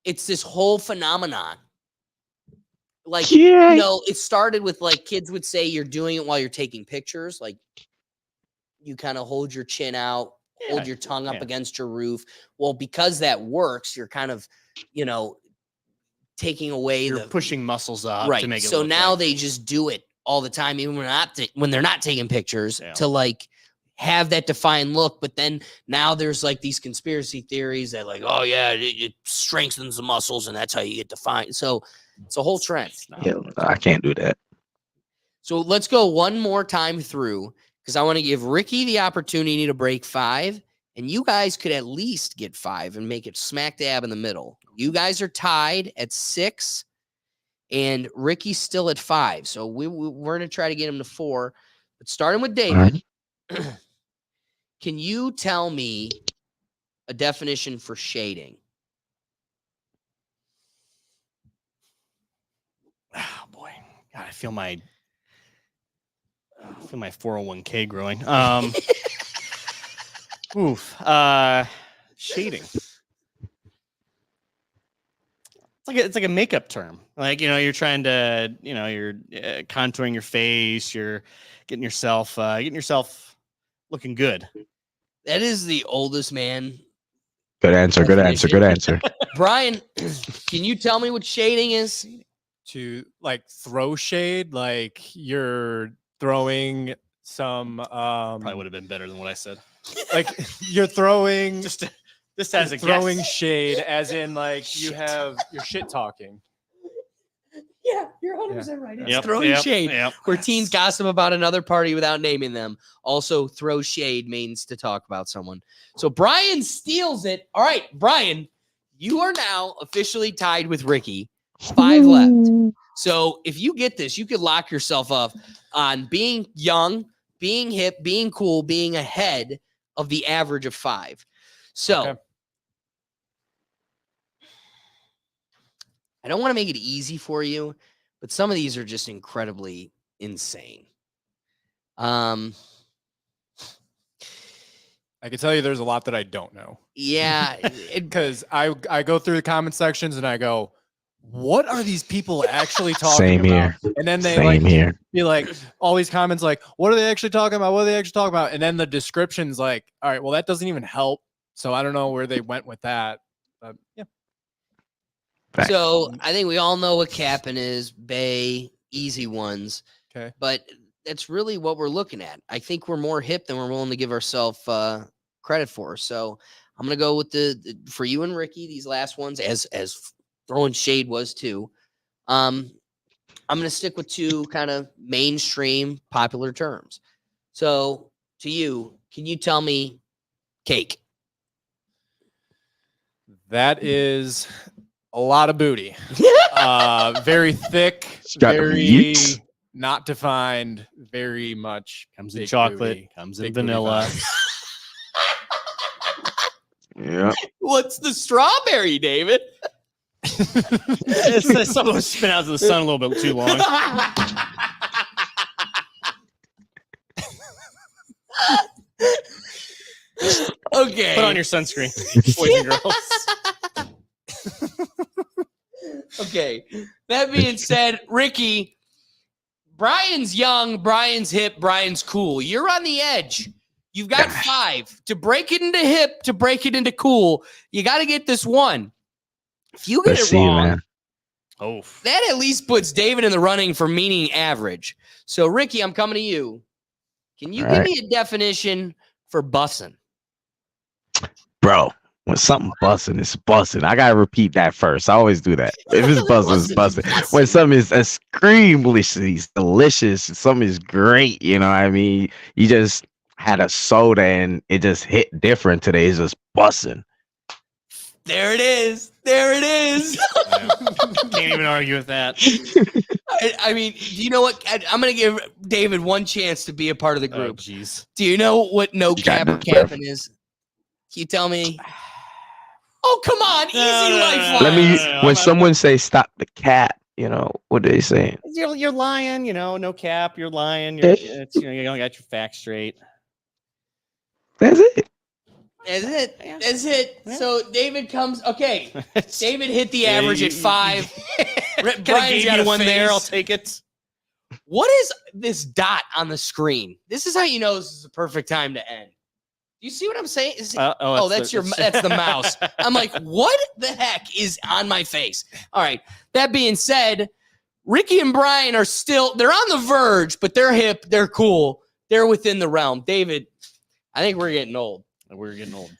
Speaker 1: it's this whole phenomenon. Like,
Speaker 4: Yeah.
Speaker 1: you know, it started with like kids would say you're doing it while you're taking pictures. Like, you kind of hold your chin out, hold your tongue up against your roof. Well, because that works, you're kind of, you know, taking away
Speaker 2: You're
Speaker 1: the
Speaker 2: pushing muscles up
Speaker 1: right.
Speaker 2: to make it
Speaker 1: So
Speaker 2: look
Speaker 1: now
Speaker 2: like-
Speaker 1: they just do it all the time, even when they're not taking pictures, to like have that defined look. But then now there's like these conspiracy theories that like, oh yeah, it strengthens the muscles and that's how you get defined. So it's a whole trend.
Speaker 4: Yeah, I can't do that.
Speaker 1: So let's go one more time through, because I want to give Ricky the opportunity to break 5, and you guys could at least get 5 and make it smack dab in the middle. You guys are tied at 6, and Ricky's still at 5. So we're going to try to get him to 4. But starting with David, can you tell me a definition for shading?
Speaker 2: Oh boy, God, I feel my 401k growing. Shading. It's like a makeup term. Like, you know, you're trying to, you know, you're contouring your face. You're getting yourself looking good.
Speaker 1: That is the oldest man.
Speaker 4: Good answer. Good answer. Good answer.
Speaker 1: Brian, can you tell me what shading is?
Speaker 3: To like throw shade, like you're throwing some
Speaker 2: Probably would have been better than what I said.
Speaker 3: like you're throwing
Speaker 2: Just as a
Speaker 3: throwing
Speaker 2: guess.
Speaker 3: shade as in like you have your shit talking.
Speaker 1: Yeah, you're 100% right. It's
Speaker 2: Yep,
Speaker 1: throwing
Speaker 2: yep,
Speaker 1: shade.
Speaker 2: yep.
Speaker 1: Where teens gossip about another party without naming them. Also, throw shade means to talk about someone. So Brian steals it. All right, Brian, you are now officially tied with Ricky. 5 left. So if you get this, you could lock yourself up on being young, being hip, being cool, being ahead of the average of 5. So
Speaker 3: Okay.
Speaker 1: I don't want to make it easy for you, but some of these are just incredibly insane.
Speaker 3: I can tell you there's a lot that I don't know.
Speaker 1: Yeah,
Speaker 3: Because I go through the comment sections and I go, what are these people actually talking
Speaker 4: Same
Speaker 3: about?
Speaker 4: here.
Speaker 3: And then they
Speaker 4: Same
Speaker 3: like
Speaker 4: here.
Speaker 3: be like all these comments like, what are they actually talking about? What are they actually talking about? And then the description's like, all right, well, that doesn't even help. So I don't know where they went with that. But yeah.
Speaker 4: Facts.
Speaker 1: So I think we all know what capping is, Bay, easy ones.
Speaker 3: Okay.
Speaker 1: But that's really what we're looking at. I think we're more hip than we're willing to give ourselves credit for. So I'm gonna go with the for you and Ricky, these last ones, as throwing shade was too. I'm gonna stick with two kind of mainstream popular terms. So to you, can you tell me cake?
Speaker 3: That is a lot of booty. Very thick,
Speaker 4: got
Speaker 3: very
Speaker 4: yeets.
Speaker 3: not defined, very much
Speaker 2: Comes in
Speaker 3: big
Speaker 2: chocolate,
Speaker 3: booty.
Speaker 2: comes in
Speaker 3: Big booty
Speaker 2: vanilla.
Speaker 3: vibes.
Speaker 4: Yeah.
Speaker 1: What's the strawberry, David?
Speaker 2: Some of us spin out to the sun a little bit too long.
Speaker 1: Okay.
Speaker 2: Put on your sunscreen, boys and girls.
Speaker 1: Okay. That being said, Ricky, Brian's young, Brian's hip, Brian's cool. You're on the edge. You've got 5 to break it into hip, to break it into cool. You got to get this one. If you get
Speaker 4: Let's
Speaker 1: it
Speaker 4: see,
Speaker 1: wrong,
Speaker 4: man.
Speaker 2: Oh,
Speaker 1: that at least puts David in the running for meaning average. So, Ricky, I'm coming to you. Can you
Speaker 4: All
Speaker 1: give
Speaker 4: right.
Speaker 1: me a definition for bussin'?
Speaker 4: Bro, when something busting, it's busting. I gotta repeat that first. I always do that. If it's busting, it's busting. When something is extremely delicious, something is great, you know what I mean? You just had a soda and it just hit different today. It's just busting.
Speaker 1: There it is. There it is.
Speaker 2: can't even argue with that.
Speaker 1: I mean, do you know what? I'm going to give David one chance to be a part of the
Speaker 2: Oh,
Speaker 1: group.
Speaker 2: jeez.
Speaker 1: Do you know what no
Speaker 4: You got
Speaker 1: cap or
Speaker 4: this, bro.
Speaker 1: capping is? Can you tell me? Oh, come on. Easy lifeline.
Speaker 4: Let me,
Speaker 2: no,
Speaker 4: when
Speaker 2: I'm-
Speaker 4: someone say stop the cat, you know, what are they saying?
Speaker 2: You're lying, you know, no cap. You're lying. It's, you know, you don't got your facts straight.
Speaker 4: That's it.
Speaker 1: That's it. That's it.
Speaker 2: Yeah.
Speaker 1: So David comes. Okay. David hit the
Speaker 2: Yeah,
Speaker 1: average
Speaker 2: you-
Speaker 1: at 5.
Speaker 2: Kinda
Speaker 1: Brian's
Speaker 2: gave
Speaker 1: got
Speaker 2: you
Speaker 1: a
Speaker 2: one there. I'll
Speaker 1: face.
Speaker 2: take it.
Speaker 1: What is this dot on the screen? This is how you know this is the perfect time to end. You see what I'm saying? That's the mouse. I'm like, what the heck is on my face? All right. That being said, Ricky and Brian are they're on the verge, but they're hip, they're cool, they're within the realm. David, I think we're getting old.
Speaker 2: We're getting old.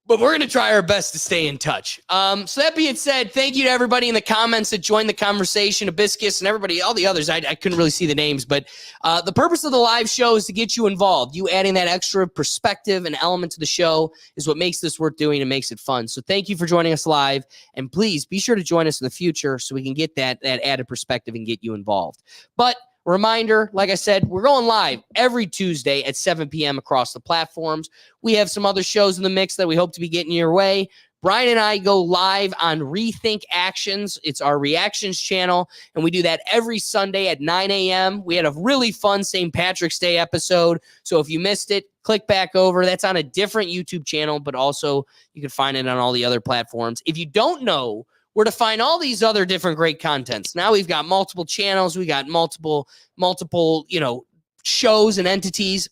Speaker 1: But we're going to try our best to stay in touch. So that being said, thank you to everybody in the comments that joined the conversation, Hibiscus and everybody, all the others. I couldn't really see the names, but the purpose of the live show is to get you involved. You adding that extra perspective and element to the show is what makes this worth doing and makes it fun. So thank you for joining us live. And please be sure to join us in the future so we can get that added perspective and get you involved. But reminder, like I said, we're going live every Tuesday at 7 p.m. across the platforms. We have some other shows in the mix that we hope to be getting your way. Brian and I go live on Rethink Actions. It's our reactions channel, and we do that every Sunday at 9 a.m. We had a really fun St. Patrick's Day episode, so if you missed it, click back over. That's on a different YouTube channel, but also you can find it on all the other platforms. If you don't know where to find all these other different great contents, now we've got multiple channels, we got multiple, shows and entities.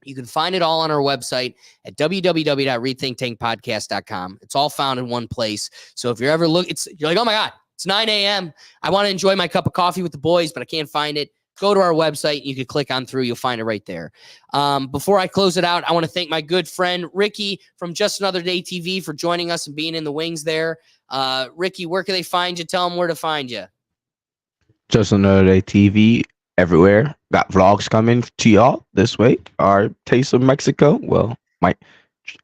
Speaker 1: You can find it all on our website at www.rethinktankpodcast.com. It's all found in one place. So if you're ever you're like, oh my God, it's 9 a.m. I want to enjoy my cup of coffee with the boys, but I can't find it. Go to our website. You can click on through. You'll find it right there. Before I close it out, I want to thank my good friend Ricky from Just Another Day TV for joining us and being in the wings there. Ricky, where can they find you? Tell them where to find you.
Speaker 4: Just Another Day TV everywhere. Got vlogs coming to y'all this way. Our Taste of Mexico. Well, my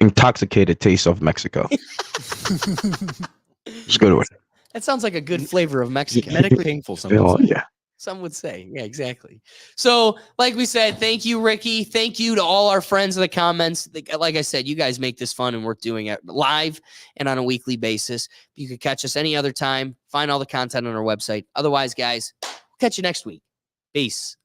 Speaker 4: intoxicated taste of Mexico. It's a good one.
Speaker 1: That sounds like a good flavor of Mexican.
Speaker 2: Medically painful.
Speaker 4: Yeah.
Speaker 1: Some would say. Yeah, exactly. So, like we said, thank you, Ricky. Thank you to all our friends in the comments. Like I said, you guys make this fun and worth doing it live and on a weekly basis. You can catch us any other time. Find all the content on our website. Otherwise, guys, we'll catch you next week. Peace.